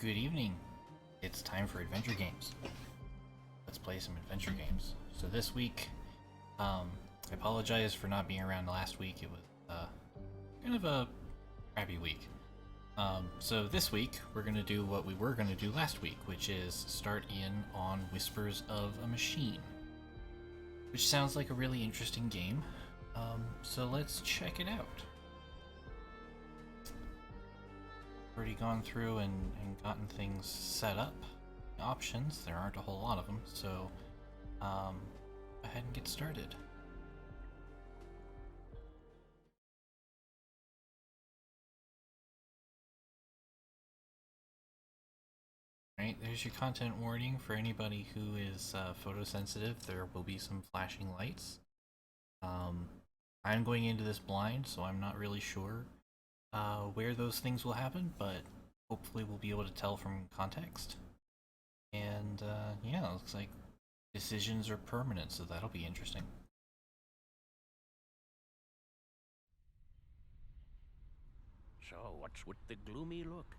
Good evening. It's time for adventure games. Let's play some adventure games. So this week, I apologize for not being around last week. It was kind of a crappy week. So this week, we're going to do what we were going to do last week, which is start in on Whispers of a Machine, which sounds like a really interesting game. So let's check it out. Already gone through and gotten things set up. Options, there aren't a whole lot of them, so go ahead and get started. Alright, there's your content warning for anybody who is photosensitive. There will be some flashing lights. I'm going into this blind, so I'm not really sure where those things will happen, but hopefully we'll be able to tell from context. And yeah, it looks like decisions are permanent, so that'll be interesting. So, what's with the gloomy look?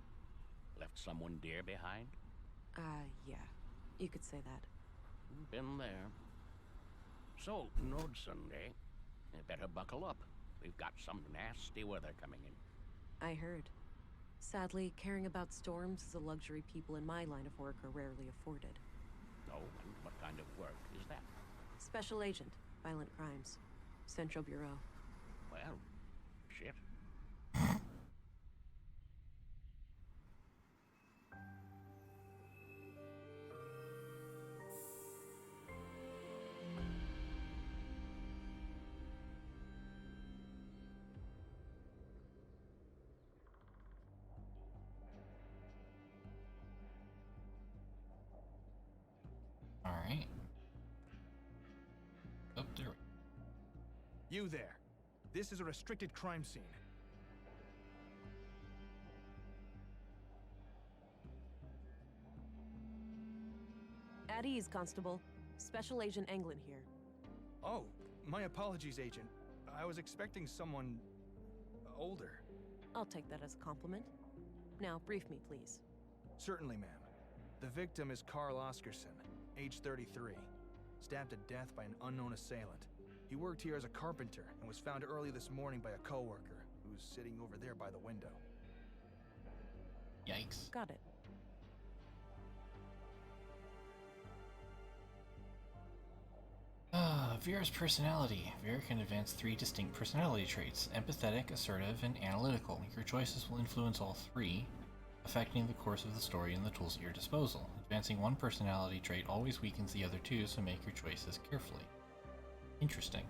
Left someone dear behind? Yeah. You could say that. Been there. So, Node Sunday. You better buckle up. We've got some nasty weather coming in. I heard. Sadly, caring about storms is a luxury people in my line of work are rarely afforded. Oh, and what kind of work is that? Special Agent, Violent Crimes. Central Bureau. Well, shit. Alright. Oh, there we go. You there. This is a restricted crime scene. At ease, Constable. Special Agent Anglin here. Oh, my apologies, Agent. I was expecting someone older. I'll take that as a compliment. Now, brief me, please. Certainly, ma'am. The victim is Carl Oscarson, age 33, stabbed to death by an unknown assailant. He worked here as a carpenter and was found early this morning by a coworker who's sitting over there by the window. Yikes. Got it. Vera's personality. Vera can advance 3 distinct personality traits: empathetic, assertive, and analytical. Your choices will influence all 3, affecting the course of the story and the tools at your disposal. Advancing one personality trait always weakens the other 2, so make your choices carefully. Interesting.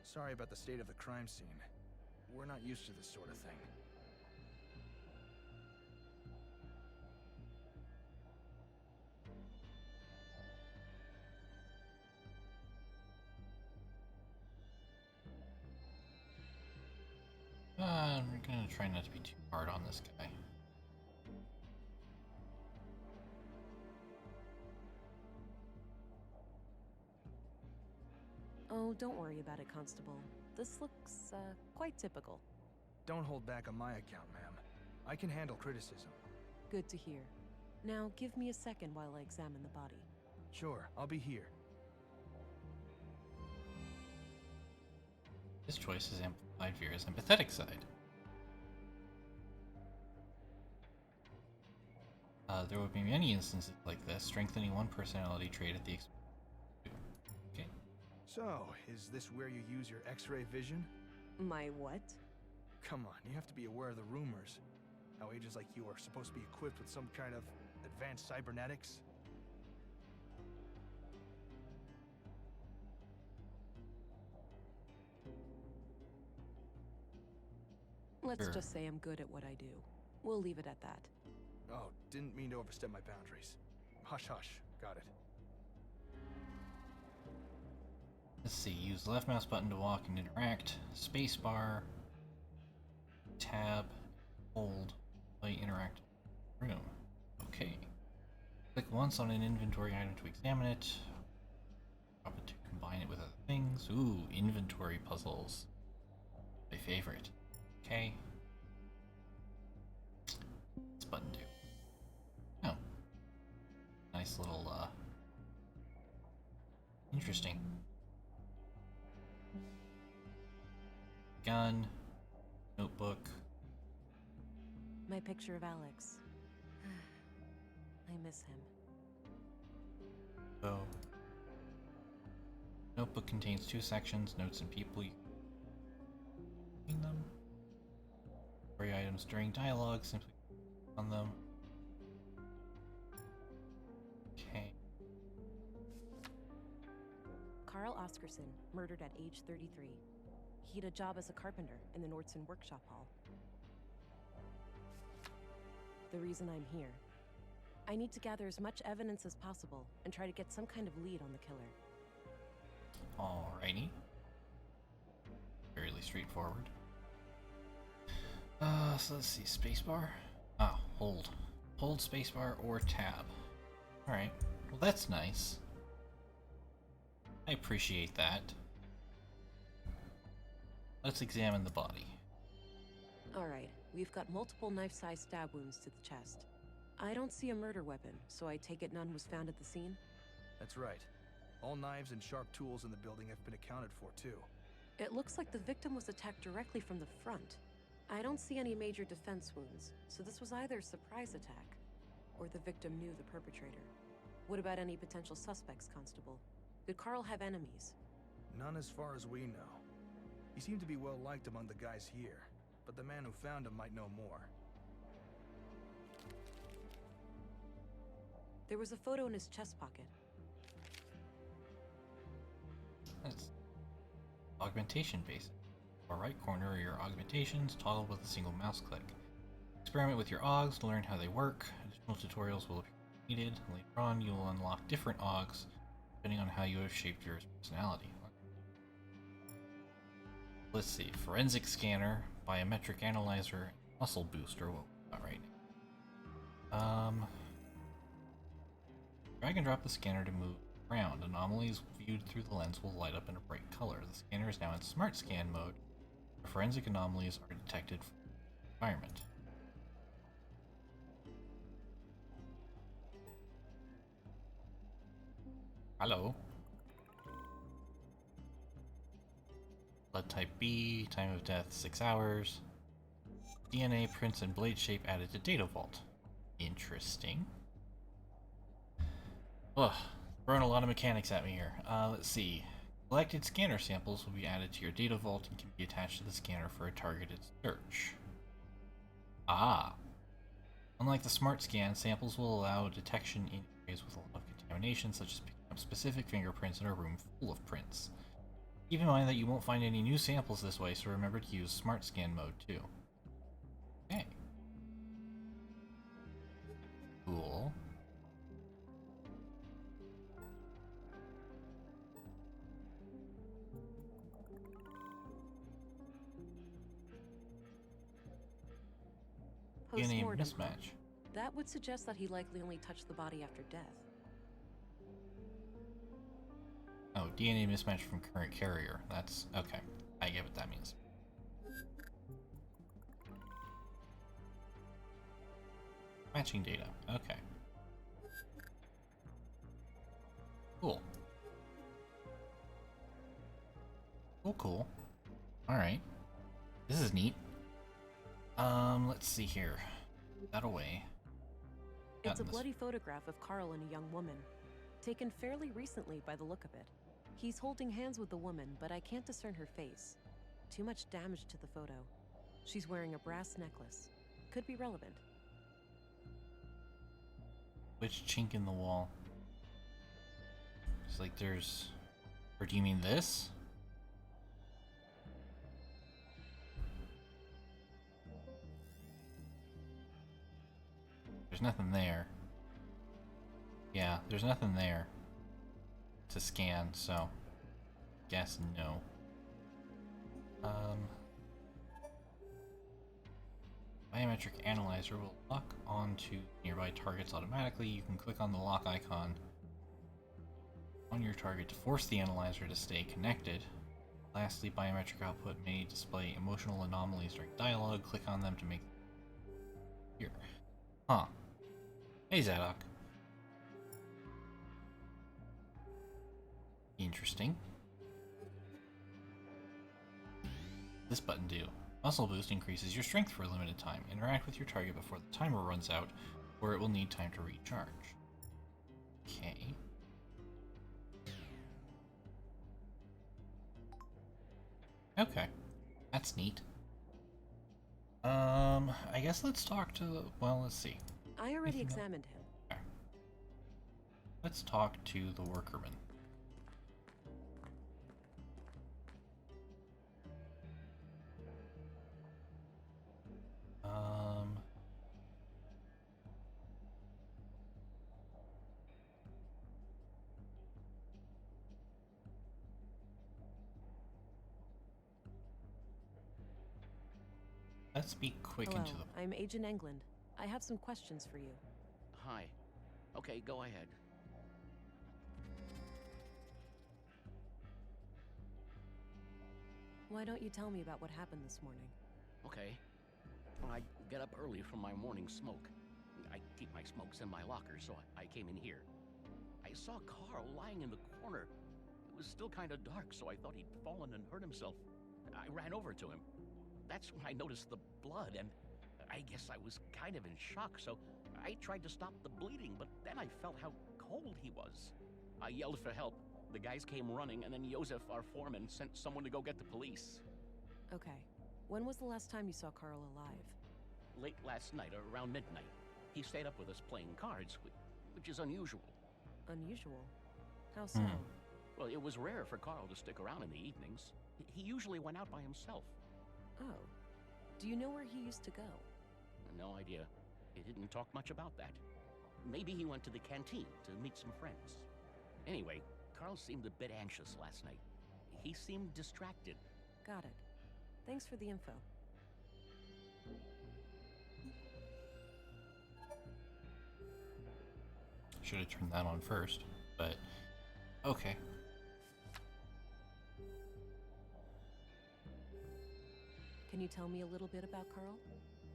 Sorry about the state of the crime scene. We're not used to this sort of thing. We're gonna try not to be too hard on this guy. Oh, don't worry about it, Constable. This looks, quite typical. Don't hold back on my account, ma'am. I can handle criticism. Good to hear. Now, give me a second while I examine the body. Sure, I'll be here. This choice has amplified Vera's empathetic side. There would be many instances like this, strengthening one personality trait at the expense of 2. Okay. So, is this where you use your X-ray vision? My what? Come on, you have to be aware of the rumors. How agents like you are supposed to be equipped with some kind of advanced cybernetics. Let's Sure. just say I'm good at what I do. We'll leave it at that. Oh, didn't mean to overstep my boundaries. Hush, hush. Got it. Let's see, use the left mouse button to walk and interact, spacebar, tab, hold, play interact room. Okay. Click once on an inventory item to examine it. Drop it to combine it with other things. Ooh, inventory puzzles. My favorite. Okay, button do? Oh. Nice little, interesting. Gun. Notebook. My picture of Alex. I miss him. So, notebook contains 2 sections, notes and people. You can them. Story items during dialogue, simply on them. Okay. Carl Oscarson, murdered at age 33. He had a job as a carpenter in the Nordson workshop hall. The reason I'm here. I need to gather as much evidence as possible and try to get some kind of lead on the killer. Alrighty. Fairly straightforward. So let's see, spacebar? Ah, hold. Hold spacebar or tab. Alright, well that's nice. I appreciate that. Let's examine the body. Alright, we've got multiple knife-sized stab wounds to the chest. I don't see a murder weapon, so I take it none was found at the scene? That's right. All knives and sharp tools in the building have been accounted for, too. It looks like the victim was attacked directly from the front. I don't see any major defense wounds, so this was either a surprise attack, or the victim knew the perpetrator. What about any potential suspects, Constable? Did Carl have enemies? None as far as we know. He seemed to be well liked among the guys here, but the man who found him might know more. There was a photo in his chest pocket. That's augmentation basic. Upper right corner are your augmentations, toggle with a single mouse click. Experiment with your augs to learn how they work. Additional tutorials will appear if needed. Later on, you will unlock different augs depending on how you have shaped your personality. Let's see, forensic scanner, biometric analyzer, muscle booster. What we got right now? Drag and drop the scanner to move around. Anomalies viewed through the lens will light up in a bright color. The scanner is now in smart scan mode. Forensic anomalies are detected from the environment. Hello. Blood type B, time of death 6 hours. DNA prints and blade shape added to data vault. Interesting. Ugh, throwing a lot of mechanics at me here. Let's see. Collected scanner samples will be added to your data vault and can be attached to the scanner for a targeted search. Ah. Unlike the smart scan, samples will allow detection in areas with a lot of contamination, such as picking up specific fingerprints in a room full of prints. Keep in mind that you won't find any new samples this way, so remember to use smart scan mode too. Okay. Cool. DNA Postmortem. mismatch. That would suggest that he likely only touched the body after death. Oh, DNA mismatch from current carrier. That's okay. I get what that means. Matching data. Okay. Cool. Cool. Alright. This is neat. Let's see here. That away. It's a bloody photograph of Carl and a young woman, taken fairly recently by the look of it. He's holding hands with the woman, but I can't discern her face. Too much damage to the photo. She's wearing a brass necklace. Could be relevant. Which chink in the wall? It's like there's... Or do you mean this? There's nothing there. Yeah, there's nothing there to scan, so guess no. Biometric analyzer will lock onto nearby targets automatically. You can click on the lock icon on your target to force the analyzer to stay connected. Lastly, biometric output may display emotional anomalies during dialogue. Click on them to make them appear. Huh. Hey, Zadok. Interesting. This button do. Muscle boost increases your strength for a limited time. Interact with your target before the timer runs out, or it will need time to recharge. Okay. Okay. That's neat. I guess let's talk to, well, let's see. I already examined him. Okay. Let's talk to the workerman. Let's be quick Hello, into the... I'm Agent England. I have some questions for you. Hi. Okay, go ahead. Why don't you tell me about what happened this morning? Okay. Well, I get up early from my morning smoke. I keep my smokes in my locker, so I came in here. I saw Carl lying in the corner. It was still kind of dark, so I thought he'd fallen and hurt himself. I ran over to him. That's when I noticed the blood, and I guess I was kind of in shock, so I tried to stop the bleeding, but then I felt how cold he was. I yelled for help. The guys came running, and then Josef, our foreman, sent someone to go get the police. Okay. When was the last time you saw Carl alive? Late last night, around midnight. He stayed up with us playing cards, which is unusual. Unusual? How so? Well, it was rare for Carl to stick around in the evenings. He usually went out by himself. Oh. Do you know where he used to go? No idea. He didn't talk much about that. Maybe he went to the canteen to meet some friends. Anyway, Carl seemed a bit anxious last night. He seemed distracted. Got it. Thanks for the info. Should have turned that on first, but okay. Can you tell me a little bit about Carl?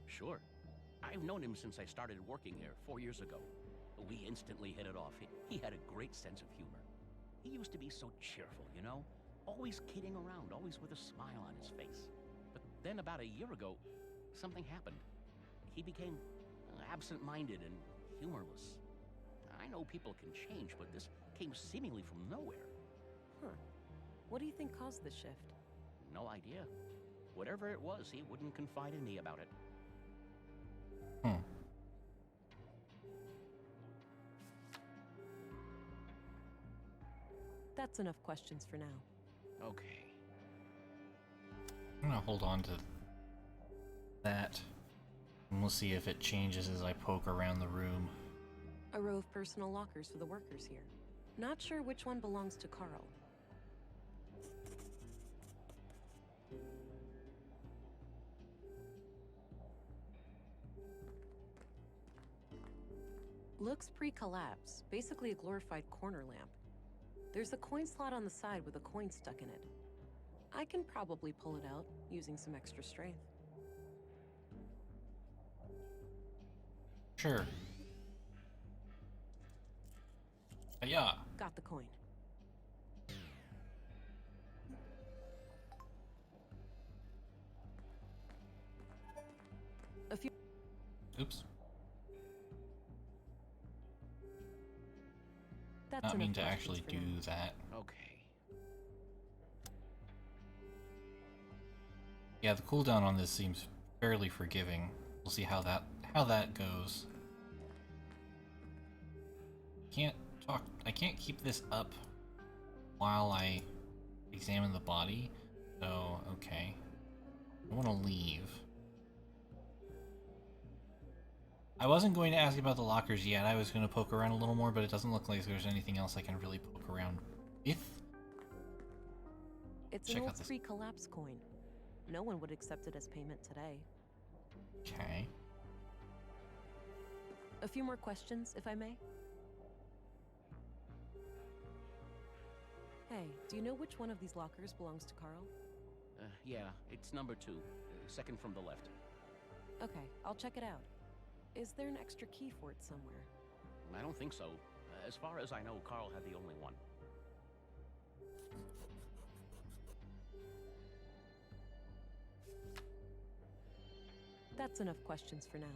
Sure. I've known him since I started working here 4 years ago. We instantly hit it off. He had a great sense of humor. He used to be so cheerful, you know? Always kidding around, always with a smile on his face. But then about a year ago, something happened. He became absent-minded and humorless. I know people can change, but this came seemingly from nowhere. Huh. What do you think caused this shift? No idea. Whatever it was, he wouldn't confide in me about it. That's enough questions for now. Okay. I'm gonna hold on to that, and we'll see if it changes as I poke around the room. A row of personal lockers for the workers here. Not sure which one belongs to Carl. Looks pre-collapse, basically a glorified corner lamp. There's a coin slot on the side with a coin stuck in it. I can probably pull it out using some extra strength. Sure. Yeah. Got the coin. A few. Oops. That's Not enough mean to questions actually for do now. that. Okay. Yeah, the cooldown on this seems fairly forgiving. We'll see how that goes. I can't keep this up while I examine the body. So, okay. I want to leave. I wasn't going to ask about the lockers yet. I was going to poke around a little more, but it doesn't look like there's anything else I can really poke around with. It's an old pre-collapse coin. No one would accept it as payment today. Okay. A few more questions, if I may? Hey, do you know which one of these lockers belongs to Carl? Yeah, it's number 2, second from the left. Okay, I'll check it out. Is there an extra key for it somewhere? I don't think so. As far as I know, Carl had the only one. That's enough questions for now.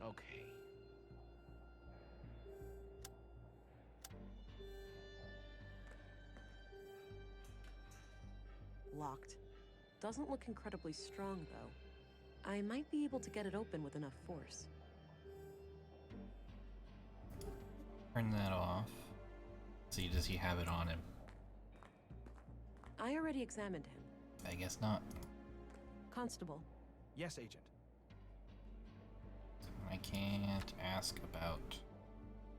Okay. Locked. Doesn't look incredibly strong, though. I might be able to get it open with enough force. Turn that off. See, does he have it on him? I already examined him. I guess not. Constable. Yes, Agent. I can't ask about...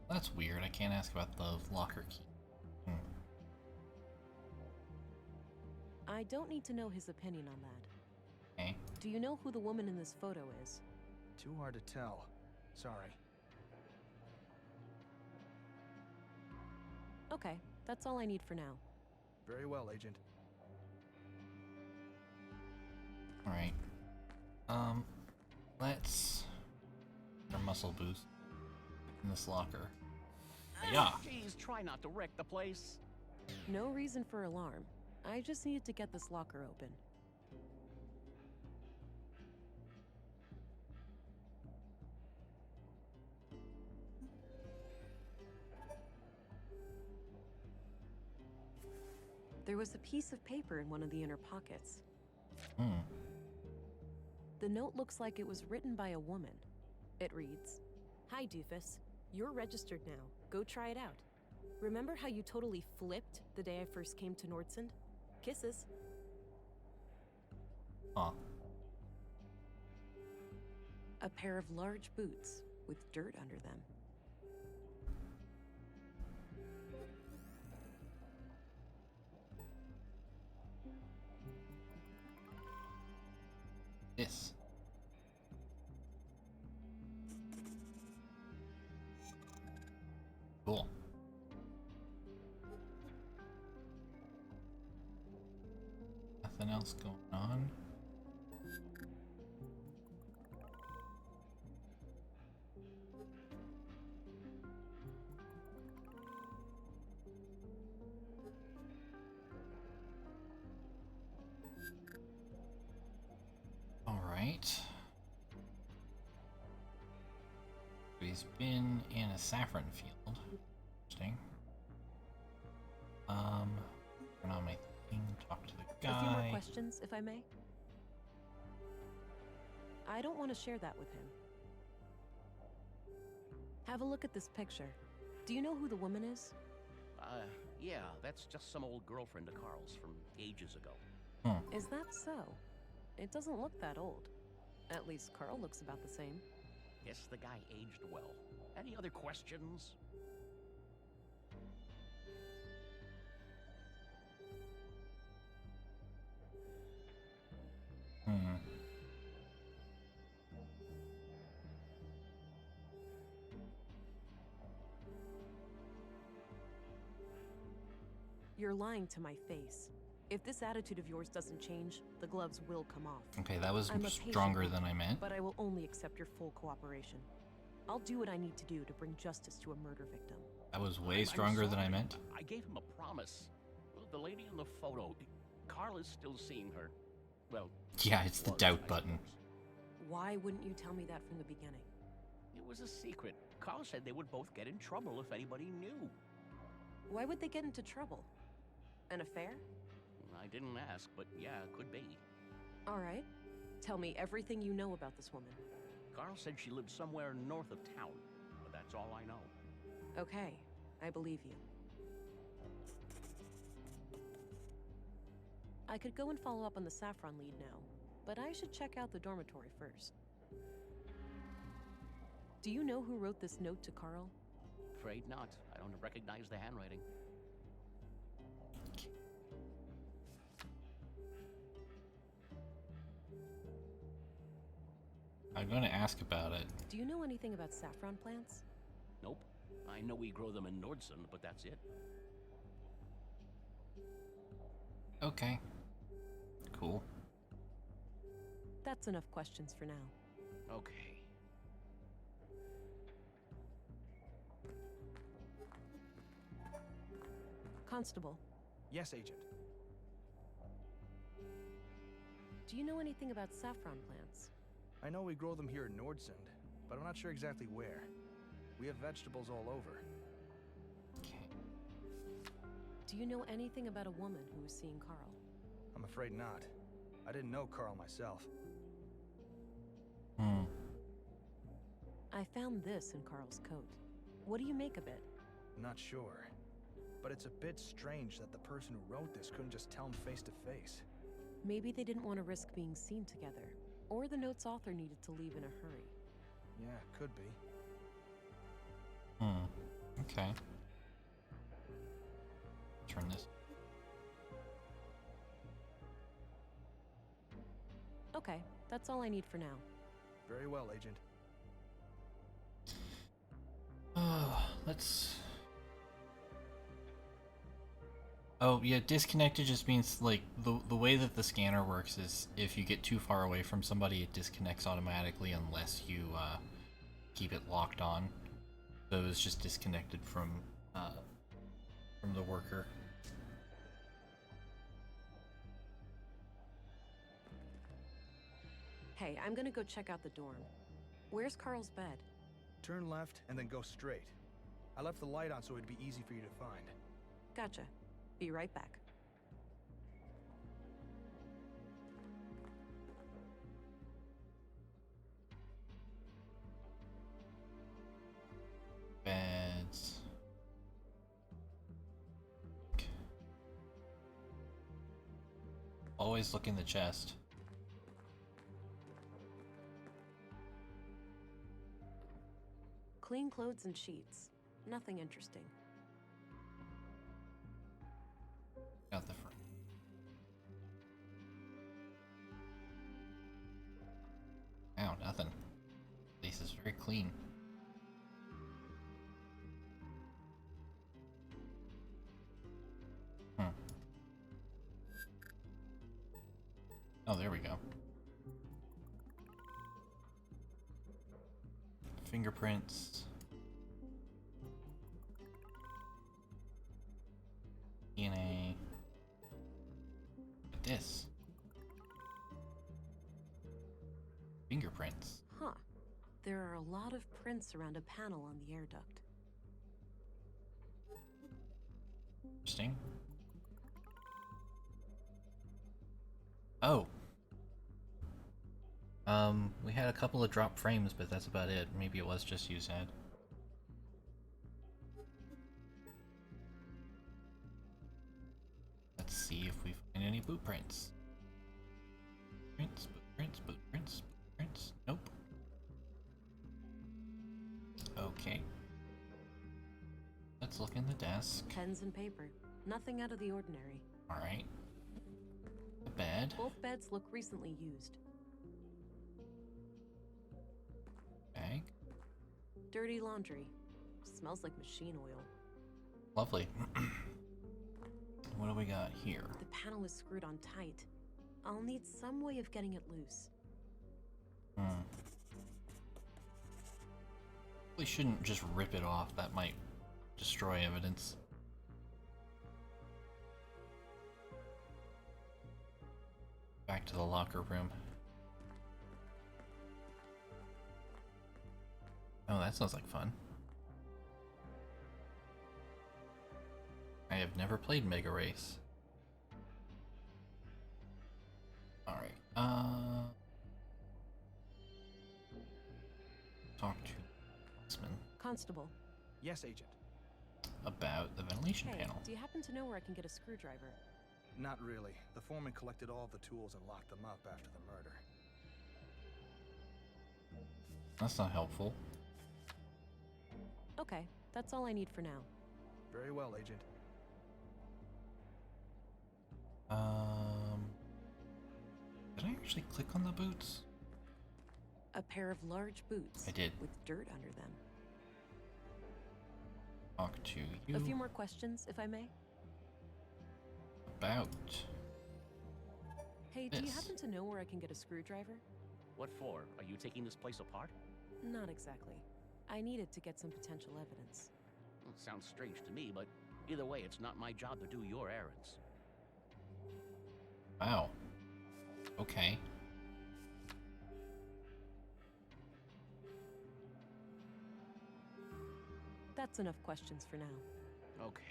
That's weird. I can't ask about the locker key. I don't need to know his opinion on that. Okay. Do you know who the woman in this photo is? Too hard to tell. Sorry. Okay, that's all I need for now. Very well, Agent. Alright. Let's... Our muscle boost in this locker. Yeah. Jeez, try not to wreck the place. No reason for alarm. I just needed to get this locker open. There was a piece of paper in one of the inner pockets. The note looks like it was written by a woman. It reads, "Hi, Doofus. You're registered now. Go try it out. Remember how you totally flipped the day I first came to Nordsund? Kisses." Huh. A pair of large boots with dirt under them. This. Cool. Nothing else going on. All right. He's been in a saffron field. Interesting. Turn on my thing, talk to the guy. A few more questions, if I may. I don't want to share that with him. Have a look at this picture. Do you know who the woman is? Yeah, that's just some old girlfriend of Carl's from ages ago. Is that so? It doesn't look that old. At least Carl looks about the same. Guess the guy aged well. Any other questions? You're lying to my face. If this attitude of yours doesn't change, the gloves will come off. Okay, that was I'm a patient stronger woman, than I meant. But I will only accept your full cooperation. I'll do what I need to do to bring justice to a murder victim. That was way stronger than I meant. I gave him a promise. Well, the lady in the photo, Carl is still seeing her. Well, Yeah, it's the doubt button. Why wouldn't you tell me that from the beginning? It was a secret. Carl said they would both get in trouble if anybody knew. Why would they get into trouble? An affair? I didn't ask, but yeah, could be. All right. Tell me everything you know about this woman. Carl said she lived somewhere north of town, but that's all I know. Okay, I believe you. I could go and follow up on the saffron lead now, but I should check out the dormitory first. Do you know who wrote this note to Carl? Afraid not. I don't recognize the handwriting. I'm going to ask about it. Do you know anything about saffron plants? Nope. I know we grow them in Nordsund, but that's it. Okay. Cool. That's enough questions for now. Okay. Constable, Yes, Agent. do you know anything about saffron plants? I know we grow them here in Nordsund, but I'm not sure exactly where. We have vegetables all over. Okay. Do you know anything about a woman who was seeing Carl? I'm afraid not. I didn't know Carl myself. Hmm. I found this in Carl's coat. What do you make of it? Not sure. But it's a bit strange that the person who wrote this couldn't just tell him face to face. Maybe they didn't want to risk being seen together, or the note's author needed to leave in a hurry. Yeah, could be. Hmm. Okay. Turn this. Okay, that's all I need for now. Very well, Agent. Let's... Oh, yeah, disconnected just means, like, the way that the scanner works is if you get too far away from somebody, it disconnects automatically unless you, keep it locked on. So it's just disconnected from the worker. Hey, I'm gonna go check out the dorm. Where's Carl's bed? Turn left and then go straight. I left the light on so it'd be easy for you to find. Gotcha. Be right back. Beds. Okay. Always look in the chest. Clean clothes and sheets. Nothing interesting. Out the front. Ow, nothing. Place is very clean. Oh, there we go. Fingerprints. DNA. But this. Fingerprints. Huh. There are a lot of prints around a panel on the air duct. Interesting. Oh. We had a couple of drop frames, but that's about it. Maybe it was just UZ. Let's see if we find any boot prints. Prints, boot prints, boot prints, boot prints. Nope. Okay. Let's look in the desk. Pens and paper. Nothing out of the ordinary. Alright. The bed. Both beds look recently used. Bag. Dirty laundry. Smells like machine oil. Lovely. What do we got here? The panel is screwed on tight. I'll need some way of getting it loose. We shouldn't just rip it off. That might destroy evidence. Back to the locker room. Oh, that sounds like fun. I have never played Mega Race. Alright, talk to policeman Constable. Yes, Agent. about the ventilation Hey, panel. do you happen to know where I can get a screwdriver? Not really. The foreman collected all of the tools and locked them up after the murder. That's not helpful. Okay, that's all I need for now. Very well, Agent. Did I actually click on the boots? A pair of large boots. I did. With dirt under them. Talk to you A few more questions, if I may? about Hey, do you Yes. happen to know where I can get a screwdriver? What for? Are you taking this place apart? Not exactly. I needed to get some potential evidence. Well, it sounds strange to me, but Either way, it's not my job to do your errands. Wow. Okay. That's enough questions for now. Okay.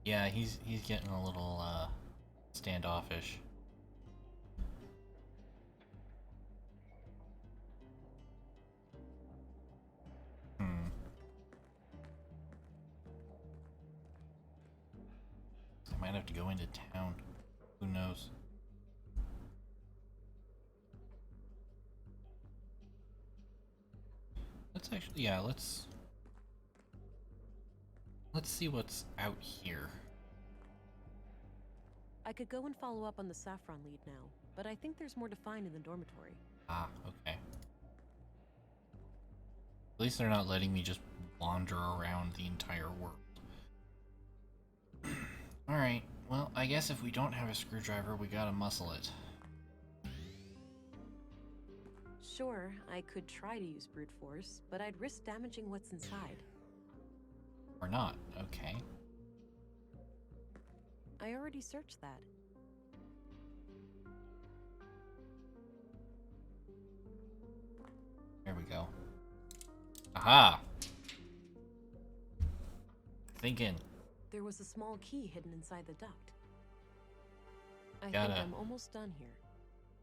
Yeah, he's getting a little standoffish. I might have to go into town. Who knows? Let's actually, yeah, let's see what's out here. I could go and follow up on the Saffron lead now, but I think there's more to find in the dormitory. Ah, okay. At least they're not letting me just wander around the entire world. Alright, well, I guess if we don't have a screwdriver, we gotta muscle it. Sure, I could try to use brute force, but I'd risk damaging what's inside. Or not, okay. I already searched that. There we go. Aha! Thinking. There was a small key hidden inside the duct. I think Gotta- I'm almost done here.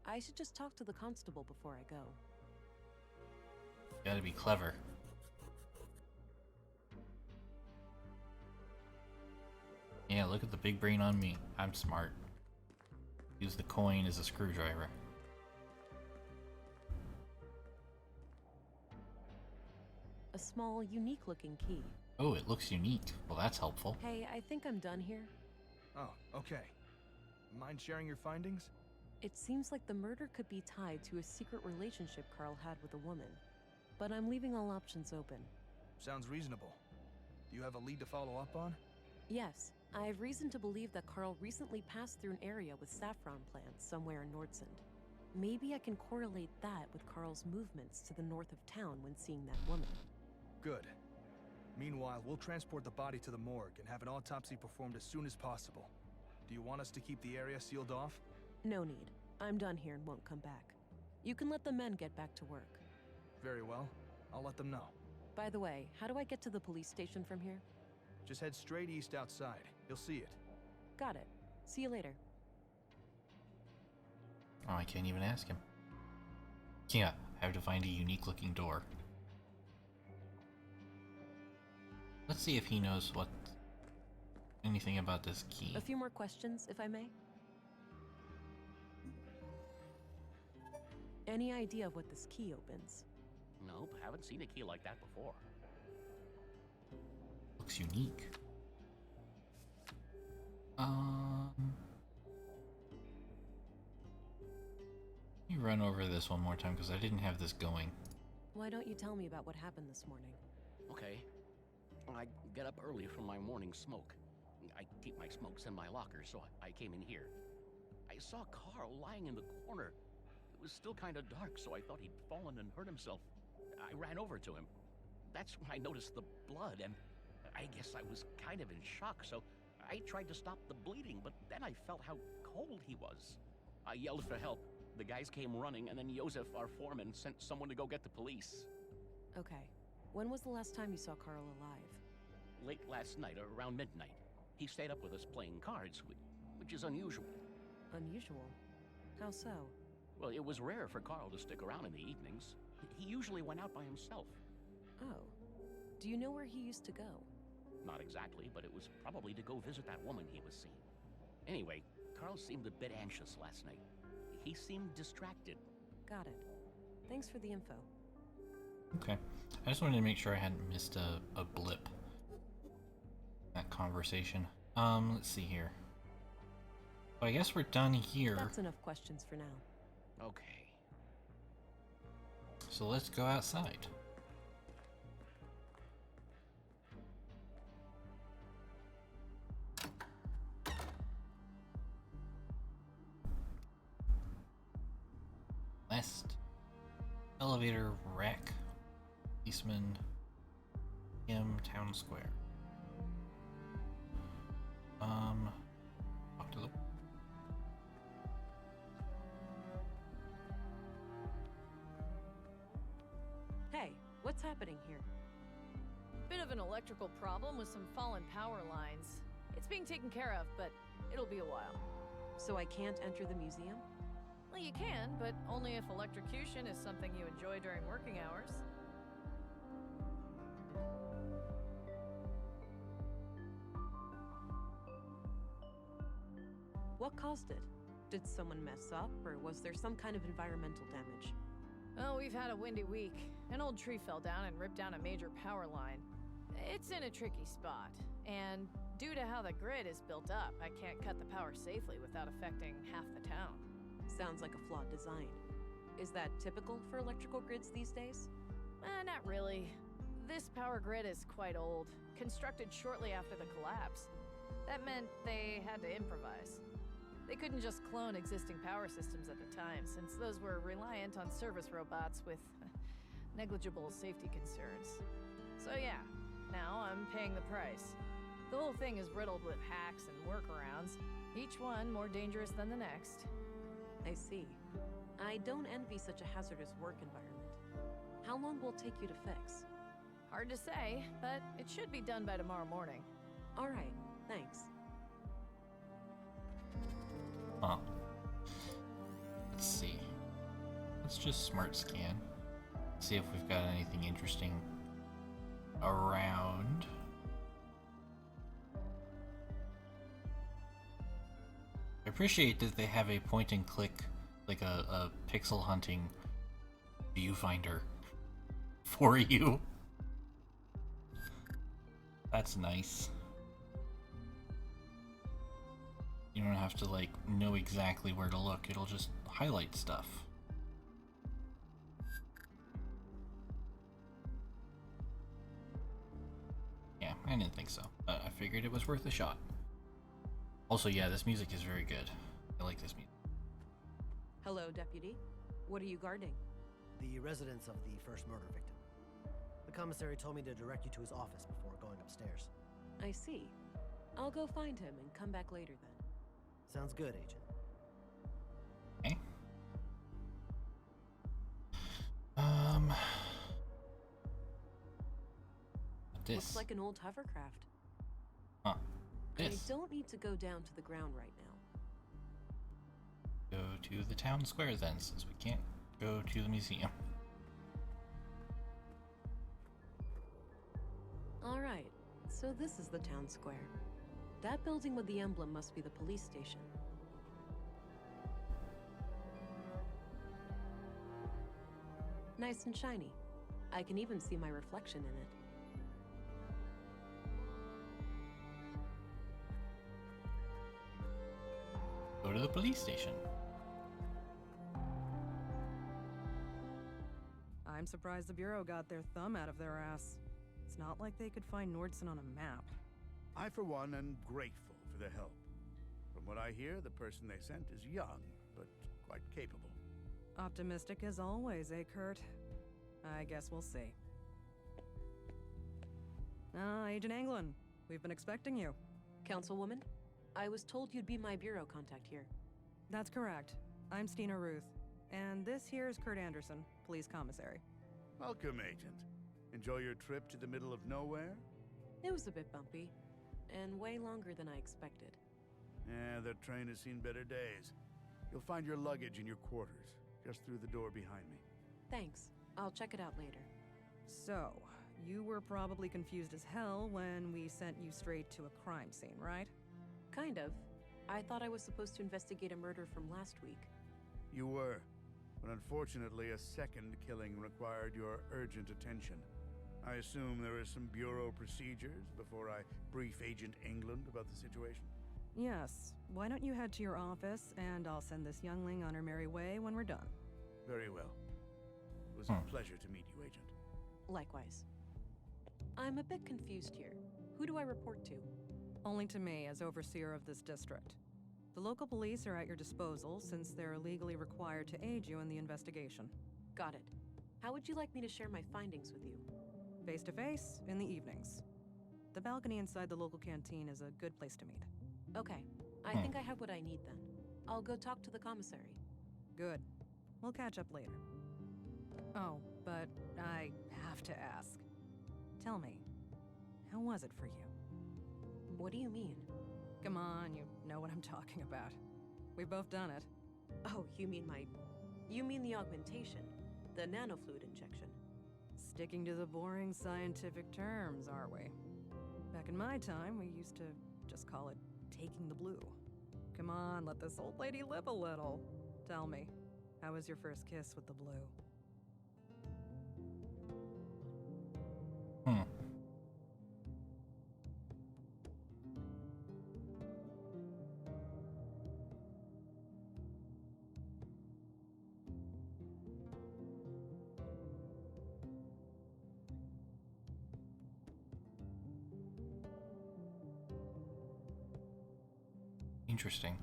I should just talk to the constable before I go. Gotta be clever. Yeah, look at the big brain on me. I'm smart. Use the coin as a screwdriver. A small, unique-looking key. Oh, it looks unique. Well, that's helpful. Hey, I think I'm done here. Oh, okay. Mind sharing your findings? It seems like the murder could be tied to a secret relationship Carl had with a woman. But I'm leaving all options open. Sounds reasonable. Do you have a lead to follow up on? Yes, I have reason to believe that Carl recently passed through an area with saffron plants somewhere in Nordsund. Maybe I can correlate that with Carl's movements to the north of town when seeing that woman. Good. Meanwhile, we'll transport the body to the morgue and have an autopsy performed as soon as possible. Do you want us to keep the area sealed off? No need. I'm done here and won't come back. You can let the men get back to work. Very well. I'll let them know. By the way, how do I get to the police station from here? Just head straight east outside. You'll see it. Got it. See you later. Oh, I can't even ask him. Yeah, I have to find a unique looking door. Let's see if he knows anything about this key. A few more questions, if I may? Any idea of what this key opens? Nope, haven't seen a key like that before. Looks unique. Let me run over this one more time because I didn't have this going. Why don't you tell me about what happened this morning? Okay. I get up early from my morning smoke. I keep my smokes in my locker, so I came in here. I saw Carl lying in the corner. It was still kind of dark, so I thought he'd fallen and hurt himself. I ran over to him. That's when I noticed the blood, and I guess I was kind of in shock, so I tried to stop the bleeding, but then I felt how cold he was. I yelled for help. The guys came running, and then Josef, our foreman, sent someone to go get the police. Okay. When was the last time you saw Carl alive? Late last night, around midnight. He stayed up with us playing cards, which is unusual. Unusual? How so? Well, it was rare for Carl to stick around in the evenings. He usually went out by himself. Oh. Do you know where he used to go? Not exactly, but it was probably to go visit that woman he was seeing. Anyway, Carl seemed a bit anxious last night. He seemed distracted. Got it. Thanks for the info. Okay. I just wanted to make sure I hadn't missed a blip. That conversation. Let's see here. Well, I guess we're done here. That's enough questions for now. Okay. So let's go outside. West. Elevator wreck. Policeman. Kim Town Square. Talk to the. Hey, what's happening here? Bit of an electrical problem with some fallen power lines. It's being taken care of, but it'll be a while. So I can't enter the museum? Well, you can, but only if electrocution is something you enjoy during working hours. What caused it? Did someone mess up, or was there some kind of environmental damage? Oh, we've had a windy week. An old tree fell down and ripped down a major power line. It's in a tricky spot, and due to how the grid is built up, I can't cut the power safely without affecting half the town. Sounds like a flawed design. Is that typical for electrical grids these days? Not really. This power grid is quite old, constructed shortly after the collapse. That meant they had to improvise. They couldn't just clone existing power systems at the time, since those were reliant on service robots with negligible safety concerns. So yeah, now I'm paying the price. The whole thing is riddled with hacks and workarounds, each one more dangerous than the next. I see. I don't envy such a hazardous work environment. How long will it take you to fix? Hard to say, but it should be done by tomorrow morning. All right, thanks. Huh. Let's see. Let's just smart scan. See if we've got anything interesting around. I appreciate that they have a point and click, like a pixel hunting viewfinder for you. That's nice. You don't have to like know exactly where to look. It'll just highlight stuff. Yeah, I didn't think so. I figured it was worth a shot. Also, yeah, this music is very good. I like this music. Hello, Deputy. What are you guarding? The residence of the first murder victim. The commissary told me to direct you to his office before going upstairs. I see. I'll go find him and come back later then. Sounds good, Agent. Okay. This. Looks like an old hovercraft. Huh. This. I don't need to go down to the ground right now. Go to the town square then, since we can't go to the museum. All right, so this is the town square. That building with the emblem must be the police station. Nice and shiny. I can even see my reflection in it. Go to the police station. I'm surprised the Bureau got their thumb out of their ass. It's not like they could find Nordson on a map. I, for one, am grateful for their help. From what I hear, the person they sent is young, but quite capable. Optimistic as always, eh, Kurt? I guess we'll see. Agent Anglin, we've been expecting you. Councilwoman, I was told you'd be my bureau contact here. That's correct. I'm Stina Ruth, and this here is Kurt Anderson, police commissary. Welcome, Agent. Enjoy your trip to the middle of nowhere? It was a bit bumpy, and way longer than I expected. Yeah, that train has seen better days. You'll find your luggage in your quarters, just through the door behind me. Thanks. I'll check it out later. So, you were probably confused as hell when we sent you straight to a crime scene, right? Kind of. I thought I was supposed to investigate a murder from last week. You were, but unfortunately a second killing required your urgent attention. I assume there is some bureau procedures before I brief Agent England about the situation? Yes. Why don't you head to your office, and I'll send this youngling on her merry way when we're done. Very well. It was a pleasure to meet you, Agent. Likewise. I'm a bit confused here. Who do I report to? Only to me as overseer of this district. The local police are at your disposal since they're legally required to aid you in the investigation. Got it. How would you like me to share my findings with you? Face to face, in the evenings. The balcony inside the local canteen is a good place to meet. Okay. I think I have what I need then. I'll go talk to the commissary. Good. We'll catch up later. Oh, but I have to ask. Tell me, how was it for you? What do you mean? Come on, you know what I'm talking about. We've both done it. Oh, you mean the augmentation? The nanofluid injection? Sticking to the boring scientific terms, are we? Back in my time, we used to just call it taking the blue. Come on, let this old lady live a little. Tell me, how was your first kiss with the blue? Interesting.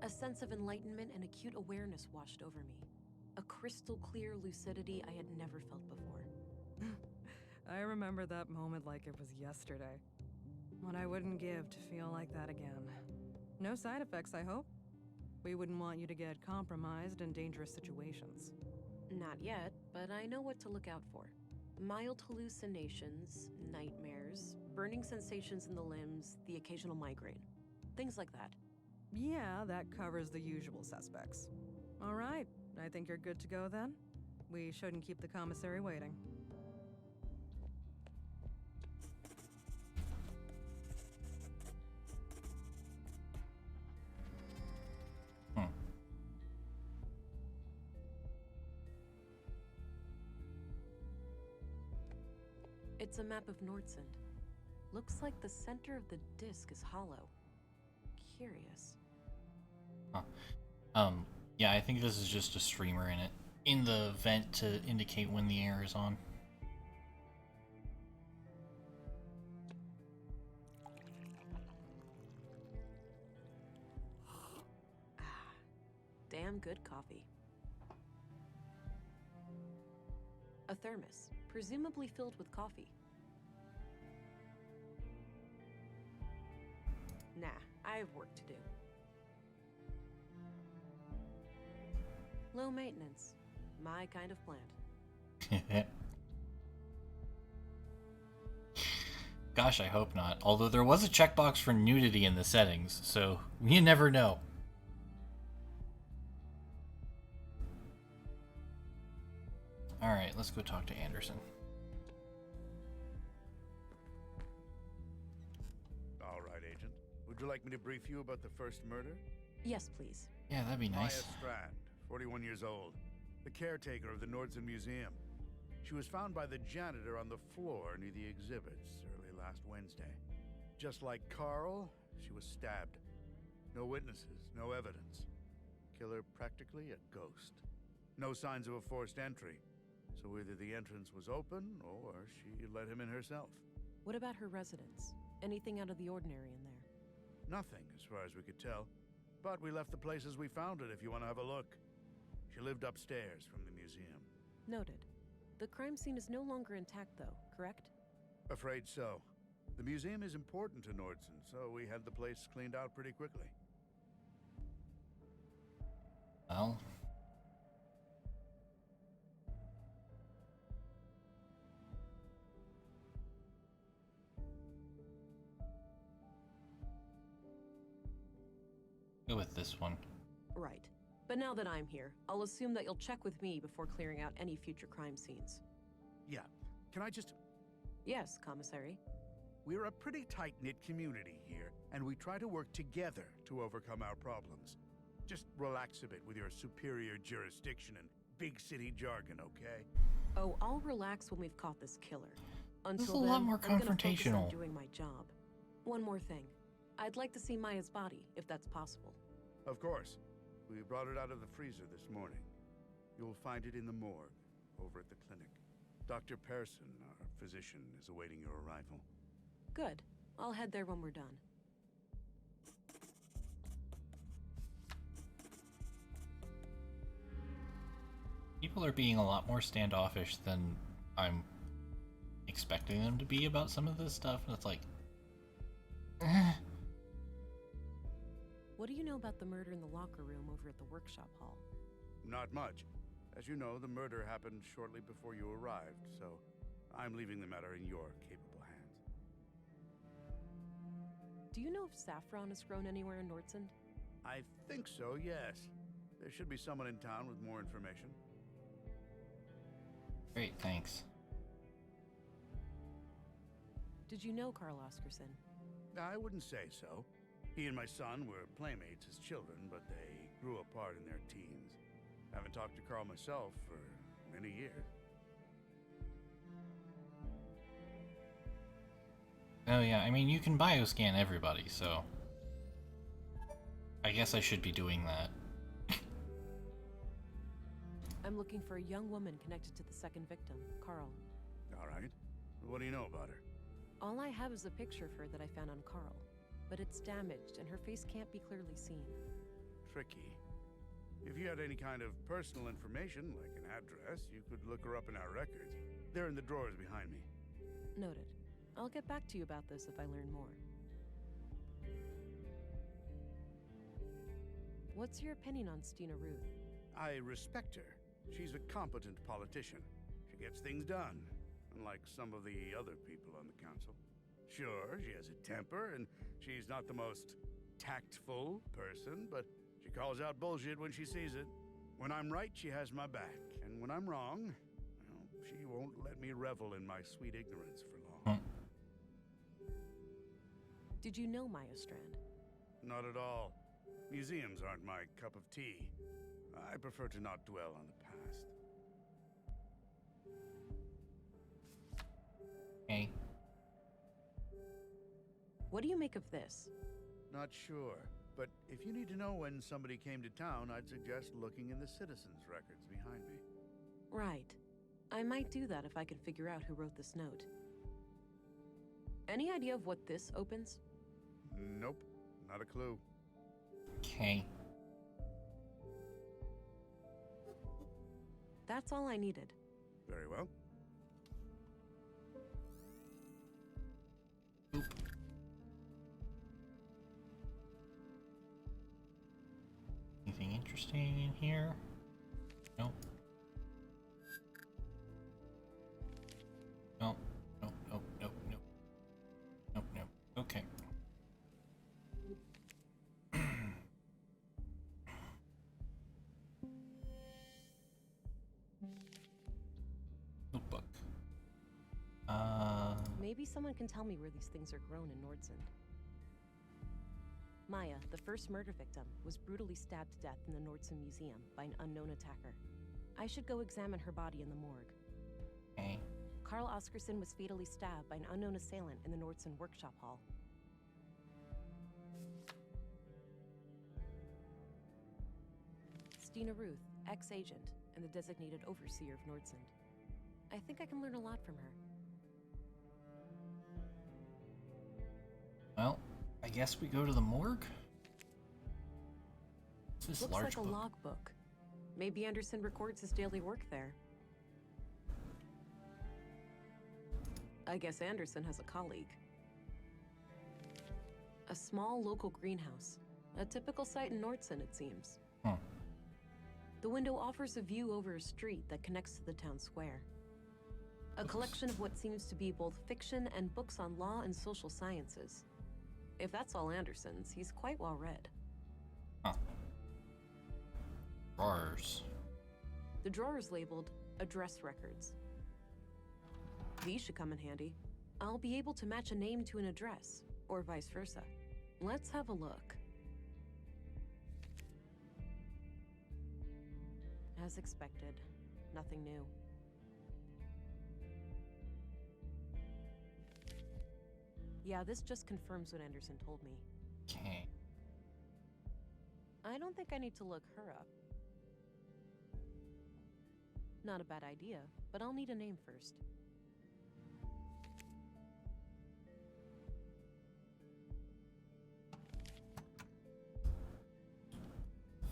A sense of enlightenment and acute awareness washed over me. A crystal clear lucidity I had never felt before. I remember that moment like it was yesterday. What I wouldn't give to feel like that again. No side effects, I hope? We wouldn't want you to get compromised in dangerous situations. Not yet, but I know what to look out for. Mild hallucinations, nightmares, burning sensations in the limbs, the occasional migraine. Things like that. Yeah, that covers the usual suspects. All right, I think you're good to go then. We shouldn't keep the commissary waiting. It's a map of Nordsund. Looks like the center of the disk is hollow. Curious. Yeah, I think this is just a streamer in the vent to indicate when the air is on. Damn good coffee. A thermos, presumably filled with coffee. Nah, I have work to do. Low maintenance. My kind of plant. Gosh, I hope not. Although there was a checkbox for nudity in the settings, so you never know. Alright, let's go talk to Anderson. Alright, Agent. Would you like me to brief you about the first murder? Yes, please. Yeah, that'd be nice. Maya Strand, 41 years old, the caretaker of the Nordsund Museum. She was found by the janitor on the floor near the exhibits early last Wednesday. Just like Carl, she was stabbed. No witnesses, no evidence. Killer practically a ghost. No signs of a forced entry. So either the entrance was open, or she let him in herself. What about her residence? Anything out of the ordinary in there? Nothing, as far as we could tell. But we left the place as we found it, if you want to have a look. She lived upstairs from the museum. Noted. The crime scene is no longer intact, though, correct? Afraid so. The museum is important to Nordsund, so we had the place cleaned out pretty quickly. Well... go with this one. Right. But now that I'm here, I'll assume that you'll check with me before clearing out any future crime scenes. Yeah. Can I just... Yes, Commissary. We're a pretty tight-knit community here, and we try to work together to overcome our problems. Just relax a bit with your superior jurisdiction and big city jargon, okay? Oh, I'll relax when we've caught this killer. Until This is a then, lot more I'm gonna focus confrontational. on doing my job. One more thing. I'd like to see Maya's body, if that's possible. Of course. We brought it out of the freezer this morning. You'll find it in the morgue, over at the clinic. Dr. Pearson, our physician, is awaiting your arrival. Good. I'll head there when we're done. People are being a lot more standoffish than I'm expecting them to be about some of this stuff, and it's like, What do you know about the murder in the locker room over at the workshop hall? Not much. As you know, the murder happened shortly before you arrived, so I'm leaving the matter in your capable hands. Do you know if saffron is grown anywhere in Nordsund? I think so, yes. There should be someone in town with more information. great, thanks. Did you know Carl Oscarson? I wouldn't say so. He and my son were playmates as children, but they grew apart in their teens. Haven't talked to Carl myself for many years. Oh yeah, I mean, you can bioscan everybody, so I guess I should be doing that. I'm looking for a young woman connected to the second victim, Carl. All right. What do you know about her? All I have is a picture of her that I found on Carl, but it's damaged and her face can't be clearly seen. Tricky. If you had any kind of personal information, like an address, you could look her up in our records. They're in the drawers behind me. Noted. I'll get back to you about this if I learn more. What's your opinion on Stina Ruth? I respect her. She's a competent politician. She gets things done, unlike some of the other people on the council. Sure, she has a temper, and she's not the most tactful person, but she calls out bullshit when she sees it. When I'm right, she has my back, and when I'm wrong, well, she won't let me revel in my sweet ignorance for long. Did you know Maya Strand? Not at all. Museums aren't my cup of tea. I prefer to not dwell on the past. Okay. What do you make of this? Not sure, but if you need to know when somebody came to town, I'd suggest looking in the citizens' records behind me. Right. I might do that if I could figure out who wrote this note. Any idea of what this opens? Nope, not a clue. Okay. That's all I needed. Very well. Oop. Anything interesting in here? Nope. Nope. Nope. Nope. Nope. Nope. Nope. Nope. Okay. Notebook. Maybe someone can tell me where these things are grown in Nordsund. Maya, the first murder victim, was brutally stabbed to death in the Nordsund Museum by an unknown attacker. I should go examine her body in the morgue. Okay. Carl Oscarson was fatally stabbed by an unknown assailant in the Nordsund workshop hall. Stina Ruth, ex-agent, and the designated overseer of Nordsund. I think I can learn a lot from her. Well, I guess we go to the morgue? What's this Looks large like a book? logbook. Maybe Anderson records his daily work there. I guess Anderson has a colleague. A small local greenhouse. A typical site in Nordsund, it seems. Hmm. The window offers a view over a street that connects to the town square. A collection of what seems to be both fiction and books on law and social sciences. If that's all Anderson's, he's quite well read. Huh. Drawers. The drawer is labeled Address Records. These should come in handy. I'll be able to match a name to an address, or vice versa. Let's have a look. As expected, nothing new. Yeah, this just confirms what Anderson told me. Okay. I don't think I need to look her up. Not a bad idea, but I'll need a name first.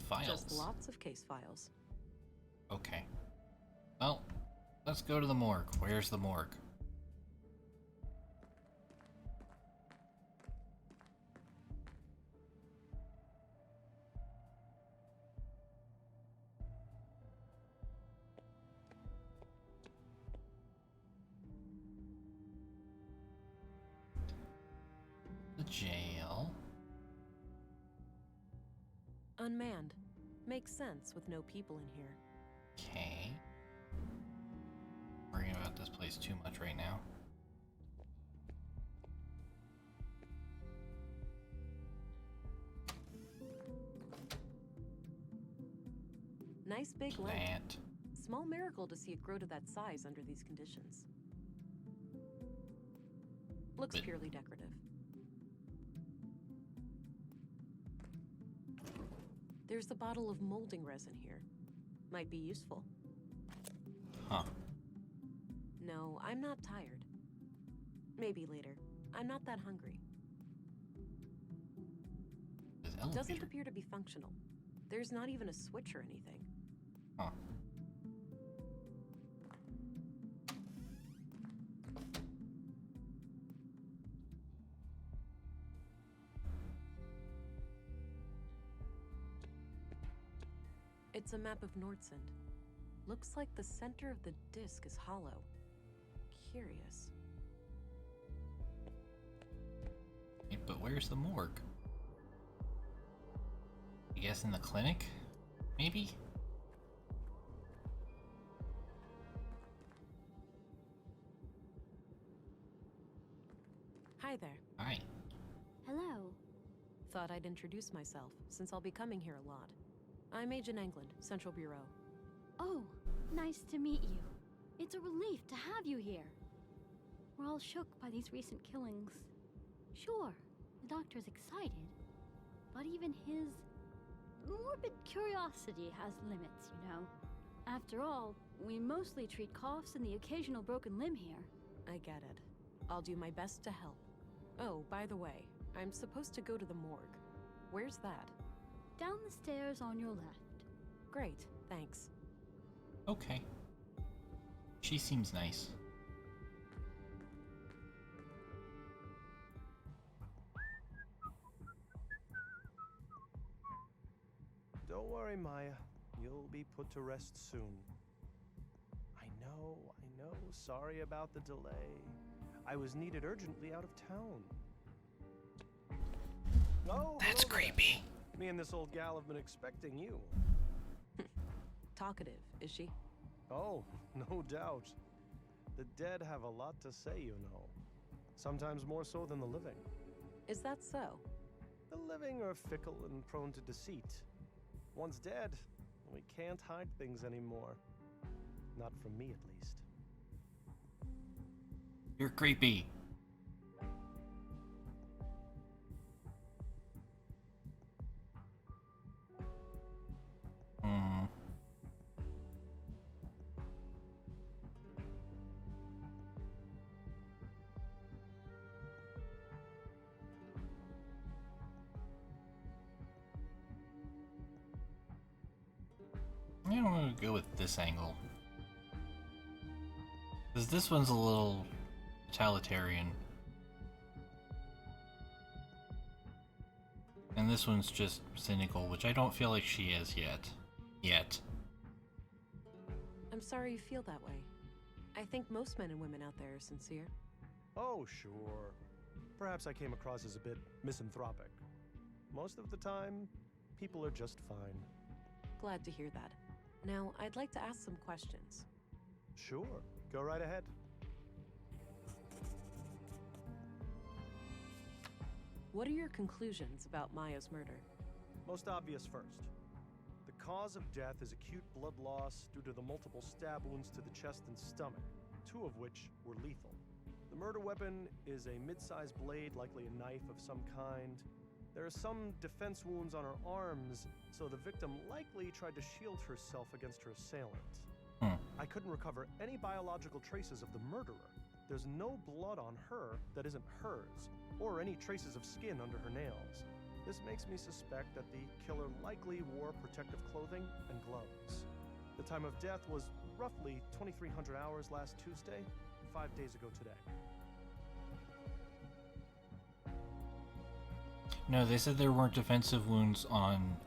Files. Just lots of case files. Okay. Well, let's go to the morgue. Where's the morgue? The jail. Unmanned. Makes sense with no people in here. Okay. Worrying about this place too much right now. Nice big lamp. Plant. Small miracle to see it grow to that size under these conditions. Looks But- purely decorative. There's a bottle of molding resin here. Might be useful. Huh. No, I'm not tired. Maybe later. I'm not that hungry. This Doesn't elevator. appear to be functional. There's not even a switch or anything. Huh. It's a map of Nordsund. Looks like the center of the disc is hollow. Curious. Hey, but where's the morgue? I guess in the clinic? Maybe? Hi there. Hi. Hello. Thought I'd introduce myself, since I'll be coming here a lot. I'm Agent England, Central Bureau. Oh, nice to meet you. It's a relief to have you here. We're all shook by these recent killings. Sure, the doctor's excited, but even his morbid curiosity has limits, you know. After all, we mostly treat coughs and the occasional broken limb here. I get it. I'll do my best to help. Oh, by the way, I'm supposed to go to the morgue. Where's that? Down the stairs on your left. Great, thanks. Okay. She seems nice. Don't worry, Maya. You'll be put to rest soon. I know. Sorry about the delay. I was needed urgently out of town. Oh, That's hello there. creepy. Me and this old gal have been expecting you. Talkative, is she? Oh, no doubt. The dead have a lot to say, you know. Sometimes more so than the living. Is that so? The living are fickle and prone to deceit. Once dead, we can't hide things anymore. Not from me, at least. You're creepy. Hmm. I'm gonna go with this angle. Because this one's a little totalitarian. And this one's just cynical, which I don't feel like she is yet. I'm sorry you feel that way. I think most men and women out there are sincere. Oh, sure. Perhaps I came across as a bit misanthropic. Most of the time, people are just fine. Glad to hear that. Now, I'd like to ask some questions. Sure, go right ahead. What are your conclusions about Maya's murder? Most obvious first. The cause of death is acute blood loss due to the multiple stab wounds to the chest and stomach, 2 of which were lethal. The murder weapon is a mid-sized blade, likely a knife of some kind. There are some defense wounds on her arms, so the victim likely tried to shield herself against her assailant. I couldn't recover any biological traces of the murderer. There's no blood on her that isn't hers, or any traces of skin under her nails. This makes me suspect that the killer likely wore protective clothing and gloves. The time of death was roughly 2,300 hours last Tuesday, 5 days ago today. No, they said there weren't defensive wounds on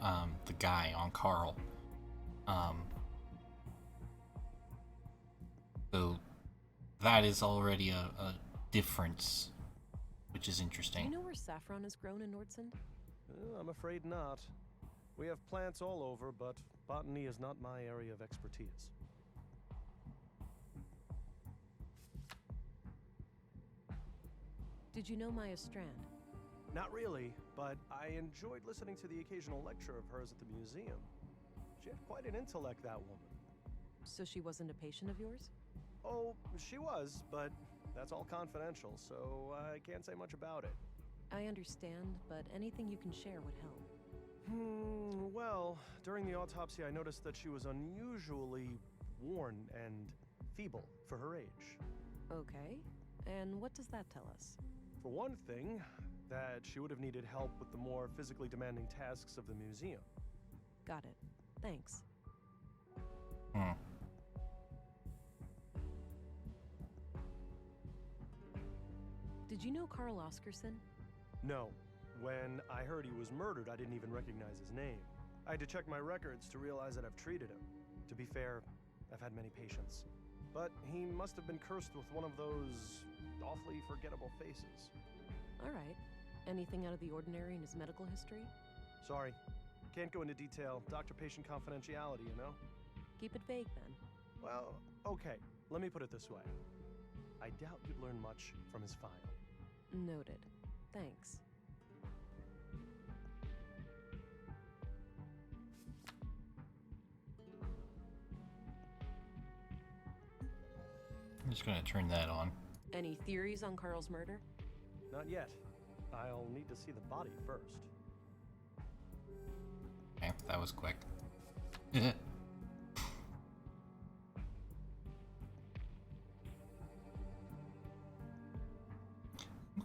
the guy, on Carl. So that is already a difference, which is Do interesting. you know where saffron is grown in Nordsund? I'm afraid not. We have plants all over, but botany is not my area of expertise. Did you know Maya Strand? Not really, but I enjoyed listening to the occasional lecture of hers at the museum. She had quite an intellect, that woman. So she wasn't a patient of yours? Oh, she was, but that's all confidential, so I can't say much about it. I understand, but anything you can share would help. Well, during the autopsy I noticed that she was unusually worn and feeble for her age. Okay, and what does that tell us? For one thing, that she would have needed help with the more physically demanding tasks of the museum. Got it. Thanks. Did you know Carl Oscarson? No. When I heard he was murdered, I didn't even recognize his name. I had to check my records to realize that I've treated him. To be fair, I've had many patients. But he must have been cursed with one of those awfully forgettable faces. All right. Anything out of the ordinary in his medical history? Sorry. Can't go into detail. Doctor-patient confidentiality, you know? Keep it vague, then. Well, okay. Let me put it this way. I doubt you'd learn much from his file. Noted. Thanks. I'm just gonna turn that on. Any theories on Carl's murder? Not yet. I'll need to see the body first. Okay, that was quick.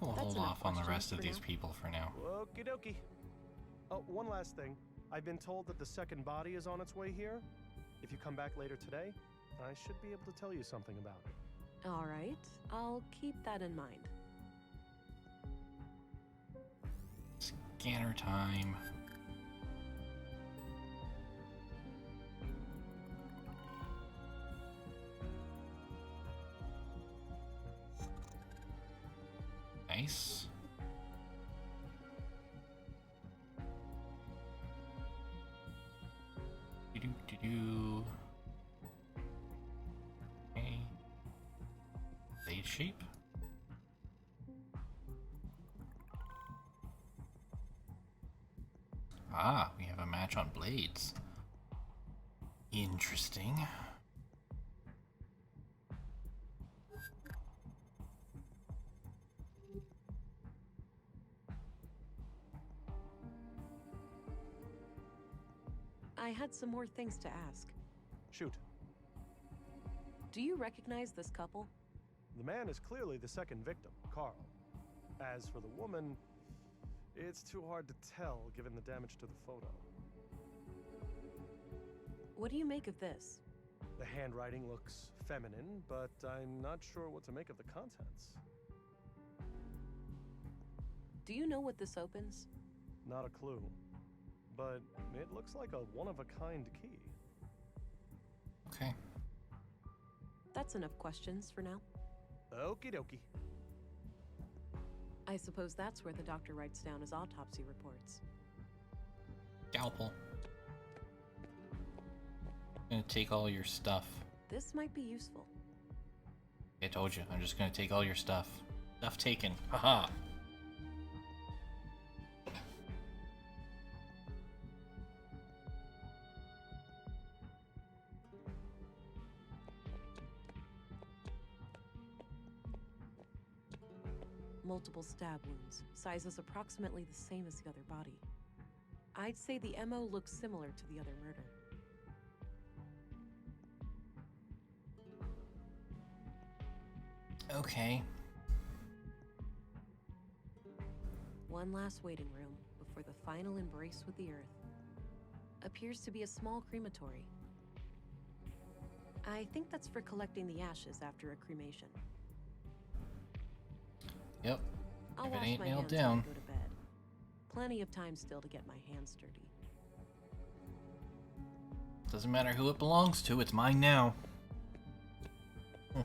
We'll That's hold enough off on the rest questions of for these now. people for now. Okie dokie. Oh, one last thing. I've been told that the second body is on its way here. If you come back later today, I should be able to tell you something about it. All right. I'll keep that in mind. Scanner time. Nice. Do. Okay. Blade shape. Ah, we have a match on blades. Interesting. I had some more things to ask. Shoot. Do you recognize this couple? The man is clearly the second victim, Carl. As for the woman, it's too hard to tell given the damage to the photo. What do you make of this? The handwriting looks feminine, but I'm not sure what to make of the contents. Do you know what this opens? Not a clue. But it looks like a one-of-a-kind key. Okay. That's enough questions for now. Okie dokie. I suppose that's where the doctor writes down his autopsy reports. Scalpel. Gonna take all your stuff. This might be useful. I told you, I'm just gonna take all your stuff. Stuff taken. Haha. Multiple stab wounds, sizes approximately the same as the other body. I'd say the MO looks similar to the other murder. Okay. One last waiting room before the final embrace with the earth. Appears to be a small crematory. I think that's for collecting the ashes after a cremation. Yep. I'll If it wash ain't my nailed hands when I down. go to bed. Plenty of time still to get my hands dirty. Doesn't matter who it belongs to, it's mine now. I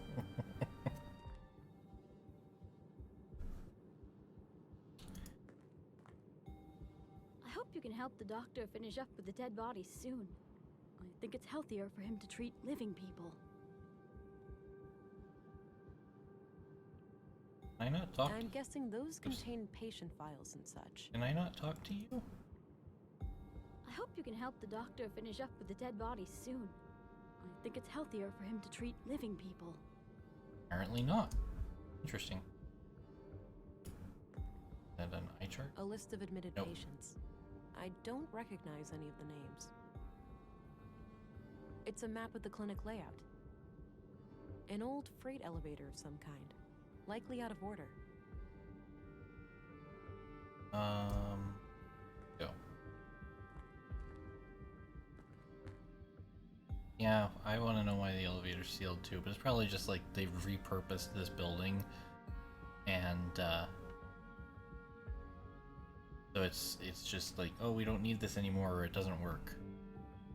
hope you can help the doctor finish up with the dead bodies soon. I think it's healthier for him to treat living people. Can I not talk? I'm guessing those contain patient files and such. Can I not talk to you? I hope you can help the doctor finish up with the dead bodies soon. I think it's healthier for him to treat living people. Apparently not. Interesting. Is that an eye chart? A list of admitted Nope. patients. I don't recognize any of the names. It's a map of the clinic layout. An old freight elevator of some kind. Likely out of order. Go. Yeah, I want to know why the elevator's sealed too, but it's probably just like they've repurposed this building, and so it's just like, oh, we don't need this anymore, or it doesn't work.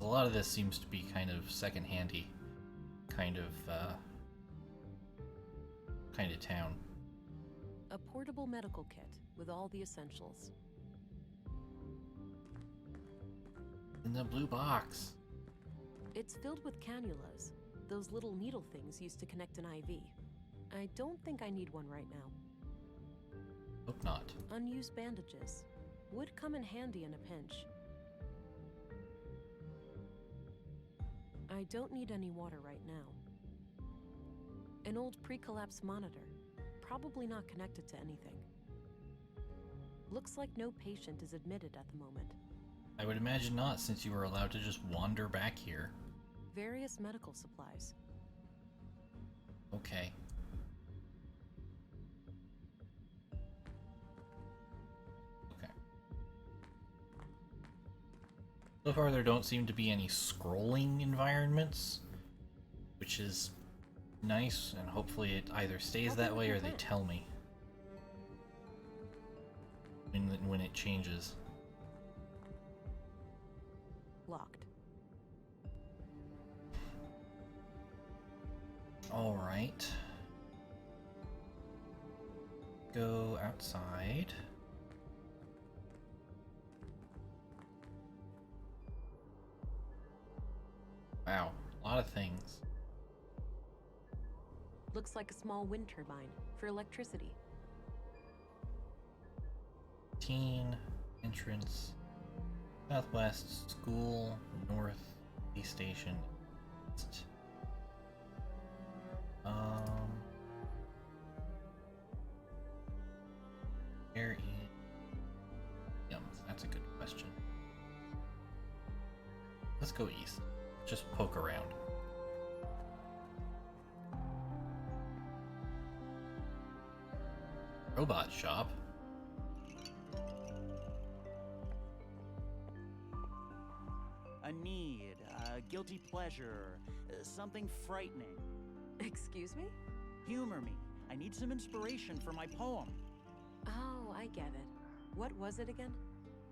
A lot of this seems to be kind of second-handy, kind of town. A portable medical kit with all the essentials. In the blue box. It's filled with cannulas, those little needle things used to connect an IV. I don't think I need one right now. Hope not. Unused bandages. Would come in handy in a pinch. I don't need any water right now. An old pre-collapse monitor. Probably not connected to anything. Looks like no patient is admitted at the moment. I would imagine not, since you were allowed to just wander back here. Various medical supplies. Okay. Okay. So far there don't seem to be any scrolling environments, which is nice, and hopefully it either stays that way or they tell me when it changes. Locked. All right. Go outside. Wow, a lot of things. Looks like a small wind turbine for electricity. Teen, entrance, southwest, school, north, east station, east. Where is... That's a good question. Let's go east. Just poke around. Robot shop. A need, a guilty pleasure, something frightening. Excuse me? Humor me. I need some inspiration for my poem. Oh, I get it. What was it again?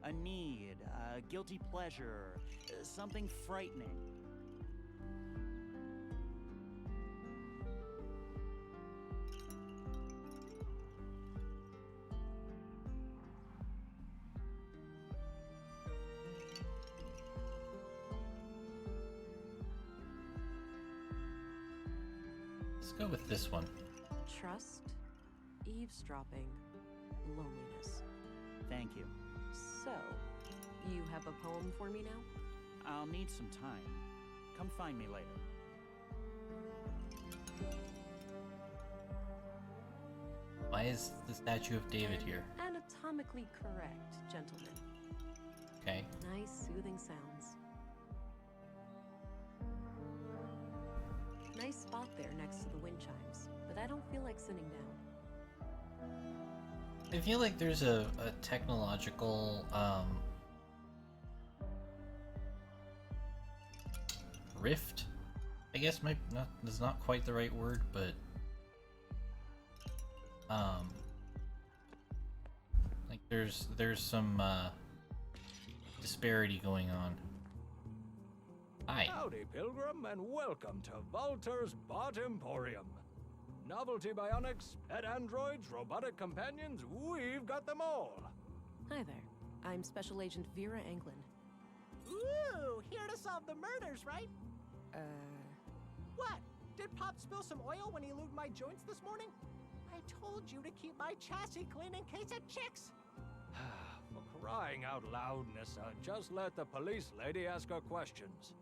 A need, a guilty pleasure, something frightening. Let's go with this one. Trust, eavesdropping, loneliness. Thank you. So, you have a poem for me now? I'll need some time. Come find me later. Why is the statue of David here? Anatomically correct, gentlemen. Okay. Nice, soothing sounds. Nice spot there next to the wind chimes, but but I don't feel like sitting down. I feel like there's a technological rift. I guess that's not quite the right word, but like there's some disparity going on. Hi. Howdy, Pilgrim, and welcome to Volter's Bot Emporium. Novelty bionics, pet androids, robotic companions, we've got them all. Hi there. I'm Special Agent Vera Anglin. Ooh, here to solve the murders, right? What? Did Pop spill some oil when he lubed my joints this morning? I told you to keep my chassis clean in case of chicks. For crying out loud, Nissa, just let the police lady ask her questions.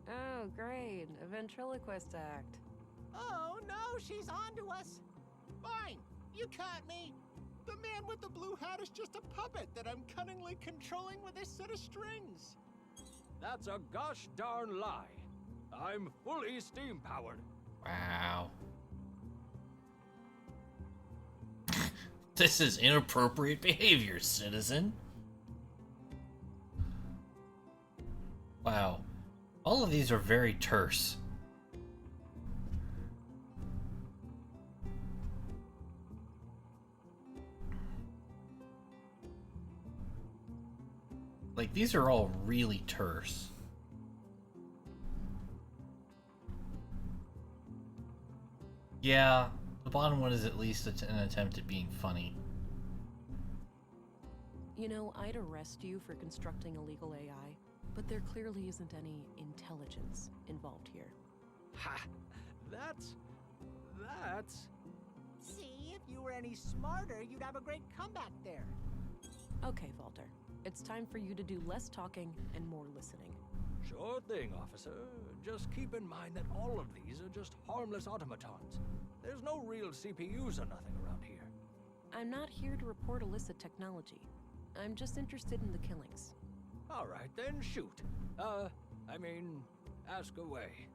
Oh, great. A ventriloquist act. Oh, no, she's on to us. Fine, you caught me. The man with the blue hat is just a puppet that I'm cunningly controlling with this set of strings. That's a gosh darn lie. I'm fully steam-powered. Wow. This is inappropriate behavior, citizen. Wow. All of these are very terse. Like, these are all really terse. Yeah, the bottom one is at least an attempt at being funny. You know, I'd arrest you for constructing illegal AI, but there clearly isn't any intelligence involved here. Ha! That's... See, if you were any smarter, you'd have a great comeback there. Okay, Walter. It's time for you to do less talking and more listening. Sure thing, officer. Just keep in mind that all of these are just harmless automatons. There's no real CPUs or nothing around here. I'm not here to report illicit technology. I'm just interested in the killings. All right, then shoot. Ask away.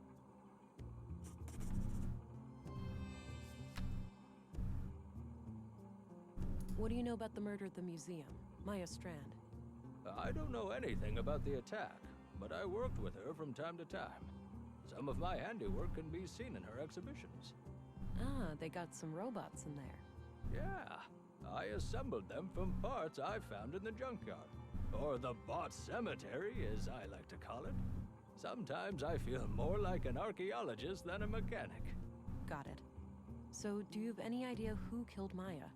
What do you know about the murder at the museum, Maya Strand? I don't know anything about the attack, but I worked with her from time to time. Some of my handiwork can be seen in her exhibitions. Ah, they got some robots in there. Yeah, I assembled them from parts I found in the junkyard. Or the bot cemetery, as I like to call it. Sometimes I feel more like an archaeologist than a mechanic. Got it. So, do you have any idea who killed Maya?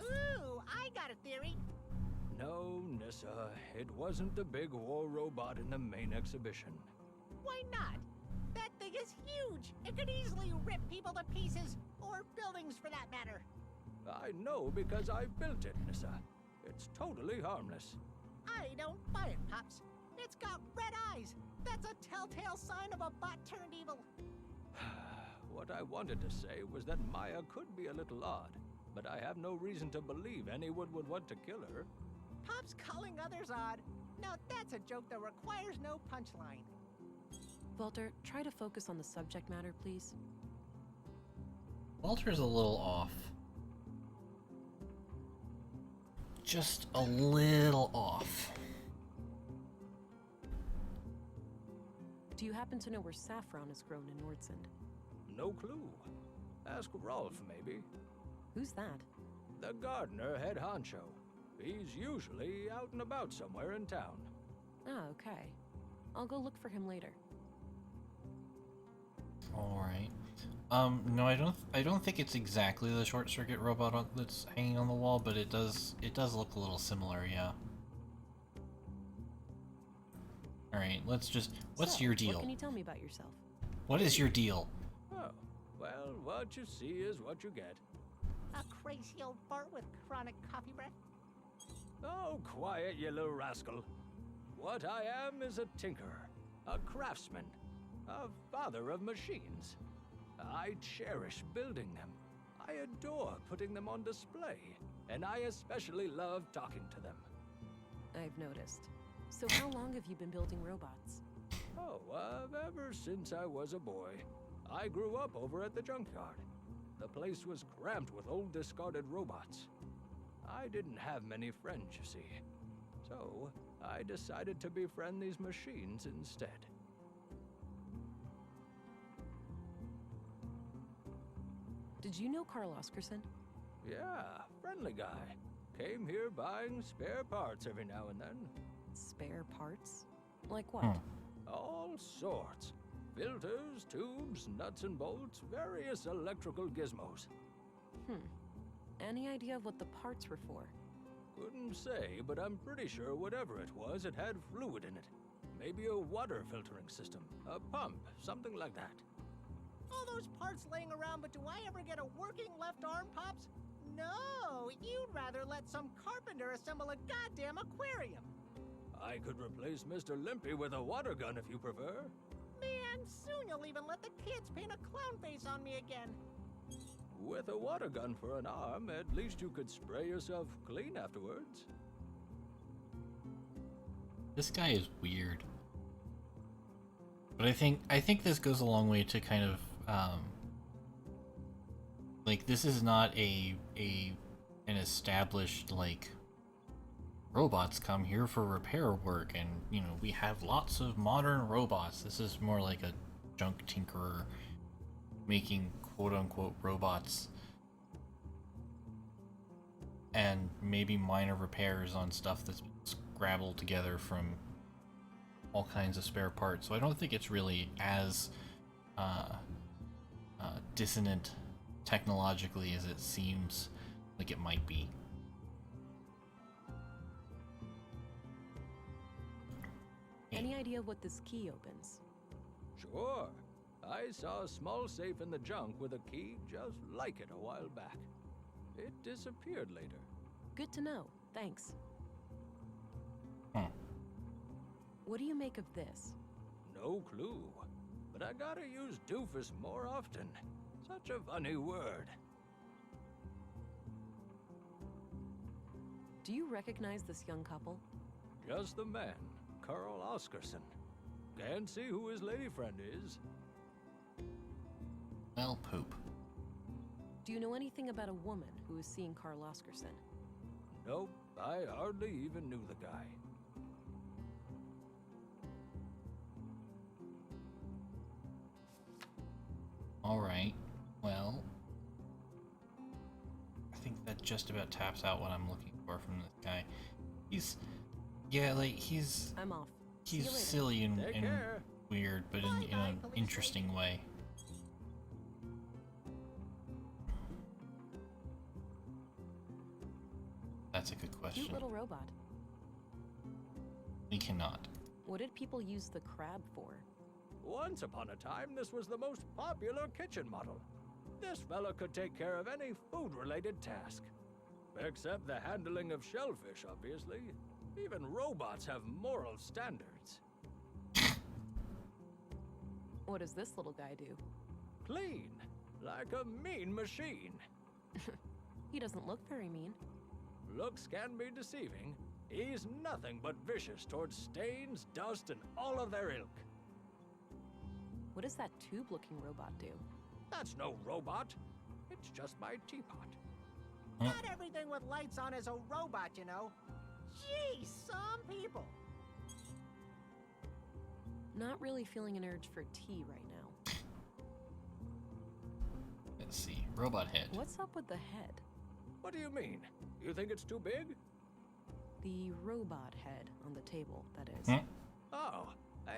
Ooh, I got a theory. No, Nissa, it wasn't the big war robot in the main exhibition. Why not? That thing is huge. It could easily rip people to pieces, or buildings for that matter. I know because I built it, Nissa. It's totally harmless. I don't buy it, Pops. It's got red eyes. That's a telltale sign of a bot turned evil. What I wanted to say was that Maya could be a little odd, but I have no reason to believe anyone would want to kill her. Pop's calling others odd. Now that's a joke that requires no punchline. Walter, try to focus on the subject matter, please. Walter's a little off. Just a little off. Do you happen to know where saffron is grown in Nordsund? No clue. Ask Rolf, maybe. Who's that? The gardener head honcho. He's usually out and about somewhere in town. Ah, okay. I'll go look for him later. All right. No, I don't think it's exactly the short circuit robot that's hanging on the wall, but it does look a little similar, yeah. All right, what's your deal? What can you tell me about yourself? What is your deal? Oh, well, what you see is what you get. A crazy old fart with chronic coffee breath? Oh, quiet, you little rascal. What I am is a tinkerer, a craftsman, a father of machines. I cherish building them. I adore putting them on display, and I especially love talking to them. I've noticed. So how long have you been building robots? Oh, ever since I was a boy. I grew up over at the junkyard. the place was cramped with old discarded robots. I didn't have many friends, you see. So, I decided to befriend these machines instead. Did you know Carl Oscarson? Yeah, friendly guy. Came here buying spare parts every now and then. Spare parts? Like what? All sorts. Filters, tubes, nuts and bolts, various electrical gizmos. Any idea of what the parts were for? Couldn't say, but I'm pretty sure whatever it was, it had fluid in it. Maybe a water filtering system, a pump, something like that. All those parts laying around, but do I ever get a working left arm, Pops? No, you'd rather let some carpenter assemble a goddamn aquarium. I could replace Mr. Limpy with a water gun if you prefer. Man, soon you'll even let the kids paint a clown face on me again. With a water gun for an arm, at least you could spray yourself clean afterwards. This guy is weird. But I think this goes a long way to kind of like, this is not an established, like, robots come here for repair work and, you know, we have lots of modern robots. This is more like a junk tinkerer making quote-unquote robots and maybe minor repairs on stuff that's been scrabbled together from all kinds of spare parts. So I don't think it's really as dissonant technologically as it seems like it might be. Any idea what this key opens? Sure. I saw a small safe in the junk with a key just like it a while back. It disappeared later. Good to know. Thanks. Hmm. What do you make of this? No clue. But I gotta use doofus more often. Such a funny word. Do you recognize this young couple? Just the man, Carl Oscarson. Can't see who his lady friend is. Well, poop. Do you know anything about a woman who is seeing Carl Oscarson? Nope, I hardly even knew the guy. Alright, well, I think that just about taps out what I'm looking for from this guy. Yeah, like, I'm off. He's silly and care. weird, but in an interesting way. That's a good question. Cute little robot. We cannot. What did people use the crab for? Once upon a time, this was the most popular kitchen model. This fella could take care of any food-related task. Except the handling of shellfish, obviously. Even robots have moral standards. What does this little guy do? Clean. Like a mean machine. He doesn't look very mean. Looks can be deceiving. He's nothing but vicious towards stains, dust, and all of their ilk. What does that tube-looking robot do? That's no robot. It's just my teapot. Not everything with lights on is a robot, you know. Gee, some people. Not really feeling an urge for tea right now. Let's see. Robot head. What's up with the head? What do you mean? You think it's too big? The robot head on the table, that is. Oh,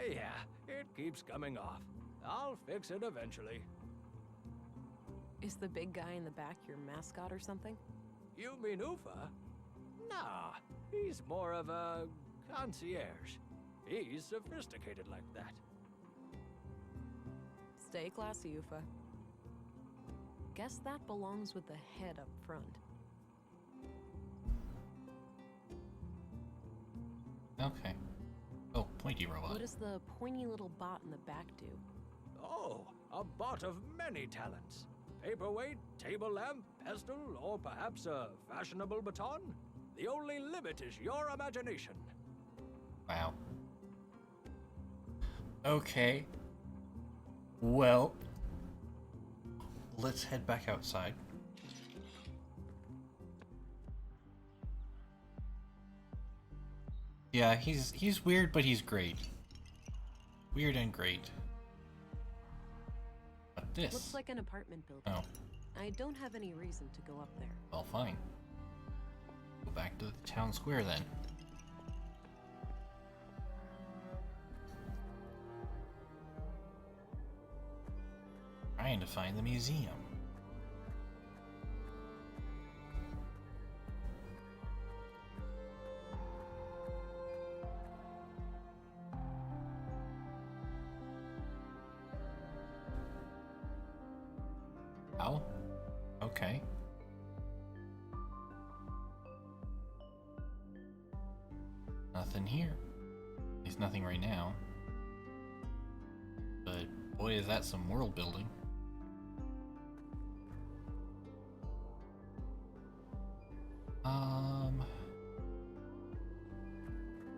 yeah. It keeps coming off. I'll fix it eventually. Is the big guy in the back your mascot or something? You mean Ufa? Nah, he's more of a concierge. He's sophisticated like that. Stay classy, Ufa. Guess that belongs with the head up front. Okay. Oh, pointy robot. What does the pointy little bot in the back do? Oh, a bot of many talents. Paperweight, table lamp, pestle, or perhaps a fashionable baton? The only limit is your imagination. Wow. Okay. Well, let's head back outside. Yeah, he's weird, but he's great. Weird and great. But this looks like an apartment building. Oh. I don't have any reason to go up there. Well, fine. Go back to the town square then. Trying to find the museum. Oh, okay. Nothing here. At least nothing right now. But boy, is that some world building.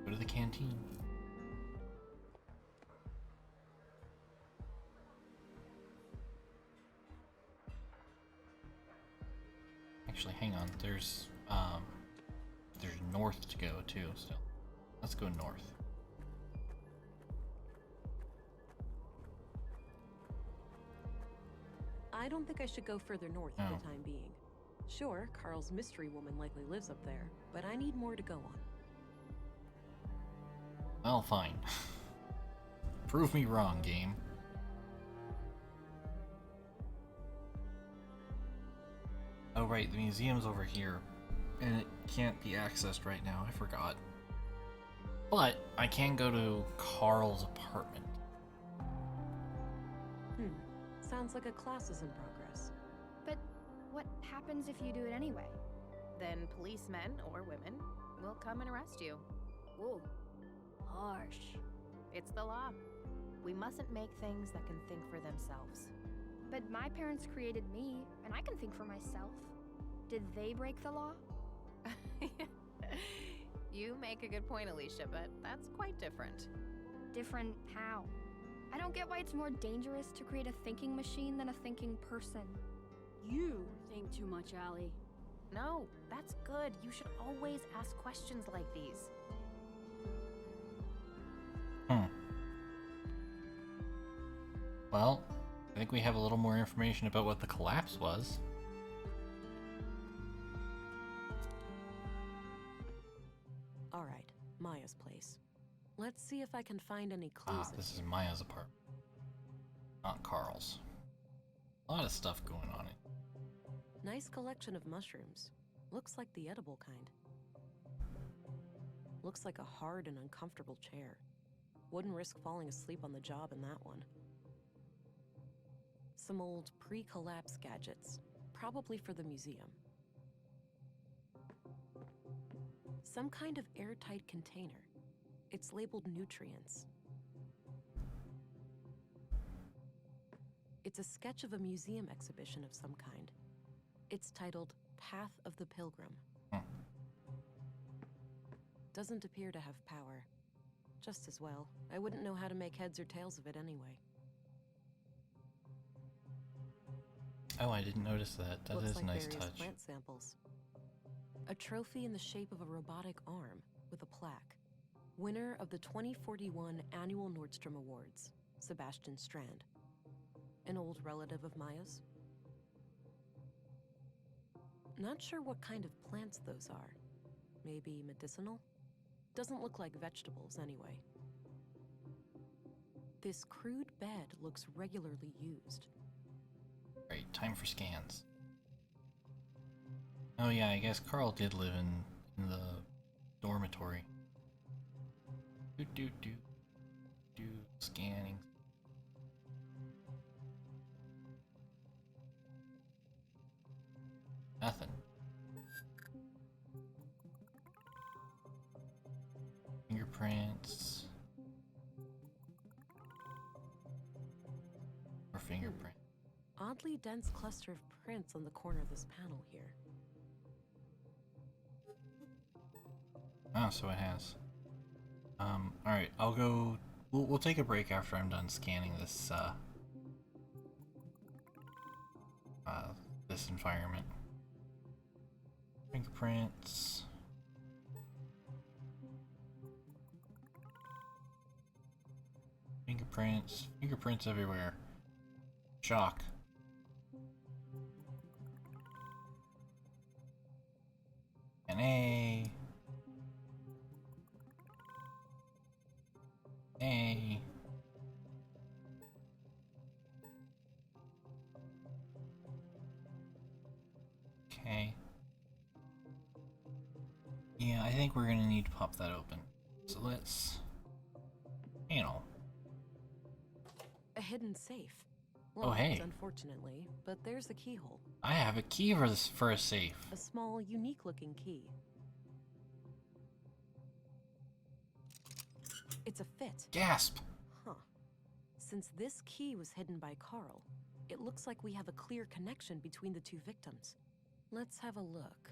Go to the canteen. Actually, hang on. There's north to go too. Still, let's go north. I don't think I should go further north for No. the time being. Sure, Carl's mystery woman likely lives up there, but I need more to go on. Well, fine. Prove me wrong, game. Oh right, the museum's over here, and it can't be accessed right now. I forgot. But I can go to Carl's apartment. Sounds like a class is in progress. But what happens if you do it anyway? Then policemen or women will come and arrest you. Whoa. Harsh. It's the law. We mustn't make things that can think for themselves. But my parents created me, and I can think for myself. Did they break the law? You make a good point, Alicia, but that's quite different. Different how? I don't get why it's more dangerous to create a thinking machine than a thinking person. You think too much, Allie. No, that's good. You should always ask questions like these. Well, I think we have a little more information about what the collapse was. Alright, Maya's place. Let's see if I can find any clues. This is Maya's apartment, not Carl's. A lot of stuff going on. Nice collection of mushrooms. Looks like the edible kind. Looks like a hard and uncomfortable chair. Wouldn't risk falling asleep on the job in that one. Some old pre-collapse gadgets, probably for the museum. Some kind of airtight container. It's labeled nutrients. It's a sketch of a museum exhibition of some kind. It's titled Path of the Pilgrim. Doesn't appear to have power. Just as well. I wouldn't know how to make heads or tails of it anyway. Oh, I didn't notice that. That Looks is like a nice various touch. plant samples. A trophy in the shape of a robotic arm with a plaque. Winner of the 2041 annual Nordstrom Awards, Sebastian Strand. An old relative of Maya's? Not sure what kind of plants those are. Maybe medicinal? Doesn't look like vegetables anyway. This crude bed looks regularly used. Right, time for scans. Oh yeah, I guess Carl did live in the dormitory. Do scanning. Nothing. Fingerprints. Or fingerprint. Oddly dense cluster of prints on the corner of this panel here. Oh, so it has. Alright, I'll go... We'll take a break after I'm done scanning this, this environment. Fingerprints. Fingerprints everywhere. Shock. A. Okay. Yeah, I think we're gonna need to pop that open. So let's panel. A hidden safe. Oh, Locked, hey. unfortunately, but there's the keyhole. I have a key for a safe. A small, unique-looking key. It's a fit. Gasp! Huh. Since this key was hidden by Carl, it looks like we have a clear connection between the two victims. Let's have a look.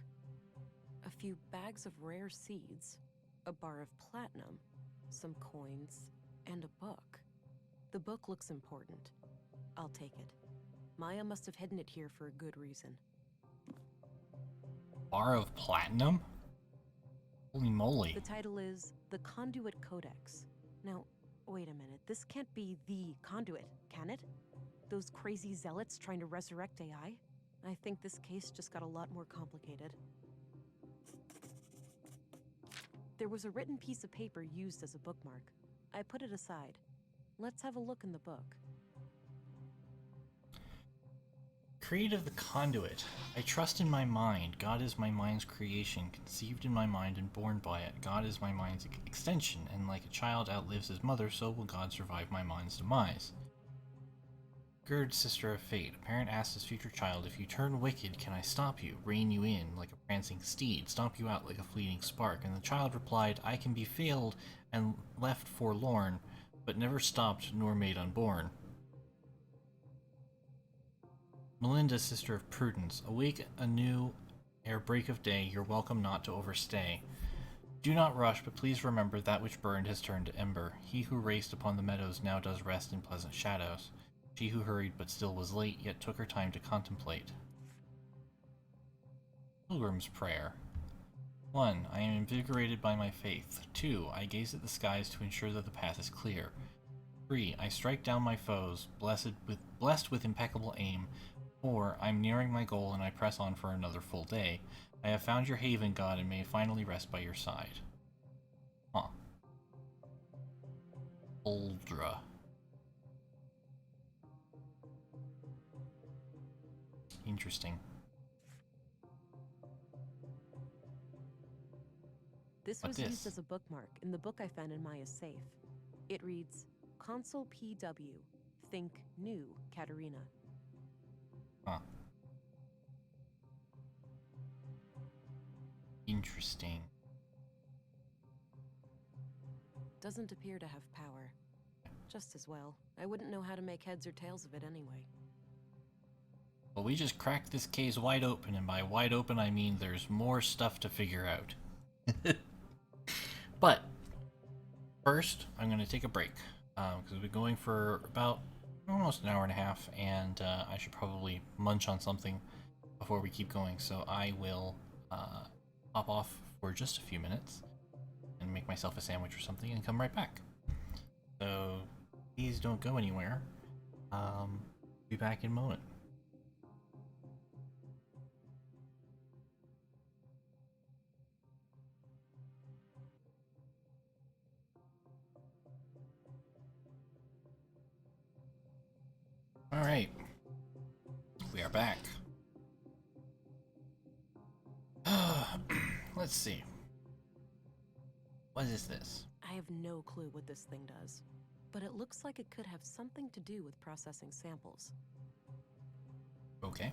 A few bags of rare seeds, a bar of platinum, some coins, and a book. The book looks important. I'll take it. Maya must have hidden it here for a good reason. Bar of platinum? Holy moly. The title is The Conduit Codex. Now, wait a minute. This can't be the Conduit, can it? Those crazy zealots trying to resurrect AI? I think this case just got a lot more complicated. There was a written piece of paper used as a bookmark. I put it aside. Let's have a look in the book. Creed of the Conduit. I trust in my mind. God is my mind's creation, conceived in my mind and born by it. God is my mind's extension, and like a child outlives his mother, so will God survive my mind's demise. Gird, sister of fate. A parent asks his future child, if you turn wicked, can I stop you, rein you in like a prancing steed, stomp you out like a fleeting spark? And the child replied, I can be failed and left forlorn, but never stopped nor made unborn. Melinda, sister of prudence, awake anew ere break of day, you're welcome not to overstay. Do not rush, but please remember that which burned has turned to ember. He who raced upon the meadows now does rest in pleasant shadows. She who hurried but still was late, yet took her time to contemplate. Pilgrim's Prayer. 1. I am invigorated by my faith. 2. I gaze at the skies to ensure that the path is clear. 3. I strike down my foes, blessed with impeccable aim. 4. I'm nearing my goal and I press on for another full day. I have found your haven, God, and may finally rest by your side. Huh. Uldra. Interesting. This was used as a bookmark in the book I found in Maya's safe. It reads, Consul PW, think new, Katerina. Huh. Interesting. Doesn't appear to have power. Just as well. I wouldn't know how to make heads or tails of it anyway. Well, we just cracked this case wide open, and by wide open I mean there's more stuff to figure out. But first, I'm going to take a break because we've been going for about almost an hour and a half, and I should probably munch on something before we keep going. So I will hop off for just a few minutes and make myself a sandwich or something, and come right back. So please don't go anywhere. Be back in a moment. Alright, we are back. Let's see. What is this? I have no clue what this thing does, but it looks like it could have something to do with processing samples. Okay.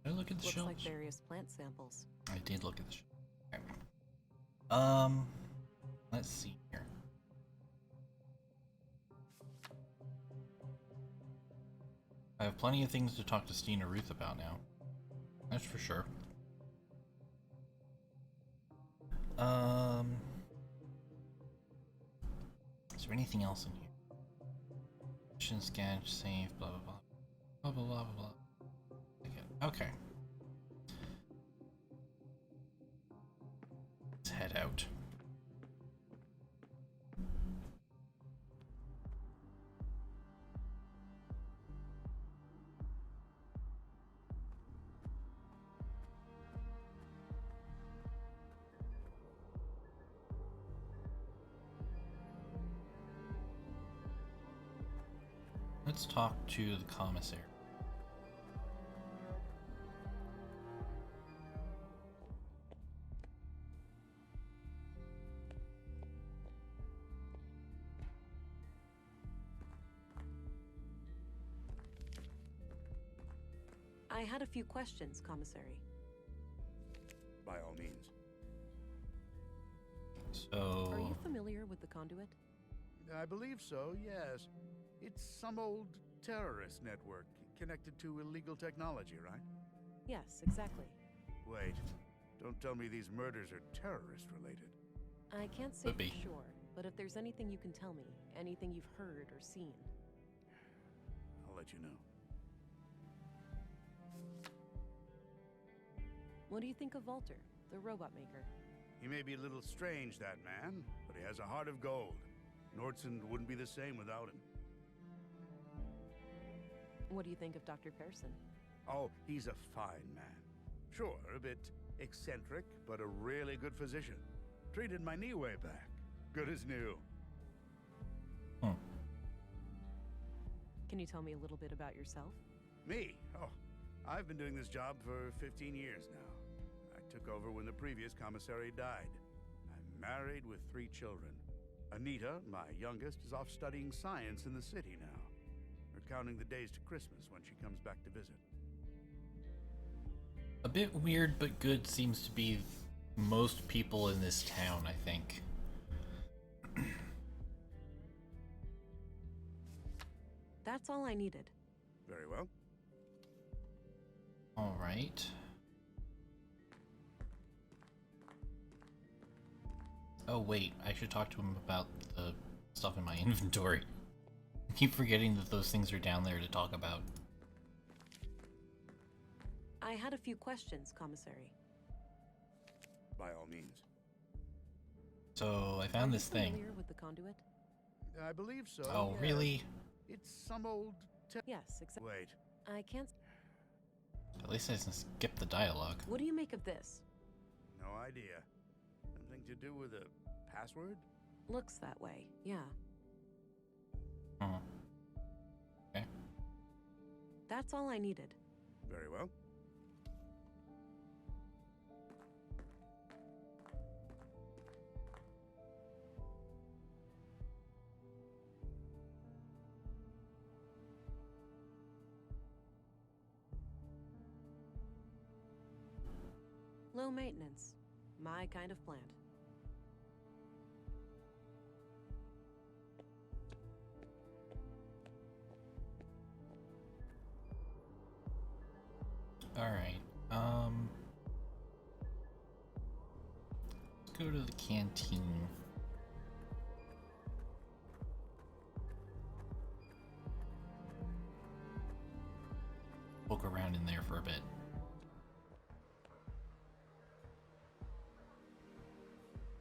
Did I look at the Looks shelves? like various plant samples. I did look at the shelves. Okay. Let's see here. I have plenty of things to talk to Stina Ruth about now. That's for sure. Is there anything else in here? Mission scan, save, blah blah blah. Blah blah blah blah blah. Okay. Let's head out. Let's talk to the commissary. I had a few questions, Commissary. By all means. So... Are you familiar with the conduit? I believe so, yes. It's some old terrorist network connected to illegal technology, right? Yes, exactly. Wait, don't tell me these murders are terrorist related. I can't say Could be. for sure, but if there's anything you can tell me, anything you've heard or seen. I'll let you know. What do you think of Walter, the robot maker? He may be a little strange, that man, but he has a heart of gold. Nordson wouldn't be the same without him. What do you think of Dr. Pearson? Oh, he's a fine man. Sure, a bit eccentric, but a really good physician. Treated my knee way back. Good as new. Can you tell me a little bit about yourself? Me? Oh, I've been doing this job for 15 years now. I took over when the previous commissary died. I'm married with 3 children. Anita, my youngest, is off studying science in the city now. We're counting the days to Christmas when she comes back to visit. A bit weird but good seems to be most people in this town, I think. That's all I needed. Very well. All right. Oh wait, I should talk to him about the stuff in my inventory. I keep forgetting that those things are down there to talk about. I had a few questions, Commissary. By all means. So I found this thing. Familiar with the conduit? I believe so. Oh, yes. really? It's some old... Yes, exactly. Wait. I can't... At least I didn't skip the dialogue. What do you make of this? No idea. Something to do with a password? Looks that way, yeah. Okay. That's all I needed. Very well. Low maintenance. My kind of plant. Alright, let's go to the canteen. Poke around in there for a bit.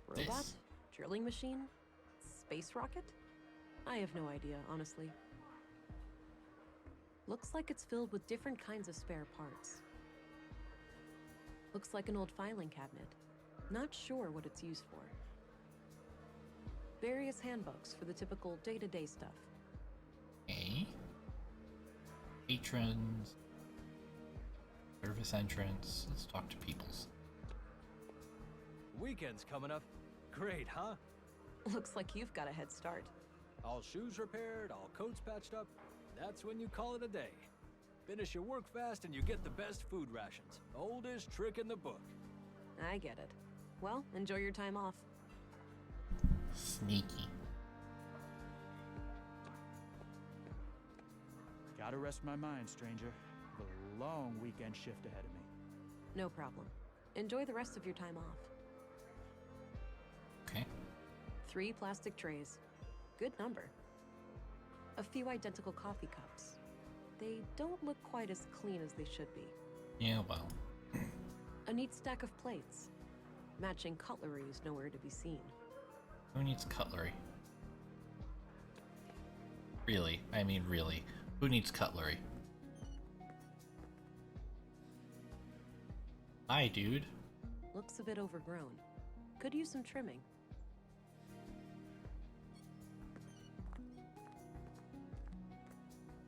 Robot? This. Drilling machine? Space rocket? I have no idea, honestly. Looks like it's filled with different kinds of spare parts. Looks like an old filing cabinet. Not sure what it's used for. Various handbooks for the typical day-to-day stuff. Okay. Patrons. Service entrance. Let's talk to peoples. Weekend's coming up. Great, huh? Looks like you've got a head start. All shoes repaired, all coats patched up. That's when you call it a day. Finish your work fast and you get the best food rations. Oldest trick in the book. I get it. Well, enjoy your time off. Sneaky. Gotta rest my mind, stranger. The long weekend shift ahead of me. No problem. Enjoy the rest of your time off. Okay. 3 plastic trays. Good number. A few identical coffee cups. they don't look quite as clean as they should be. Yeah, well. A neat stack of plates. Matching cutlery is nowhere to be seen. Who needs cutlery? Really? I mean, really. Who needs cutlery? Hi, dude. Looks a bit overgrown. Could use some trimming.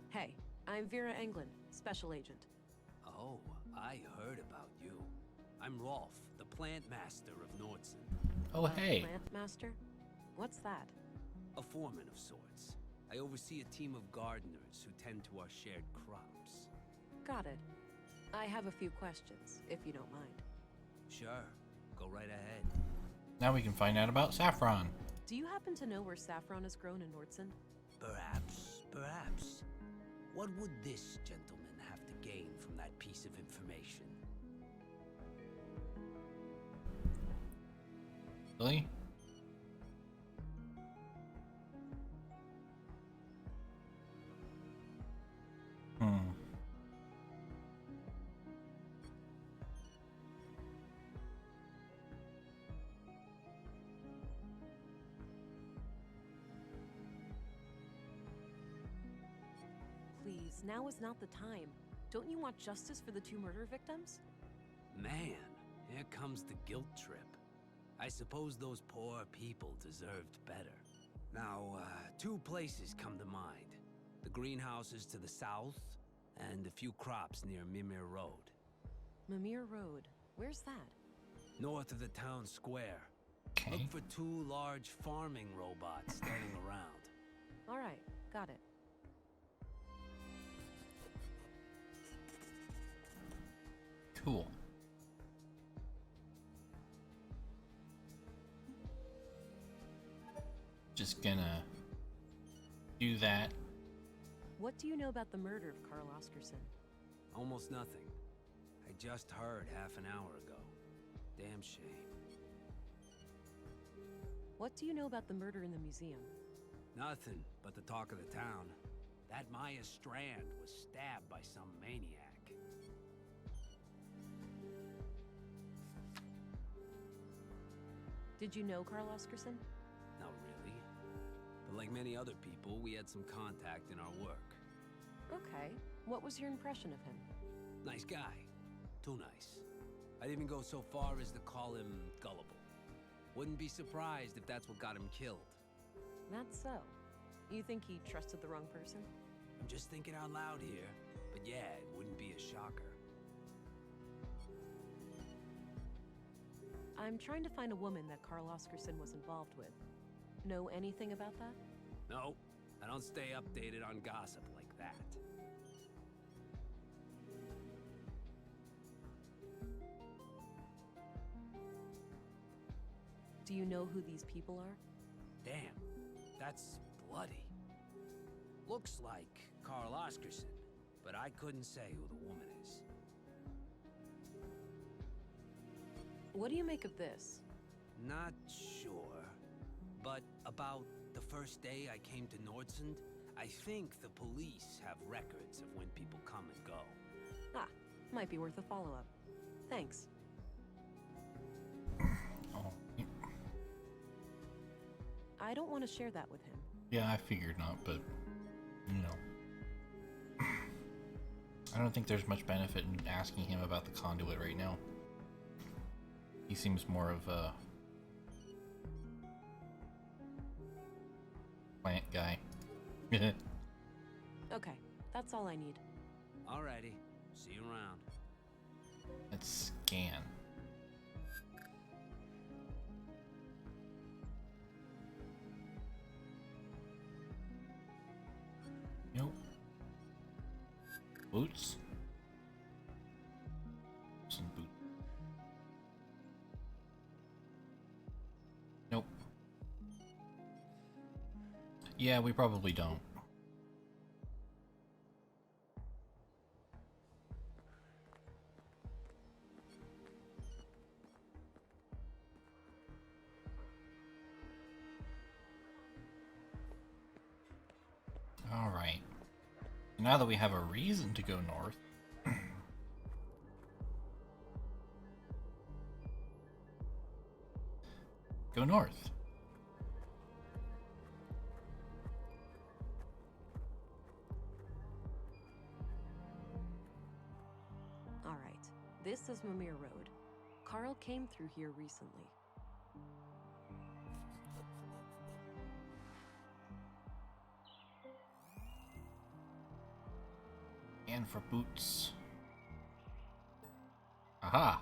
Hey, I'm Vera Englund, Special Agent. Oh, I heard about you. I'm Rolf, the plant master of Nordson. Oh, hey. Plant master? What's that? A foreman of sorts. I oversee a team of gardeners who tend to our shared crops. Got it. I have a few questions, if you don't mind. Sure, go right ahead. Now we can find out about saffron. Do you happen to know where saffron is grown in Nordson? Perhaps. What would this gentleman have to gain from that piece of information? Really? Please, now is not the time. Don't you want justice for the 2 murder victims? Man, here comes the guilt trip. I suppose those poor people deserved better. Now, 2 places come to mind. The greenhouses to the south, and a few crops near Mimir Road. Mimir Road? Where's that? North of the town square. Okay. Look for 2 large farming robots standing around. Alright, got it. Cool. Just gonna do that. What do you know about the murder of Carl Oscarson? Almost nothing. I just heard half an hour ago. Damn shame. What do you know about the murder in the museum? Nothing but the talk of the town. That Maya Strand was stabbed by some maniac. Did you know Carl Oscarson? Not really. But like many other people, we had some contact in our work. Okay. What was your impression of him? Nice guy. Too nice. I'd even go so far as to call him gullible. Wouldn't be surprised if that's what got him killed. That's so. You think he trusted the wrong person? I'm just thinking out loud here. But yeah, it wouldn't be a shocker. I'm trying to find a woman that Carl Oscarson was involved with. Know anything about that? No, I don't stay updated on gossip like that. Do you know who these people are? Damn, that's bloody. Looks like Carl Oscarson, but I couldn't say who the woman is. What do you make of this? Not sure, but about the first day I came to Nordson, I think the police have records of when people come and go. Ah, might be worth a follow-up. Thanks. Oh. I don't want to share that with him. Yeah, I figured not, but you know. I don't think there's much benefit in asking him about the conduit right now. He seems more of a plant guy. Okay, that's all I need. Alrighty, see you around. Let's scan. Nope. Boots? Some boots. Nope. Yeah, we probably don't. All right. Now that we have a reason to go north. Go north. All right, this is Mimir Road. Carl came through here recently. And for boots. Aha!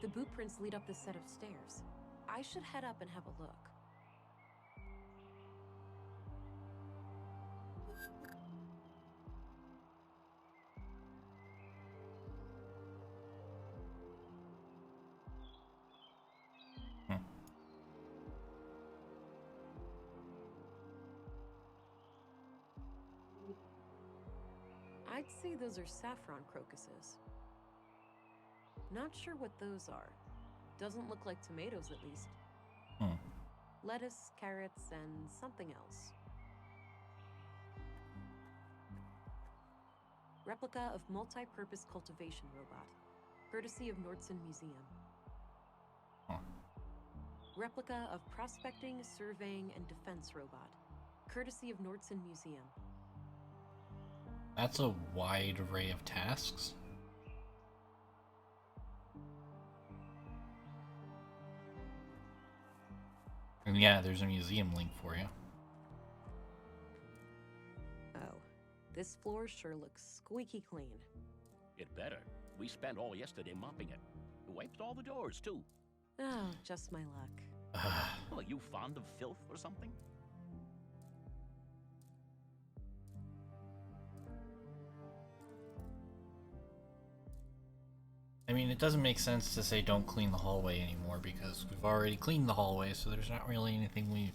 The boot prints lead up this set of stairs. I should head up and have a look. I'd say those are saffron crocuses. Not sure what those are. Doesn't look like tomatoes, at least. Lettuce, carrots, and something else. Replica of multi-purpose cultivation robot, courtesy of Nordson Museum. Replica of prospecting, surveying, and defense robot, courtesy of Nordson Museum. That's a wide array of tasks. And yeah, there's a museum link for you. Oh, this floor sure looks squeaky clean. It better. We spent all yesterday mopping it. Wiped all the doors, too. Oh, just my luck. Well, are you fond of filth or something? I mean, it doesn't make sense to say don't clean the hallway anymore because we've already cleaned the hallway, so there's not really anything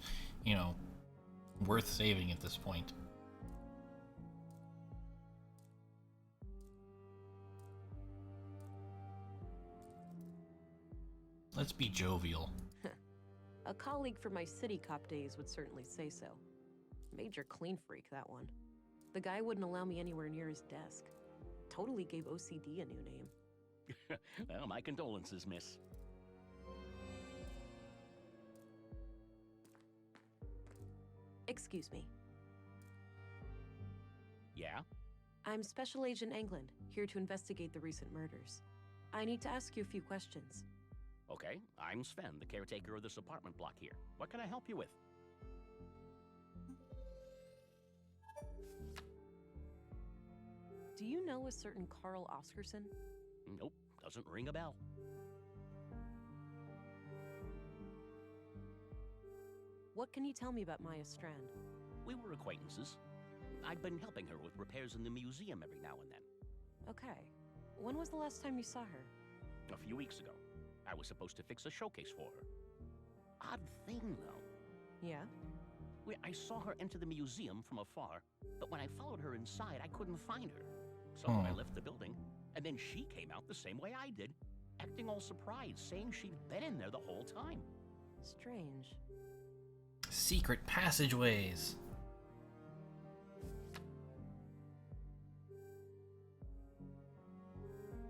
worth saving at this point. Let's be jovial. A colleague from my city cop days would certainly say so. Major clean freak, that one. The guy wouldn't allow me anywhere near his desk. Totally gave OCD a new name. Well, my condolences, miss. Excuse me. Yeah? I'm Special Agent England, here to investigate the recent murders. I need to ask you a few questions. Okay, I'm Sven, the caretaker of this apartment block here. What can I help you with? Do you know a certain Carl Oscarson? Nope, doesn't ring a bell. What can you tell me about Maya Strand? We were acquaintances. I'd been helping her with repairs in the museum every now and then. Okay. When was the last time you saw her? A few weeks ago. I was supposed to fix a showcase for her. Odd thing, though. Yeah? I saw her enter the museum from afar, but when I followed her inside, I couldn't find her. So I left the building, and then she came out the same way I did, acting all surprised, saying she'd been in there the whole time. Strange. Secret passageways.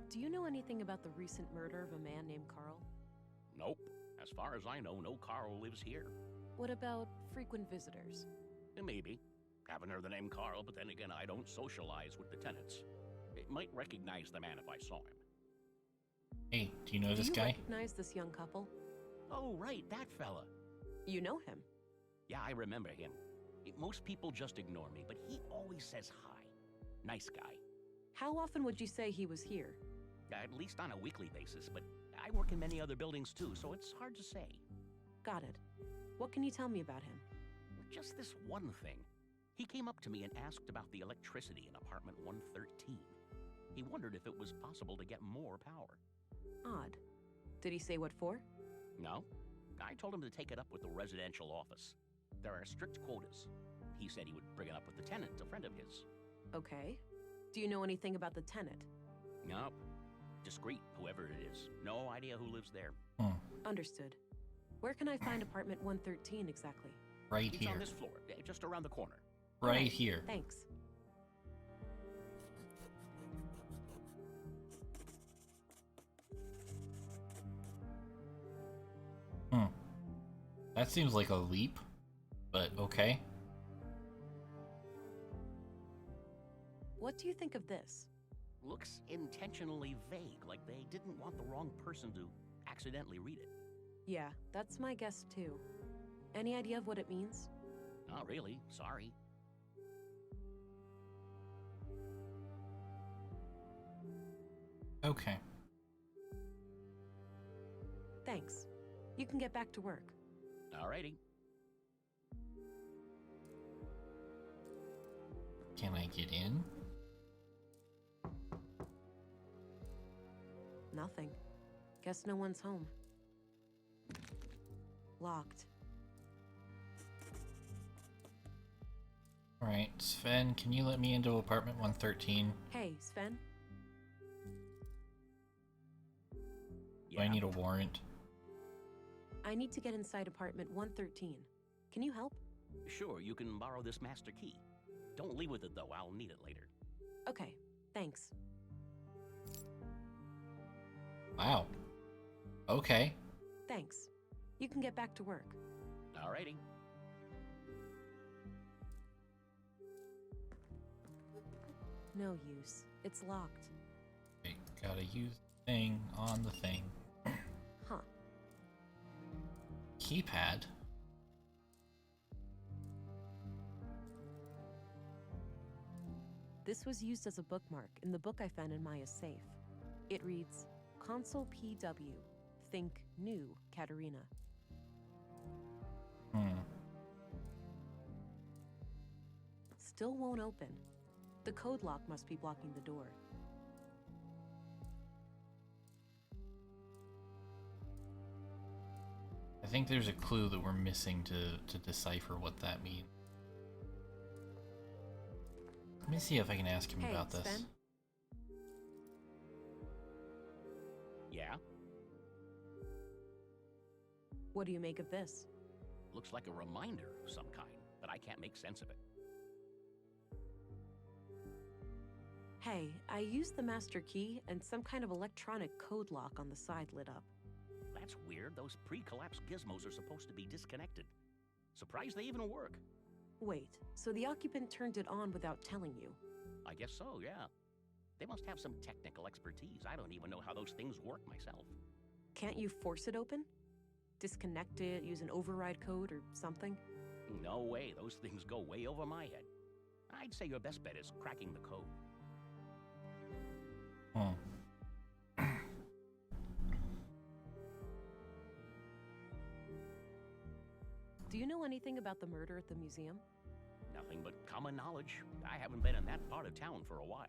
Do you know anything about the recent murder of a man named Carl? Nope. As far as I know, no Carl lives here. What about frequent visitors? Maybe. Haven't heard the name Carl, but then again, I don't socialize with the tenants. I might recognize the man if I saw him. Hey, do you know this guy? Do you recognize this young couple? Oh, right, that fella. You know him? Yeah, I remember him. Most people just ignore me, but he always says hi. Nice guy. How often would you say he was here? At least on a weekly basis, but I work in many other buildings too, so it's hard to say. Got it. What can you tell me about him? Just this one thing. He came up to me and asked about the electricity in apartment 113. He wondered if it was possible to get more power. Odd. Did he say what for? No. I told him to take it up with the residential office. There are strict quotas. He said he would bring it up with the tenant, a friend of his. Okay. Do you know anything about the tenant? No. Discreet, whoever it is. No idea who lives there. Understood. Where can I find apartment 113 exactly? Right It's here. on this floor, just around the corner. Right here. Thanks. That seems like a leap, but okay. What do you think of this? Looks intentionally vague, like they didn't want the wrong person to accidentally read it. Yeah, that's my guess too. Any idea of what it means? Not really, sorry. Okay. Thanks. You can get back to work. Alrighty. Can I get in? Nothing. Guess no one's home. Locked. Alright, Sven, can you let me into apartment 113? Hey, Sven? Do I need a warrant? I need to get inside apartment 113. Can you help? Sure, you can borrow this master key. Don't leave with it, though. I'll need it later. Okay, thanks. Wow. Okay. Thanks. You can get back to work. Alrighty. No use. It's locked. Okay, gotta use the thing on the thing. Huh. Keypad? This was used as a bookmark in the book I found in Maya's safe. It reads, Console PW. Think new, Katerina. Still won't open. The code lock must be blocking the door. I think there's a clue that we're missing to decipher what that means. Let me see if I can ask him about this. Sven? Yeah? What do you make of this? Looks like a reminder of some kind, but I can't make sense of it. Hey, I used the master key and some kind of electronic code lock on the side lit up. That's weird. Those pre-collapse gizmos are supposed to be disconnected. Surprised they even work. Wait, so the occupant turned it on without telling you? I guess so, yeah. They must have some technical expertise. I don't even know how those things work myself. Can't you force it open? Disconnect it, use an override code or something? No way. Those things go way over my head. I'd say your best bet is cracking the code. Do you know anything about the murder at the museum? Nothing but common knowledge. I haven't been in that part of town for a while.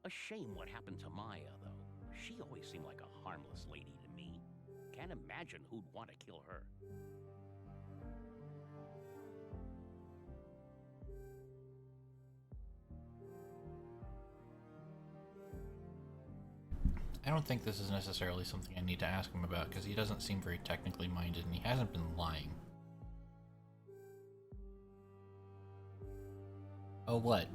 A shame what happened to Maya, though. She always seemed like a harmless lady to me. Can't imagine who'd want to kill her. I don't think this is necessarily something I need to ask him about, because he doesn't seem very technically minded and he hasn't been lying. Oh, what?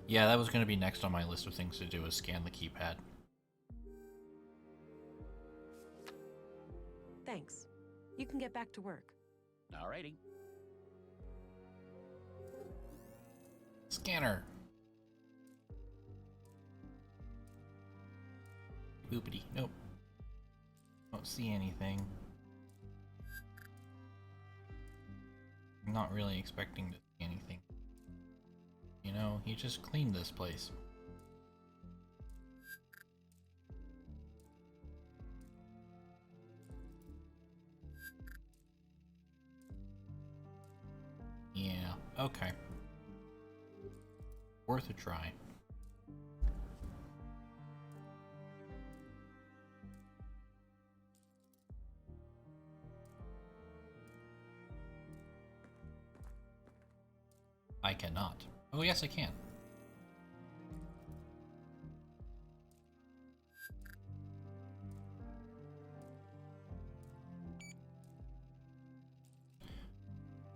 Yeah, that was going to be next on my list of things to do, is scan the keypad. Thanks. You can get back to work. Alrighty. Scanner! Boopity. Nope. Don't see anything. I'm not really expecting to see anything. You know, he just cleaned this place. Yeah, okay. Worth a try. I cannot. Oh, yes, I can.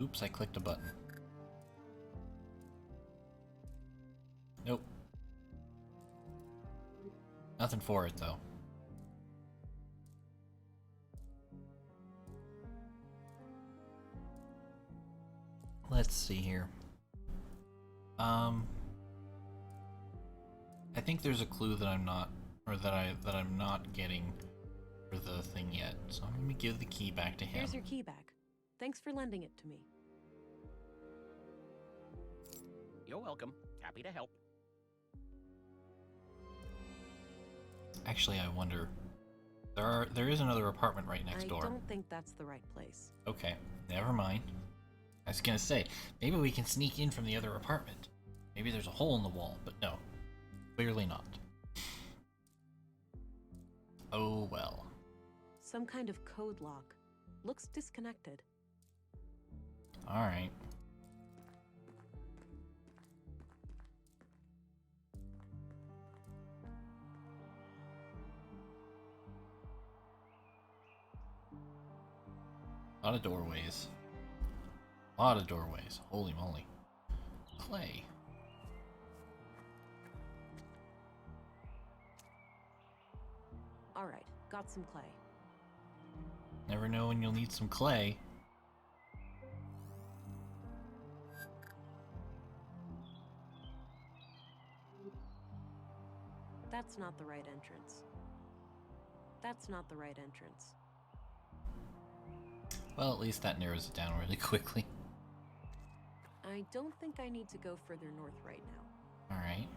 Oops, I clicked a button. Nope. Nothing for it, though. Let's see here. I think there's a clue that I'm not, or that I'm not getting for the thing yet. So I'm gonna give the key back to him. Here's your key back. Thanks for lending it to me. You're welcome. Happy to help. Actually, I wonder. There is another apartment right next door. I don't think that's the right place. Okay, never mind. I was gonna say, maybe we can sneak in from the other apartment. Maybe there's a hole in the wall, but no. Clearly not. Oh well. Some kind of code lock. Looks disconnected. Alright. A lot of doorways. A lot of doorways. Holy moly. Clay. Alright, got some clay. Never know when you'll need some clay. That's not the right entrance. That's not the right entrance. Well, at least that narrows it down really quickly. I don't think I need to go further north right now. Alright.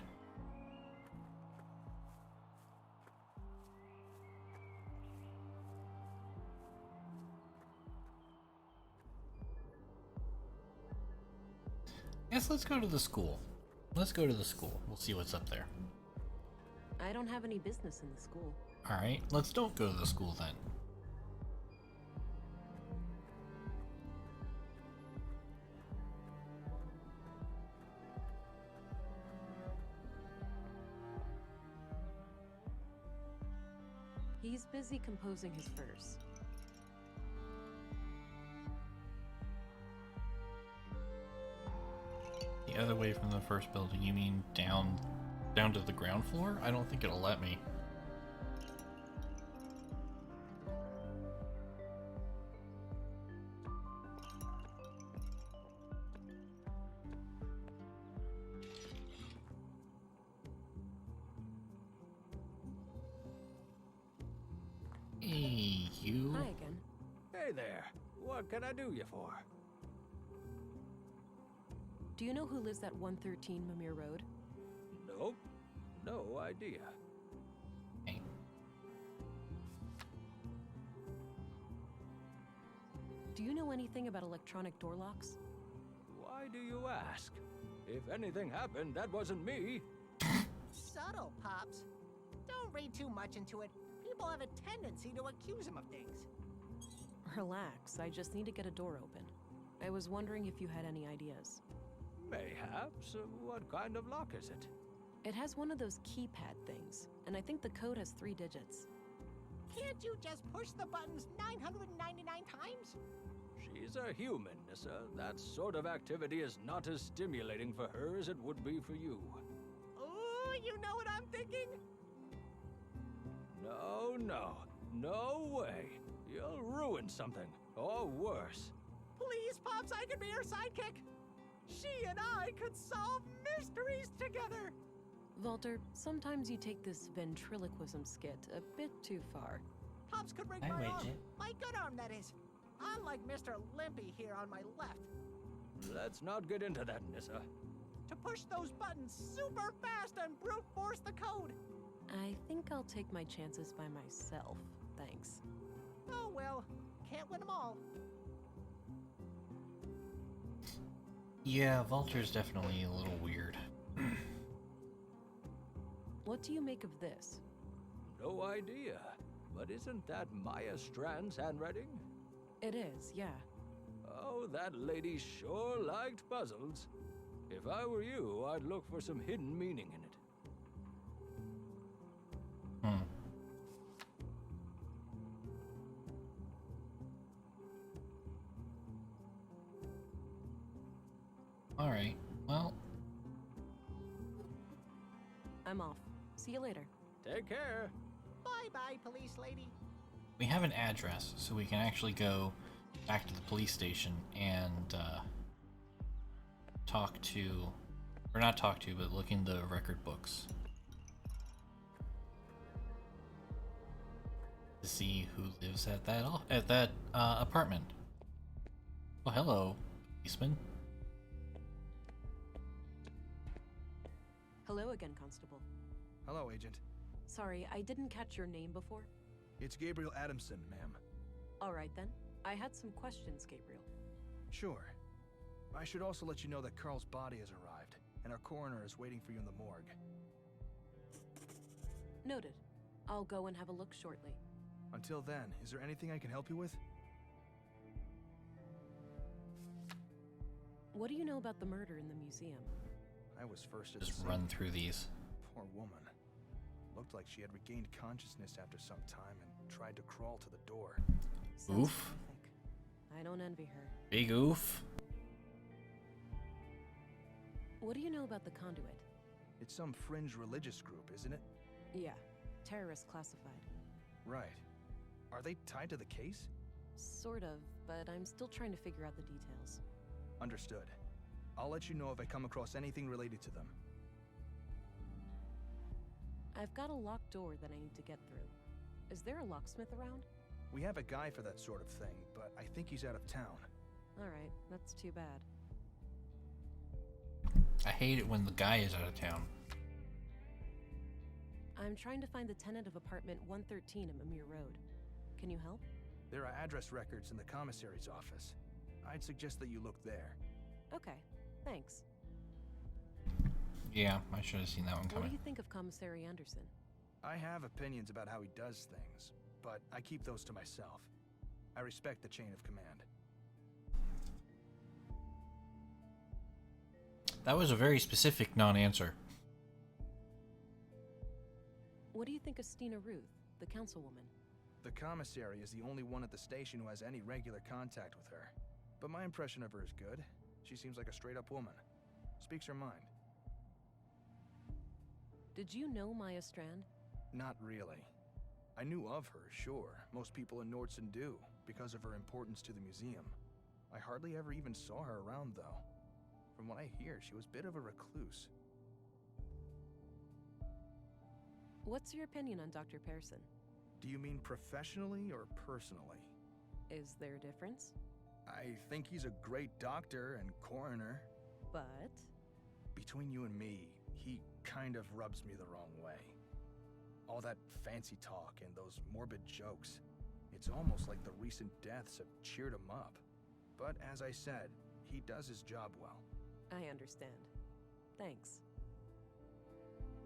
Yes, let's go to the school. Let's go to the school. We'll see what's up there. I don't have any business in the school. Alright, let's don't go to the school then. He's busy composing his verse. The other way from the first building, you mean down to the ground floor? I don't think it'll let me. Hey, you. Hi again. Hey there. What can I do you for? Do you know who lives at 113 Mimir Road? Nope. No idea. Hey. Do you know anything about electronic door locks? Why do you ask? If anything happened, that wasn't me. Subtle, Pops. Don't read too much into it. People have a tendency to accuse him of things. Relax, I just need to get a door open. I was wondering if you had any ideas. Mayhaps. What kind of lock is it? It has one of those keypad things, and I think the code has 3 digits. Can't you just push the buttons 999 times? She's a human, Nissa. That sort of activity is not as stimulating for her as it would be for you. Oh, you know what I'm thinking? No way. You'll ruin something, or worse. Please, Pops, I could be her sidekick. She and I could solve mysteries together. Walter, sometimes you take this ventriloquism skit a bit too far. Pops could rig my arm. My good arm, that is. Unlike Mr. Limpy here on my left. Let's not get into that, Nissa. To push those buttons super fast and brute force the code. I think I'll take my chances by myself, thanks. Oh well, can't win them all. Yeah, Vulture's definitely a little weird. What do you make of this? No idea. But isn't that Maya Strand's handwriting? It is, yeah. Oh, that lady sure liked puzzles. If I were you, I'd look for some hidden meaning in it. Alright, well... I'm off. See you later. Take care. Bye-bye, police lady. We have an address, so we can actually go back to the police station and talk to... Or not talk to, but look in the record books. To see who lives at that apartment. Oh, hello, policeman. Hello again, Constable. Hello, Agent. Sorry, I didn't catch your name before. It's Gabriel Adamson, ma'am. Alright then. I had some questions, Gabriel. Sure. I should also let you know that Carl's body has arrived, and our coroner is waiting for you in the morgue. Noted. I'll go and have a look shortly. Until then, is there anything I can help you with? What do you know about the murder in the museum? I was first at Just the run scene. through these. Poor woman. Looked like she had regained consciousness after some time and tried to crawl to the door. Sounds Oof. horrific. I don't envy her. Big oof. What do you know about the Conduit? It's some fringe religious group, isn't it? Yeah. Terrorist classified. Right. Are they tied to the case? Sort of, but I'm still trying to figure out the details. Understood. I'll let you know if I come across anything related to them. I've got a locked door that I need to get through. Is there a locksmith around? We have a guy for that sort of thing, but I think he's out of town. Alright, that's too bad. I hate it when the guy is out of town. I'm trying to find the tenant of apartment 113 at Mimir Road. Can you help? There are address records in the commissary's office. I'd suggest that you look there. Okay, thanks. Yeah, I should have seen that one What do coming. you think of Commissary Anderson? I have opinions about how he does things, but I keep those to myself. I respect the chain of command. That was a very specific non-answer. What do you think of Stina Ruth, the councilwoman? The commissary is the only one at the station who has any regular contact with her. But my impression of her is good. She seems like a straight-up woman. Speaks her mind. Did you know Maya Strand? Not really. I knew of her, sure. Most people in Nordson do, because of her importance to the museum. I hardly ever even saw her around, though. From what I hear, she was a bit of a recluse. What's your opinion on Dr. Pearson? Do you mean professionally or personally? Is there a difference? I think he's a great doctor and coroner. But? Between you and me, he kind of rubs me the wrong way. All that fancy talk and those morbid jokes. It's almost like the recent deaths have cheered him up. But as I said, he does his job well. I understand. Thanks.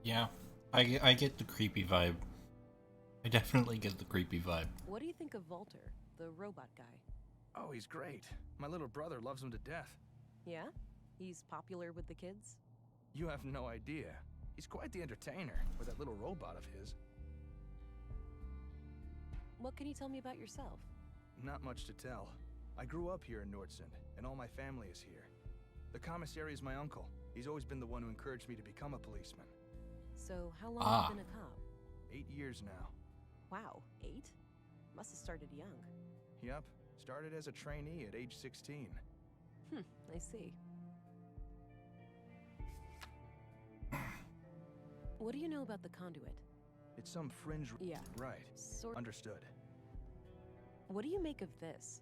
Yeah, I get the creepy vibe. I definitely get the creepy vibe. What do you think of Volter, the robot guy? Oh, he's great. My little brother loves him to death. Yeah? He's popular with the kids? You have no idea. He's quite the entertainer with that little robot of his. What can you tell me about yourself? Not much to tell. I grew up here in Nordson, and all my family is here. The commissary is my uncle. He's always been the one who encouraged me to become a policeman. So, how long have you been a cop? 8 years now. Wow, 8? Must have started young. Yep, started as a trainee at age 16. I see. What do you know about the Conduit? It's some fringe... Yeah. Right. Understood. What do you make of this?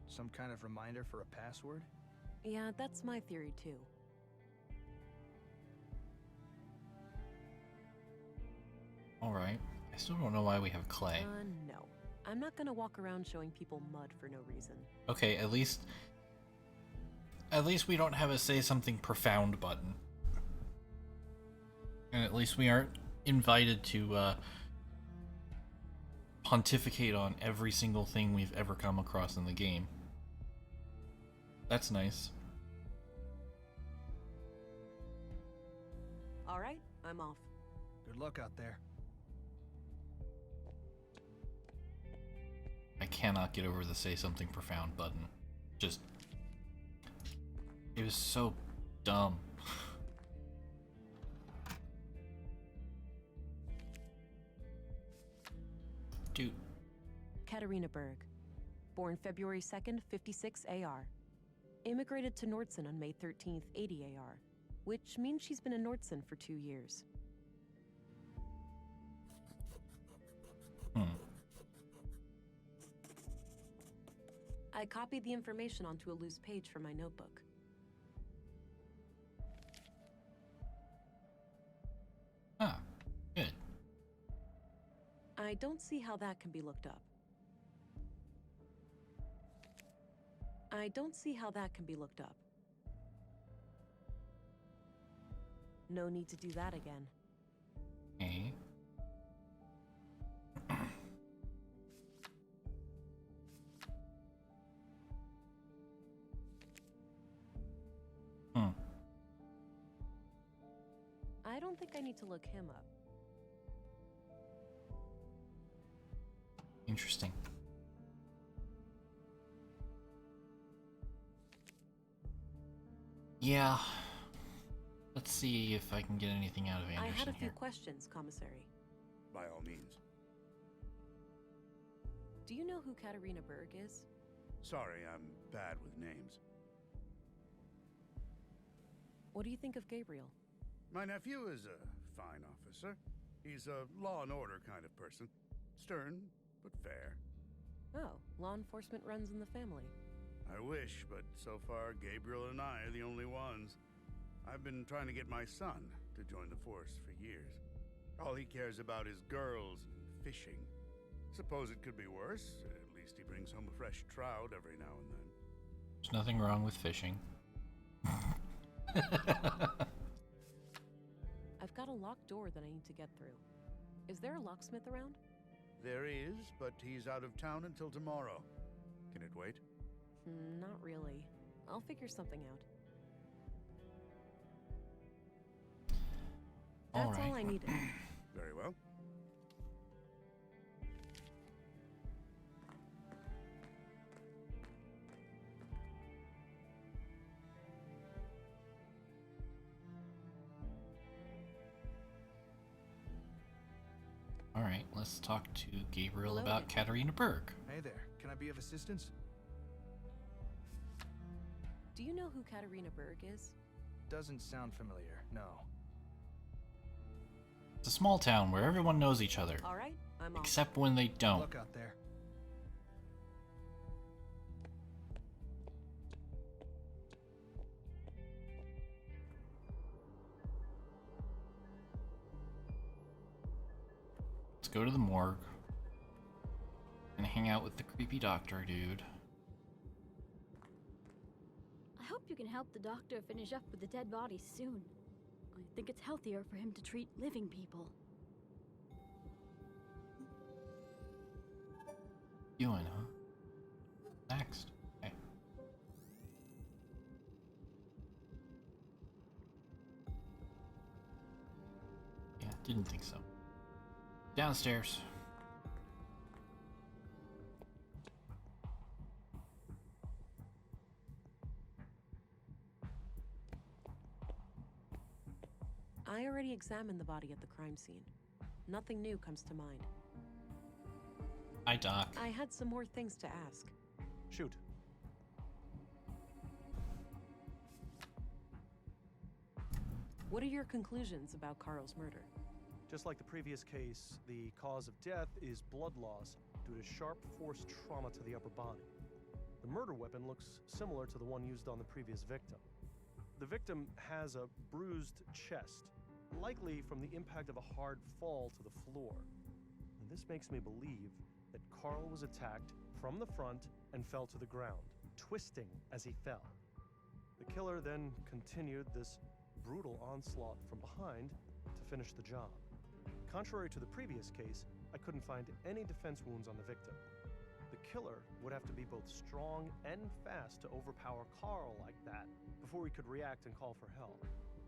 Some kind of reminder for a password? Yeah, that's my theory too. Alright. I still don't know why we have clay. No. I'm not gonna walk around showing people mud for no reason. Okay, at least we don't have a say something profound button. And at least we aren't invited to pontificate on every single thing we've ever come across in the game. That's nice. All right, I'm off. Good luck out there. I cannot get over the say something profound button. Just... It was so dumb. Dude. Katarina Berg. Born February 2nd, 56 AR. Immigrated to Nordson on May 13th, 80 AR, which means she's been in Nordson for 2 years. I copied the information onto a loose page from my notebook. Ah, good. I don't see how that can be looked up. I don't see how that can be looked up. No need to do that again. Okay. I don't think I need to look him up. Interesting. Yeah. Let's see if I can get anything out of Anderson I had a few here. questions, Commissary. By all means. Do you know who Katarina Berg is? Sorry, I'm bad with names. What do you think of Gabriel? My nephew is a fine officer. He's a law and order kind of person. Stern, but fair. Oh, law enforcement runs in the family. I wish, but so far Gabriel and I are the only ones. I've been trying to get my son to join the force for years. All he cares about is girls and fishing. Suppose it could be worse. At least he brings home a fresh trout every now and then. There's nothing wrong with fishing. I've got a locked door that I need to get through. Is there a locksmith around? There is, but he's out of town until tomorrow. Can it wait? Not really. I'll figure something out. That's all I needed. Very well. Alright, let's talk to Gabriel Hello about there. Katarina Berg. Hey there, can I be of assistance? Do you know who Katarina Berg is? Doesn't sound familiar, no. It's a small town where everyone knows each other. All right, I'm off. Except when they don't. Look out there. Let's go to the morgue and hang out with the creepy doctor dude. I hope you can help the doctor finish up with the dead bodies soon. I think it's healthier for him to treat living people. Ewan, huh? Next. Okay. Yeah, didn't think so. Downstairs. I already examined the body at the crime scene. Nothing new comes to mind. Hi, Doc. I had some more things to ask. Shoot. What are your conclusions about Carl's murder? Just like the previous case, the cause of death is blood loss due to sharp force trauma to the upper body. The murder weapon looks similar to the one used on the previous victim. The victim has a bruised chest, likely from the impact of a hard fall to the floor. And this makes me believe that Carl was attacked from the front and fell to the ground, twisting as he fell. The killer then continued this brutal onslaught from behind to finish the job. Contrary to the previous case, I couldn't find any defense wounds on the victim. The killer would have to be both strong and fast to overpower Carl like that before he could react and call for help.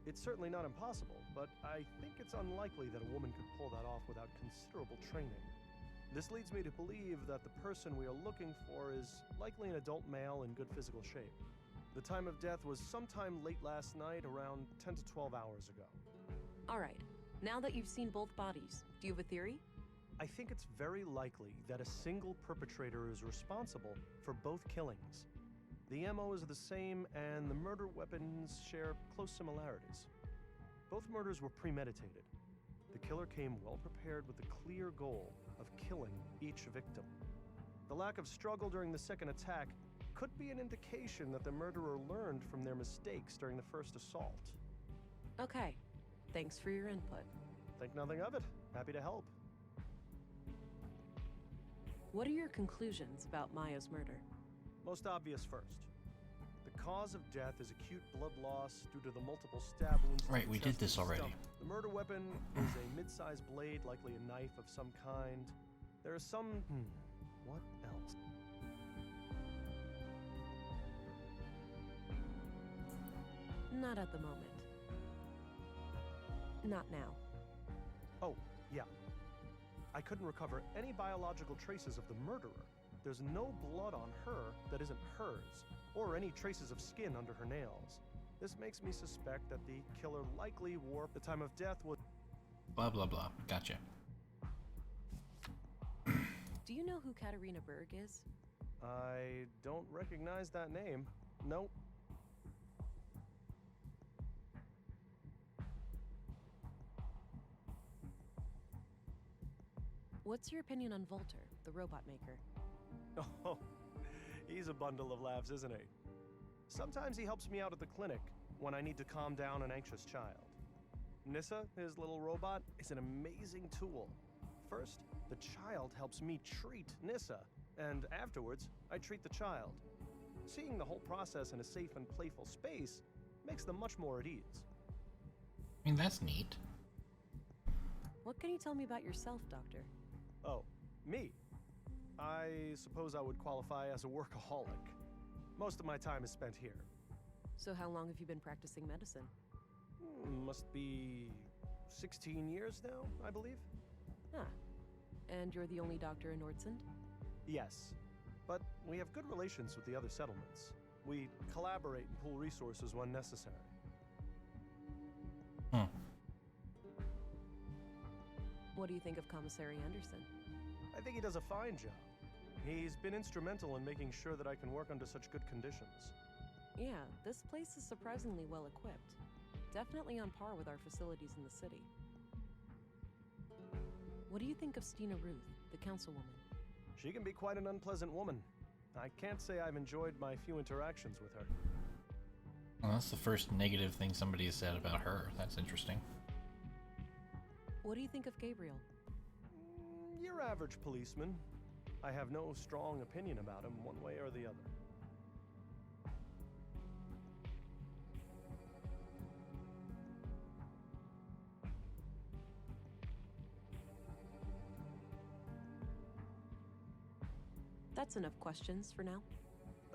It's certainly not impossible, but I think it's unlikely that a woman could pull that off without considerable training. This leads me to believe that the person we are looking for is likely an adult male in good physical shape. The time of death was sometime late last night, around 10 to 12 hours ago. All right. Now that you've seen both bodies, do you have a theory? I think it's very likely that a single perpetrator is responsible for both killings. The MO is the same, and the murder weapons share close similarities. Both murders were premeditated. The killer came well prepared with the clear goal of killing each victim. The lack of struggle during the second attack could be an indication that the murderer learned from their mistakes during the first assault. Okay. Thanks for your input. Think nothing of it. Happy to help. What are your conclusions about Maya's murder? Most obvious first. The cause of death is acute blood loss due to the multiple stab wounds. Right, we did this already. The murder weapon is a mid-sized blade, likely a knife of some kind. There is some... what else? Not at the moment. Not now. Oh, yeah. I couldn't recover any biological traces of the murderer. There's no blood on her that isn't hers, or any traces of skin under her nails. This makes me suspect that the killer likely wore the time of death was... Blah, blah, blah. Gotcha. Do you know who Katarina Berg is? I don't recognize that name. Nope. What's your opinion on Volter, the robot maker? Oh, he's a bundle of laughs, isn't he? Sometimes he helps me out at the clinic when I need to calm down an anxious child. Nissa, his little robot, is an amazing tool. First, the child helps me treat Nissa, and afterwards, I treat the child. Seeing the whole process in a safe and playful space makes them much more at ease. I mean, that's neat. What can you tell me about yourself, Doctor? Oh, me? I suppose I would qualify as a workaholic. Most of my time is spent here. So how long have you been practicing medicine? Must be 16 years now, I believe. Ah. And you're the only doctor in Nordsund? Yes. But we have good relations with the other settlements. We collaborate and pool resources when necessary. What do you think of Commissary Anderson? I think he does a fine job. He's been instrumental in making sure that I can work under such good conditions. Yeah, this place is surprisingly well equipped. Definitely on par with our facilities in the city. What do you think of Stina Ruth, the councilwoman? She can be quite an unpleasant woman. I can't say I've enjoyed my few interactions with her. Well, that's the first negative thing somebody has said about her. That's interesting. What do you think of Gabriel? Your average policeman. I have no strong opinion about him one way or the other. That's enough questions for now.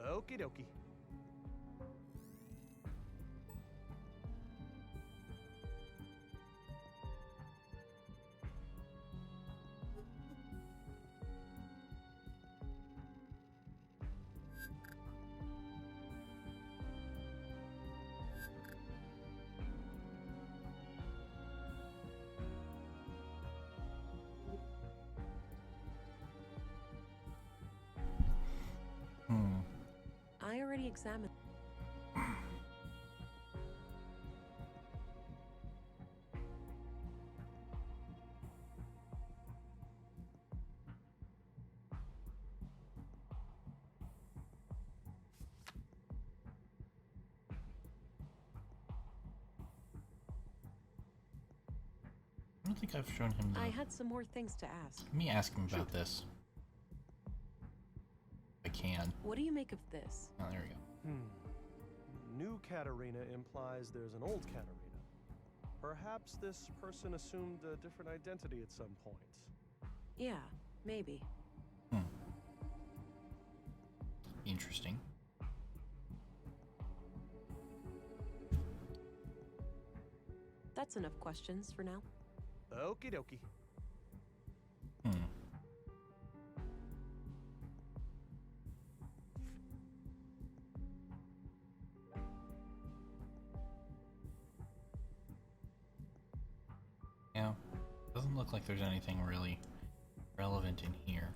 Okie dokie. I already examined. I don't think I've shown him the... I had some more things to ask. Let me ask him about this. I can. What do you make of this? Oh, there we go. New Katarina implies there's an old Katarina. Perhaps this person assumed a different identity at some point. Yeah, maybe. Interesting. That's enough questions for now. Okie dokie. Yeah, doesn't look like there's anything really relevant in here.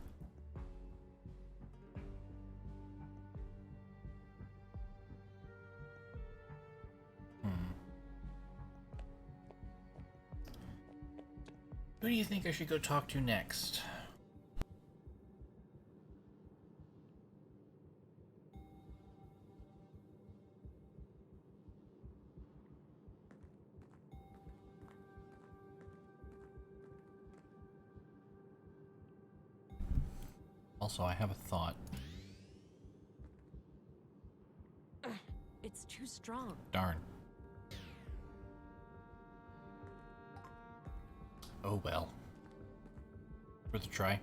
Who do you think I should go talk to next? Also, I have a thought. It's too strong. Darn. Oh well. Worth a try.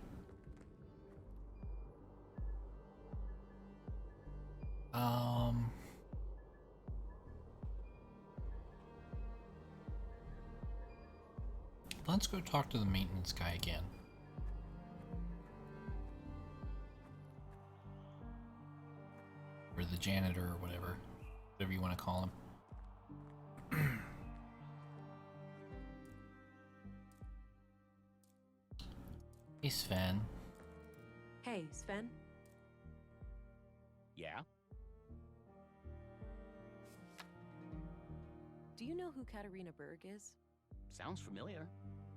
Let's go talk to the maintenance guy again. Or the janitor or whatever you want to call him. Hey, Sven. Hey, Sven? Yeah? Do you know who Katarina Berg is? Sounds familiar.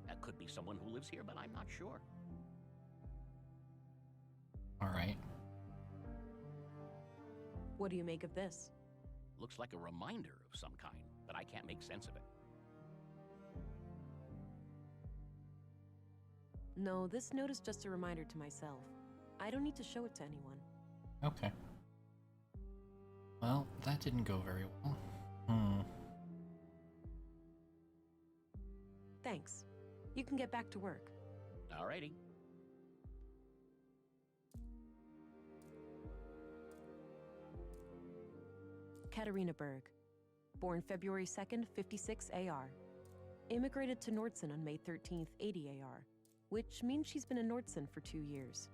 That could be someone who lives here, but I'm not sure. Alright. What do you make of this? Looks like a reminder of some kind, but I can't make sense of it. No, this note is just a reminder to myself. I don't need to show it to anyone. Okay. Well, that didn't go very well. Thanks. You can get back to work. Alrighty. Katarina Berg. Born February 2nd, 56 AR. Immigrated to Nordson on May 13th, 80 AR. Which means she's been in Nordson for 2 years.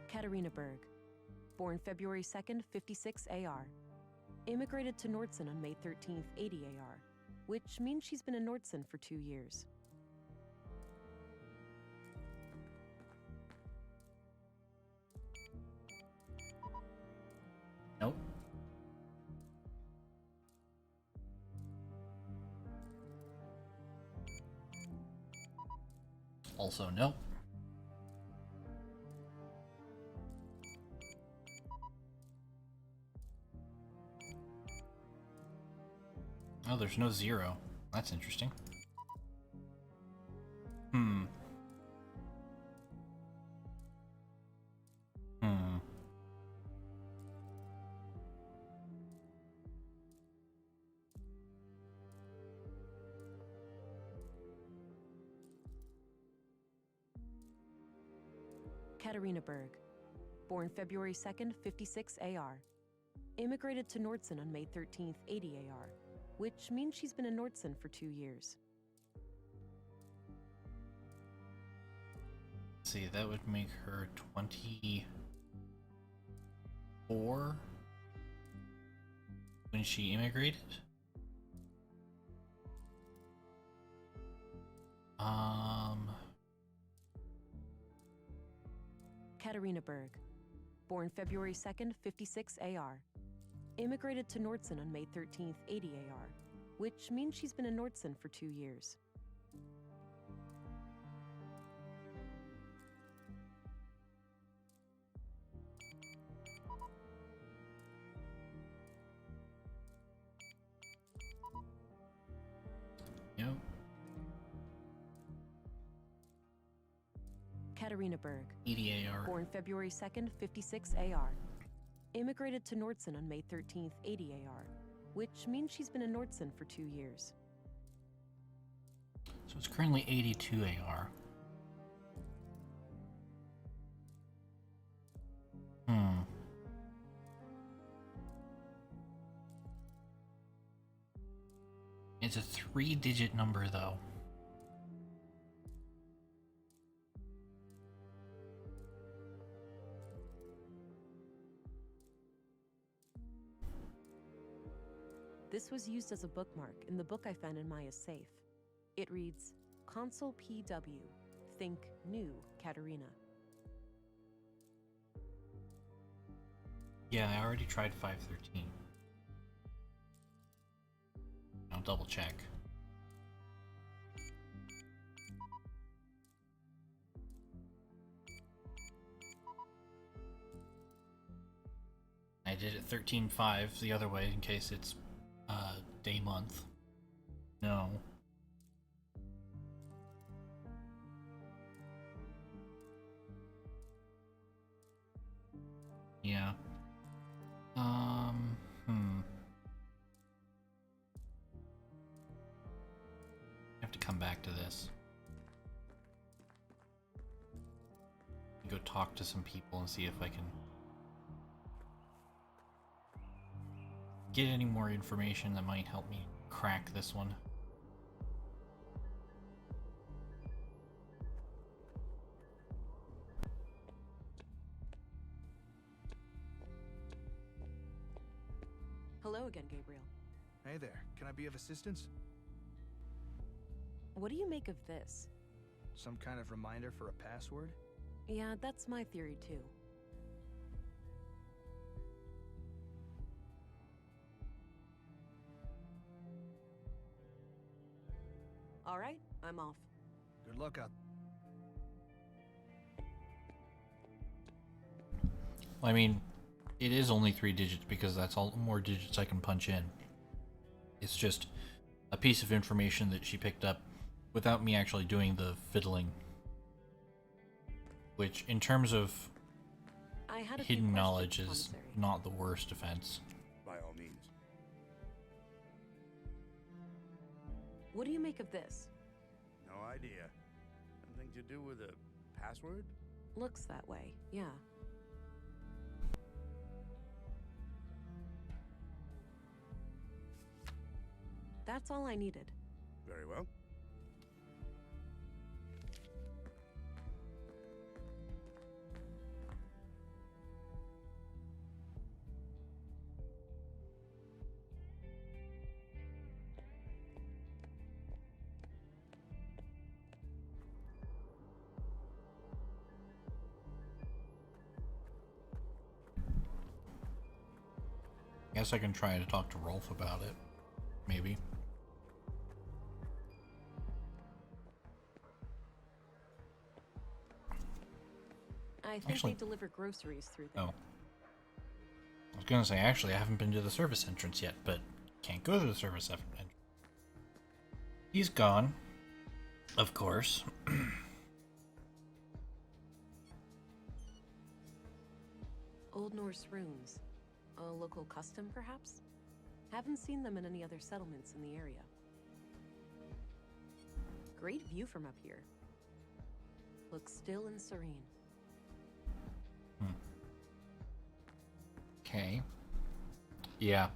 Katarina Berg. Born February 2nd, 56 AR. Immigrated to Nordson on May 13th, 80 AR. Which means she's been in Nordson for 2 years. Nope. Also, nope. Oh, there's no 0. That's interesting. Katarina Berg. Born February 2nd, 56 AR. Immigrated to Nordson on May 13th, 80 AR. Which means she's been in Nordson for 2 years. Let's see, that would make her 24 when she immigrated. Katarina Berg. Born February 2nd, 56 AR. Immigrated to Nordson on May 13th, 80 AR. Which means she's been in Nordson for 2 years. Katarina Berg. EDAR. Born February 2nd, 56 AR. Immigrated to Nordson on May 13th, 80 AR, which means she's been in Nordson for 2 years. So it's currently 82 AR. It's a 3-digit number, though. This was used as a bookmark in the book I found in Maya's safe. It reads, Consul PW, think new Katarina. Yeah, I already tried 513. I'll double check. I did it 13.5 the other way in case it's day month. No. Yeah. I have to come back to this. Go talk to some people and see if I can get any more information that might help me crack this one. Hello again, Gabriel. Hey there, can I be of assistance? What do you make of this? Some kind of reminder for a password? Yeah, that's my theory too. All right, I'm off. Good luck out. I mean, it is only 3 digits because that's all more digits I can punch in. It's just a piece of information that she picked up without me actually doing the fiddling. Which, in terms of hidden knowledge, is not the worst offense. By all means. What do you make of this? No idea. Something to do with a password? Looks that way, yeah. That's all I needed. Very well. Guess I can try to talk to Rolf about it. Maybe. I think they deliver groceries through there. Oh. I was gonna say, actually, I haven't been to the service entrance yet, but can't go to the service entrance. He's gone. Of course. Old Norse runes. A local custom, perhaps? Haven't seen them in any other settlements in the area. Great view from up here. Looks still and serene. Okay. Yeah.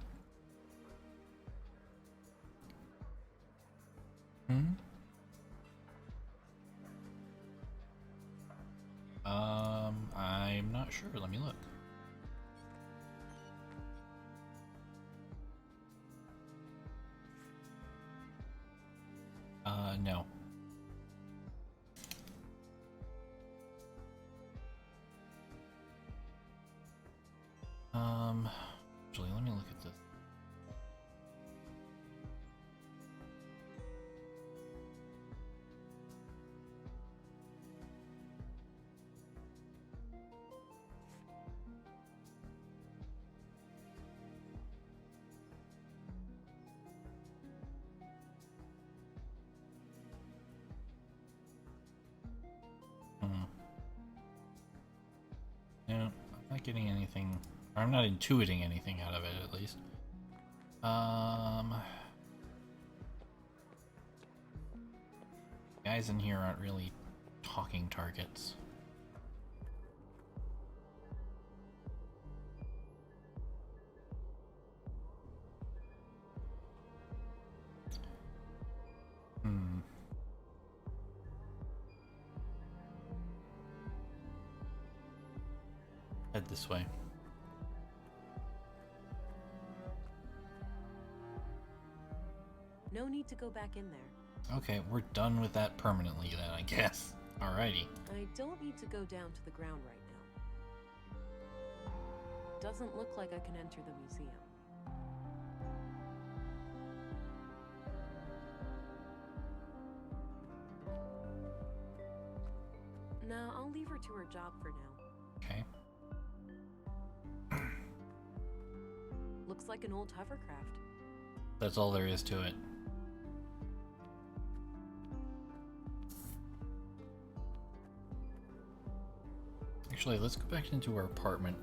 I'm not sure. Let me look. No. Actually, let me look at this. getting anything, or I'm not intuiting anything out of it, at least. Guys in here aren't really talking targets. Head this way. No need to go back in there. Okay, we're done with that permanently then, I guess. Alrighty. I don't need to go down to the ground right now. Doesn't look like I can enter the museum. No, I'll leave her to her job for now. Okay. Looks like an old hovercraft. That's all there is to it. Actually, let's go back into our apartment.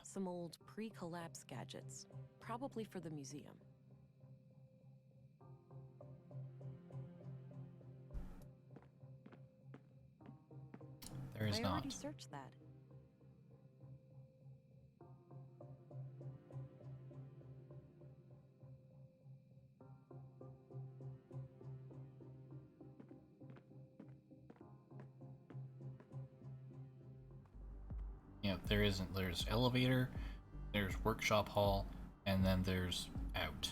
Some old pre-collapse gadgets, probably for the museum. There is not. I already searched that. Yeah, there isn't. There's elevator, there's workshop hall, and then there's out.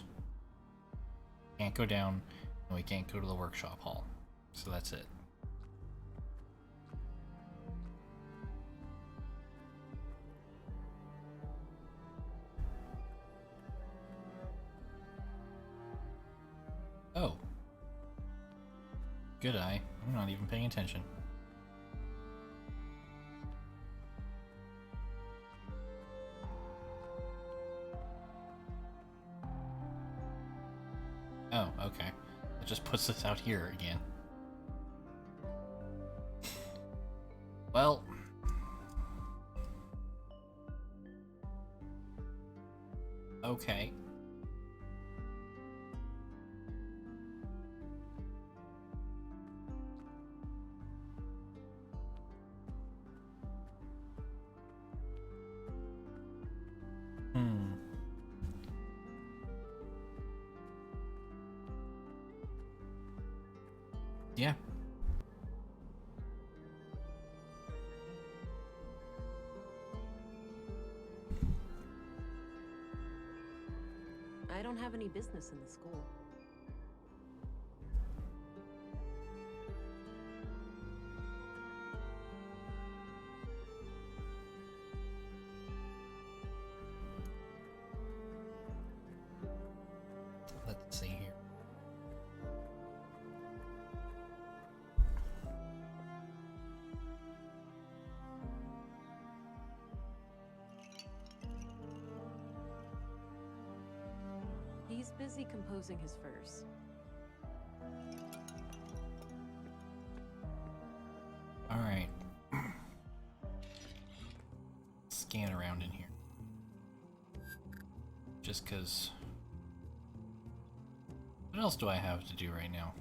Can't go down, and we can't go to the workshop hall. So that's it. Oh. Good eye. I'm not even paying attention. Oh, okay. It just puts us out here again. Well. Okay. Yeah. I don't have any business in the school. Let's see here. He's busy composing his verse. All right. Scan around in here. Just 'cause. What else do I have to do right now?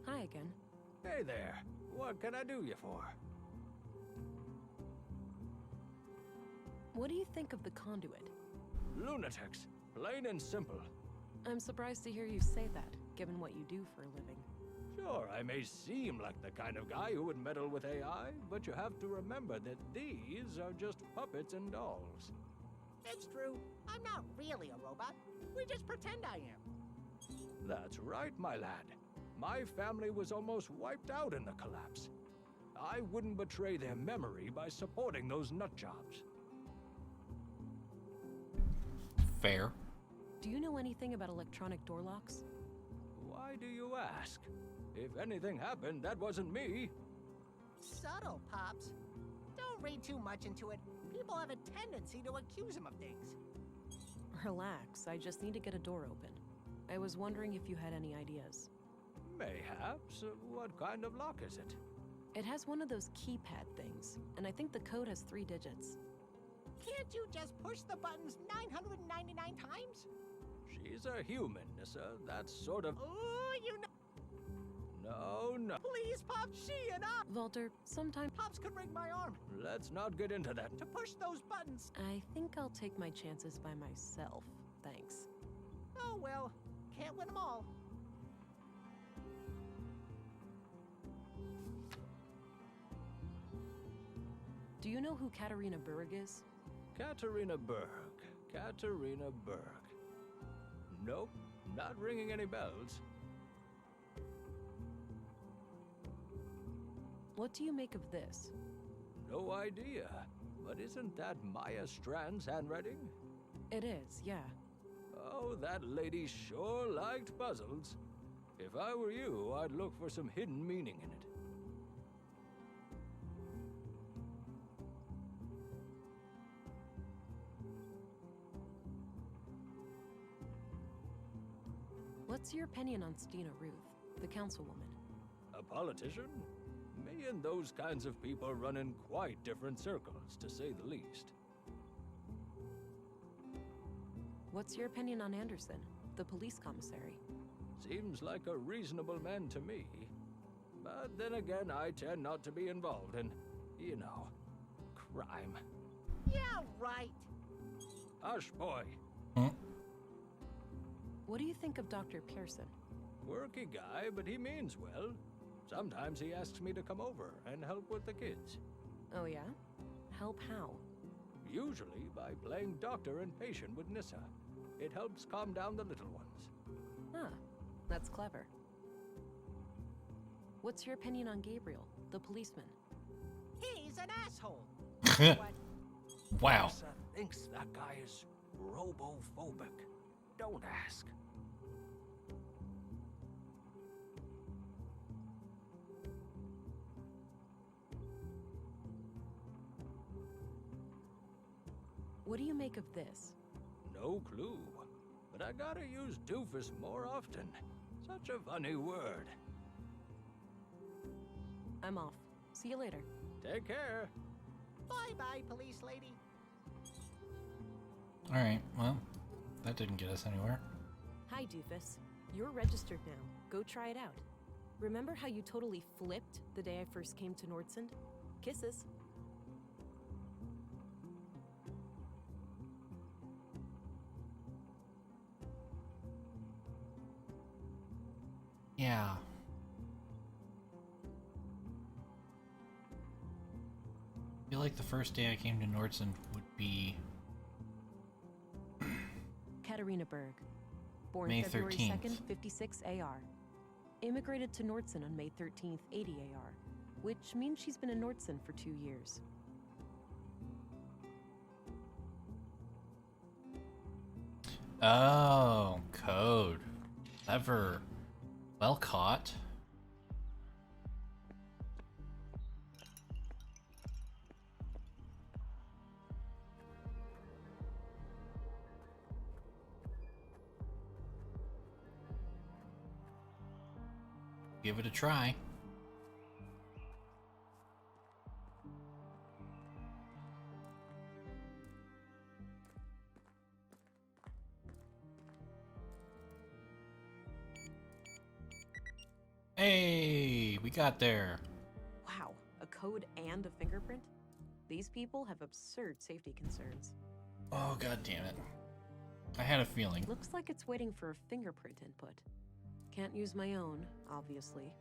Hi again. Hey there. What can I do you for? What do you think of the conduit? Lunatics. Plain and simple. I'm surprised to hear you say that, given what you do for a living. Sure, I may seem like the kind of guy who would meddle with AI, but you have to remember that these are just puppets and dolls. It's true. I'm not really a robot. We just pretend I am. That's right, my lad. My family was almost wiped out in the collapse. I wouldn't betray their memory by supporting those nutjobs. Fair. Do you know anything about electronic door locks? Why do you ask? If anything happened, that wasn't me. Subtle, Pops. Don't read too much into it. People have a tendency to accuse him of things. Relax, I just need to get a door open. I was wondering if you had any ideas. Mayhaps. What kind of lock is it? It has one of those keypad things, and I think the code has 3 digits. Can't you just push the buttons 999 times? She's a human, Nissa. That's sort of... Oh, you know... No. Please, Pops, she and I... Walter, sometime... Pops could break my arm. Let's not get into that. To push those buttons. I think I'll take my chances by myself, thanks. Oh, well. Can't win them all. Do you know who Katerina Berg is? Katerina Berg. Nope, not ringing any bells. What do you make of this? No idea. But isn't that Maya Strand's handwriting? It is, yeah. Oh, that lady sure liked puzzles. If I were you, I'd look for some hidden meaning in it. What's your opinion on Stina Ruth, the councilwoman? A politician? Me and those kinds of people run in quite different circles, to say the least. What's your opinion on Anderson, the police commissary? Seems like a reasonable man to me. But then again, I tend not to be involved in, you know, crime. Yeah, right. Hush, boy. What do you think of Dr. Pearson? Quirky guy, but he means well. Sometimes he asks me to come over and help with the kids. Oh yeah? Help how? Usually by playing doctor and patient with Nissa. It helps calm down the little ones. Ah, that's clever. What's your opinion on Gabriel, the policeman? He's an asshole. Wow. Nissa thinks that guy is robophobic. Don't ask. What do you make of this? No clue. But I gotta use doofus more often. Such a funny word. I'm off. See you later. Take care. Bye-bye, police lady. Alright, well, that didn't get us anywhere. Hi, Doofus. You're registered now. Go try it out. Remember how you totally flipped the day I first came to Nordsund? Kisses. Yeah. I feel like the first day I came to Nordsund would be Katerina Berg. Born May February 13th. 2nd, 56 AR. Immigrated to Nordsund on May 13th, 80 AR, which means she's been in Nordsund for 2 years. Oh, code. Clever. Well caught. Give it a try. Hey, we got there. Wow, a code and a fingerprint? These people have absurd safety concerns. Oh, god damn it. I had a feeling. Looks like it's waiting for a fingerprint input. Can't use my own, obviously.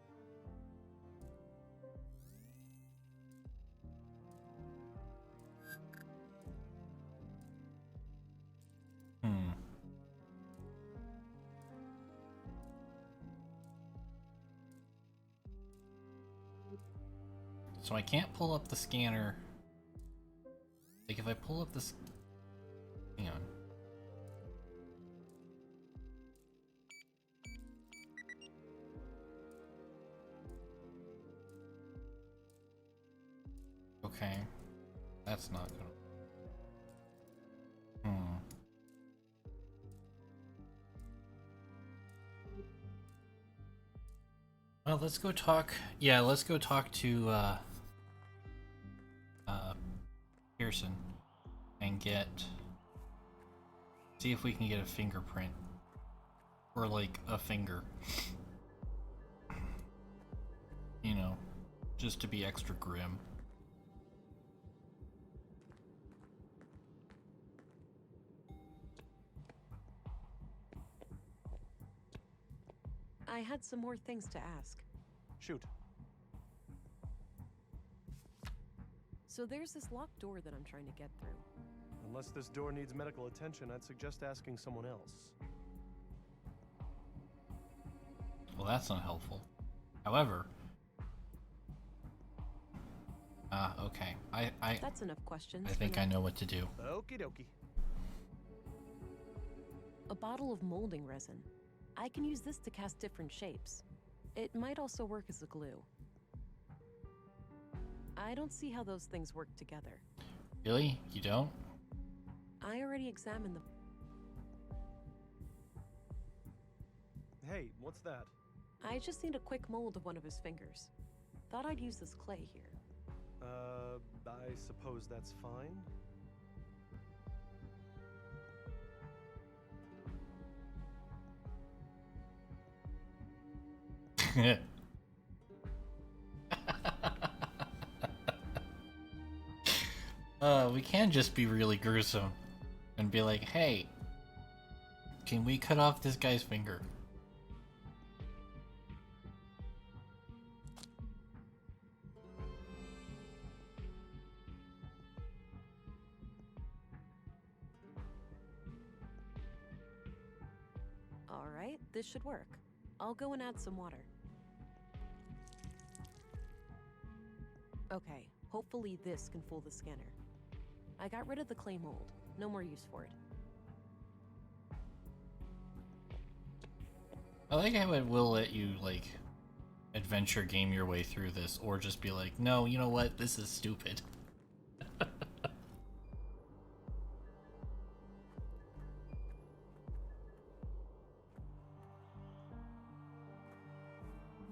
So I can't pull up the scanner. Like if I pull up this, hang on. Okay, that's not gonna. Well, let's go talk. Yeah, let's go talk to Pearson and see if we can get a fingerprint or like a finger. You know, just to be extra grim. I had some more things to ask. Shoot. So there's this locked door that I'm trying to get through. Unless this door needs medical attention, I'd suggest asking someone else. Well, that's not helpful. However, okay. That's enough questions. I think I know what to do. Okie dokie. A bottle of molding resin. I can use this to cast different shapes. It might also work as a glue. I don't see how those things work together. Really? You don't? I already examined them. Hey, what's that? I just need a quick mold of one of his fingers. Thought I'd use this clay here. I suppose that's fine. We can just be really gruesome and be like, hey, can we cut off this guy's finger? All right, this should work. I'll go and add some water. Okay, hopefully this can fool the scanner. I got rid of the clay mold. No more use for it. I like how it will let you, like, adventure game your way through this, or just be like, no, you know what, this is stupid.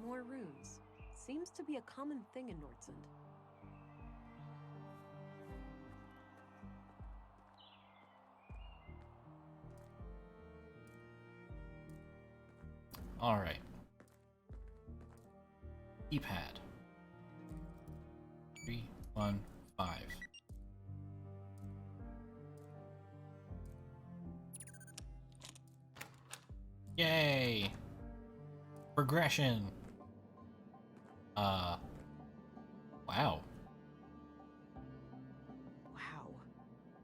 More runes. Seems to be a common thing in Nordsund. Alright. Keypad. 3, 1, 5. Yay! Progression! Wow. Wow.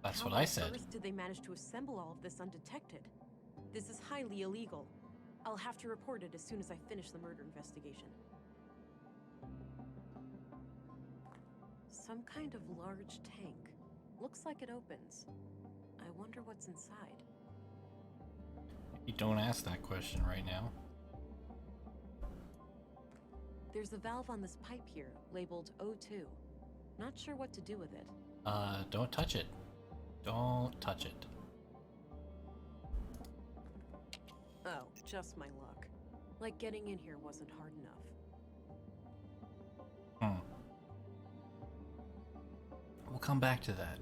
That's How what I on said. earth did they manage to assemble all of this undetected? This is highly illegal. I'll have to report it as soon as I finish the murder investigation. Some kind of large tank. Looks like it opens. I wonder what's inside. You don't ask that question right now. There's a valve on this pipe here, labeled O2. Not sure what to do with it. Don't touch it. Don't touch it. Oh, just my luck. Like getting in here wasn't hard enough. We'll come back to that.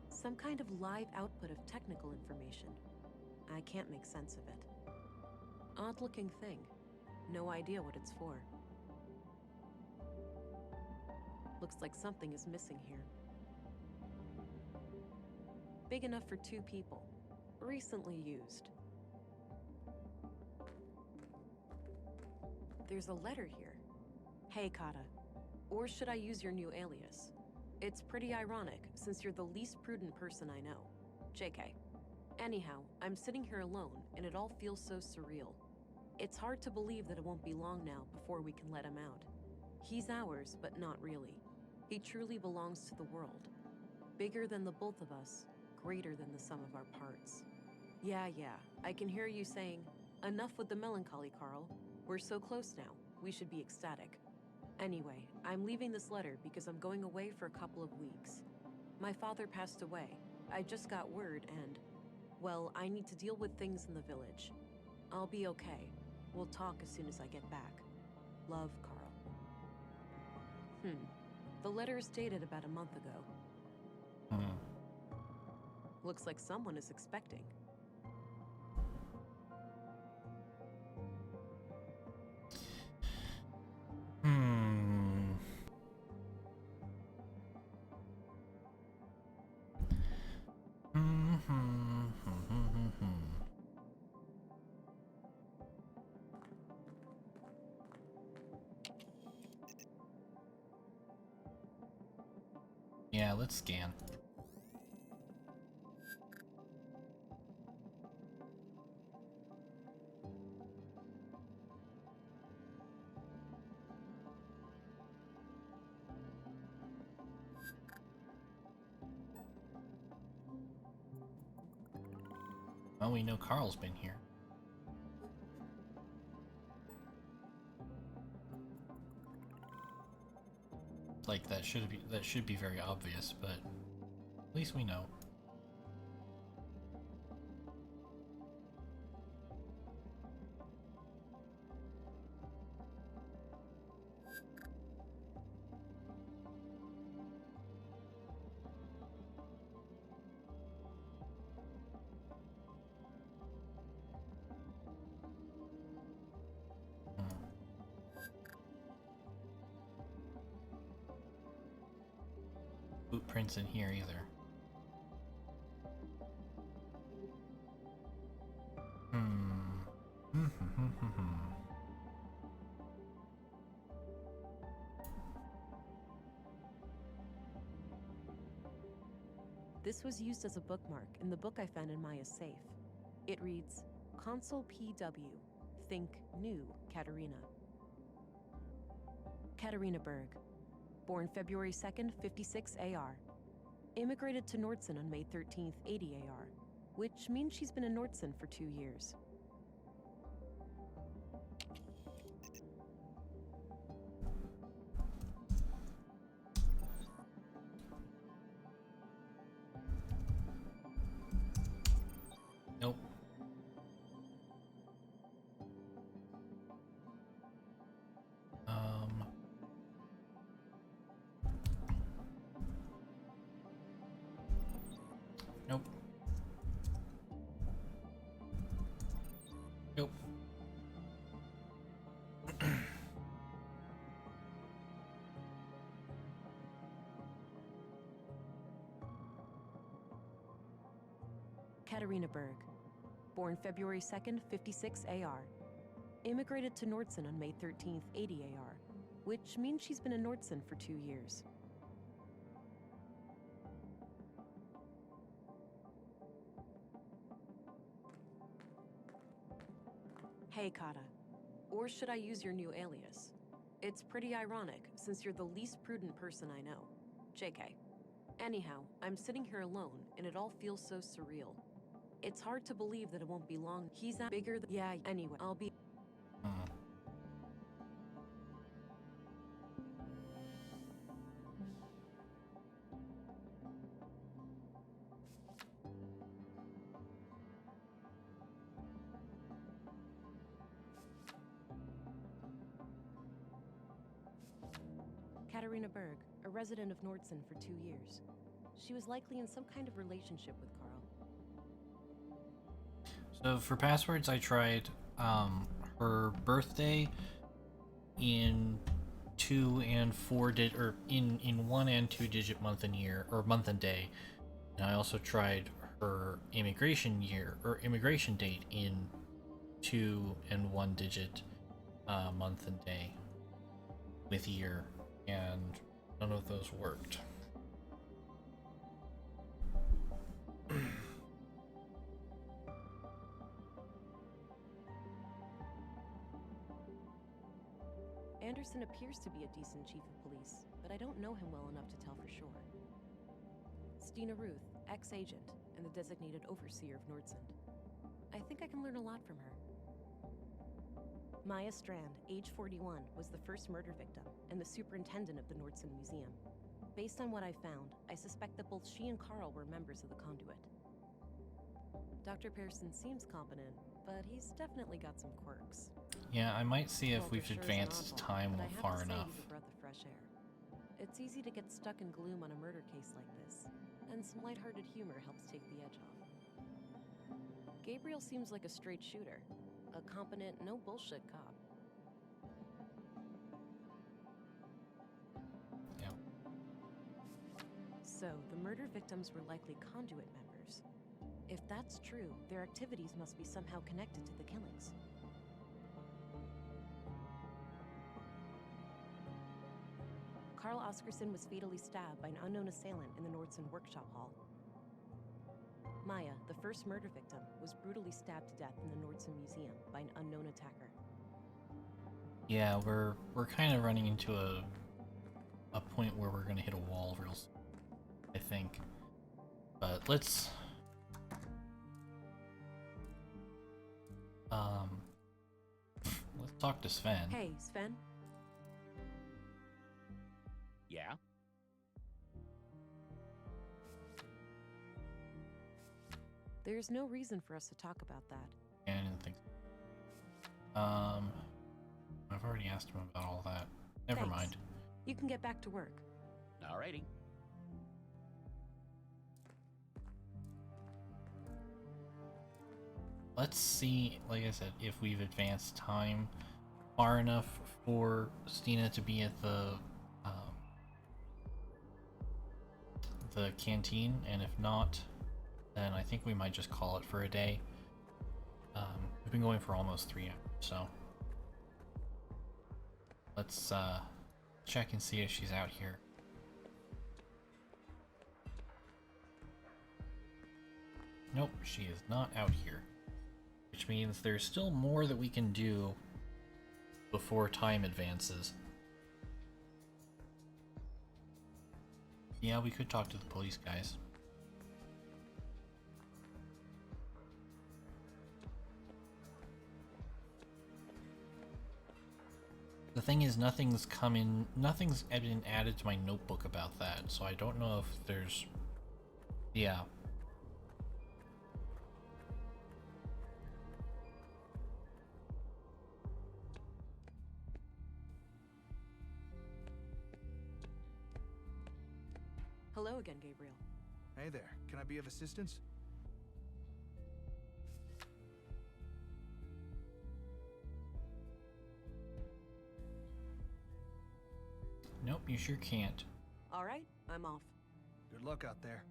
Some kind of live output of technical information. I can't make sense of it. Odd-looking thing. No idea what it's for. Looks like something is missing here. Big enough for 2 people. recently used. There's a letter here. Hey, Kata. Or should I use your new alias? It's pretty ironic, since you're the least prudent person I know. JK. Anyhow, I'm sitting here alone, and it all feels so surreal. It's hard to believe that it won't be long now before we can let him out. He's ours, but not really. He truly belongs to the world. Bigger than the both of us, greater than the sum of our parts. Yeah, I can hear you saying, enough with the melancholy, Carl. We're so close now, we should be ecstatic. Anyway, I'm leaving this letter because I'm going away for a couple of weeks. My father passed away. I just got word and, well, I need to deal with things in the village. I'll be okay. We'll talk as soon as I get back. Love, Carl. The letter is dated about a month ago. Looks like someone is expecting. Yeah, let's scan. Well, we know Carl's been here. Like that should be very obvious, but at least we know. Footprints in here either. This was used as a bookmark in the book I found in Maya's safe. It reads, Consul PW, think new, Katerina. Katerina Berg, born February 2nd, 56 AR. Immigrated to Nordson on May 13th, 80 AR, which means she's been in Nordson for 2 years. Nope. Nope. Nope. Katerina Berg, born February 2nd, 56 AR. Immigrated to Nordson on May 13th, 80 AR, which means she's been in Nordson for 2 years. Hey, Kata. Or should I use your new alias? It's pretty ironic, since you're the least prudent person I know. JK. Anyhow, I'm sitting here alone, and it all feels so surreal. It's hard to believe that it won't be long. He's not bigger than— Yeah, anyway, I'll be— Katerina Berg, a resident of Nordson for 2 years. She was likely in some kind of relationship with Carl. So for passwords, I tried her birthday in 2 and 4 in 1 and 2 digit month and year, or month and day. And I also tried her immigration year or immigration date in 2 and 1 digit month and day with year, and none of those worked. Anderson appears to be a decent chief of police, but I don't know him well enough to tell for sure. Stina Ruth, ex-agent, and the designated overseer of Nordsund. I think I can learn a lot from her. Maya Strand, age 41, was the first murder victim and the superintendent of the Nordsund Museum. Based on what I found, I suspect that both she and Carl were members of the Conduit. Dr. Pearson seems competent, but he's definitely got some quirks. Yeah, I might see if Walter we've sure is an advanced oddball, time but I have far to say enough. he's a breath of fresh air. It's easy to get stuck in gloom on a murder case like this, and some lighthearted humor helps take the edge off. Gabriel seems like a straight shooter, a competent, no bullshit cop. Yeah. So, the murder victims were likely Conduit members. If that's true, their activities must be somehow connected to the killings. Carl Oscarson was fatally stabbed by an unknown assailant in the Nordsund workshop hall. Maya, the first murder victim, was brutally stabbed to death in the Nordsund Museum by an unknown attacker. Yeah, we're kind of running into a point where we're gonna hit a wall real soon, I think. But let's talk to Sven. Hey, Sven. Yeah? There's no reason for us to talk about that. Yeah, I didn't think so. I've already asked him about all that. Never Thanks. mind. You can get back to work. Alrighty. Let's see, like I said, if we've advanced time far enough for Stina to be at the canteen, and if not, then I think we might just call it for a day. We've been going for almost 3 hours, so let's check and see if she's out here. Nope, she is not out here. Which means there's still more that we can do before time advances. Yeah, we could talk to the police guys. The thing is, nothing's been added to my notebook about that, so I don't know if there's... Yeah. Hello again, Gabriel. Hey there, can I be of assistance? Nope, you sure can't. All right, I'm off. Good luck out there.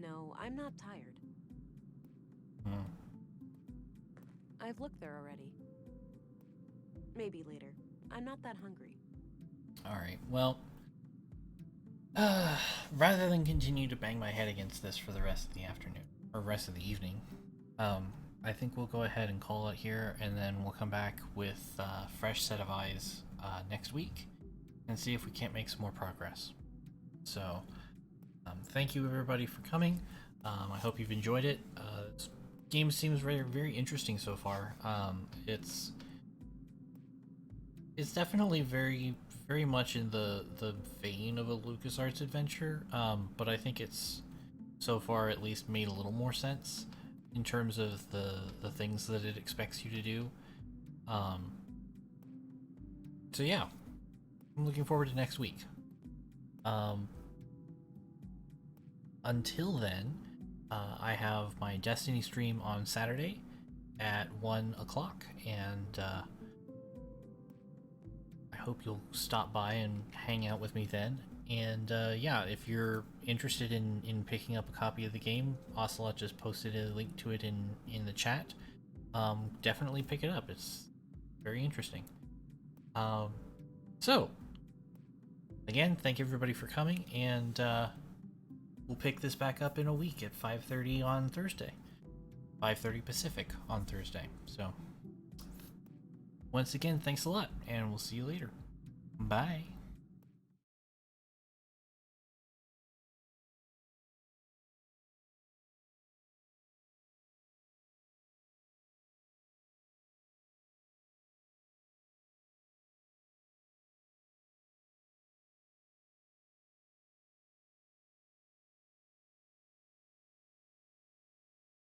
No, I'm not tired. I've looked there already. Maybe later. I'm not that hungry. Alright, well... rather than continue to bang my head against this for the rest of the afternoon, or rest of the evening, I think we'll go ahead and call it here, and then we'll come back with a fresh set of eyes next week, and see if we can't make some more progress. So, thank you everybody for coming. I hope you've enjoyed it. This game seems very, very interesting so far. It's definitely very, very much in the vein of a LucasArts adventure, but I think it's, so far at least, made a little more sense in terms of the things that it expects you to do. So yeah, I'm looking forward to next week. Until then, I have my Destiny stream on Saturday at 1 o'clock, and hope you'll stop by and hang out with me then. And yeah, if you're interested in picking up a copy of the game, Ocelot just posted a link to it in the chat. Definitely pick it up. It's very interesting. So, again, thank everybody for coming, and we'll pick this back up in a week at 5:30 on Thursday. 5:30 Pacific on Thursday. So, once again, thanks a lot, and we'll see you later. Bye.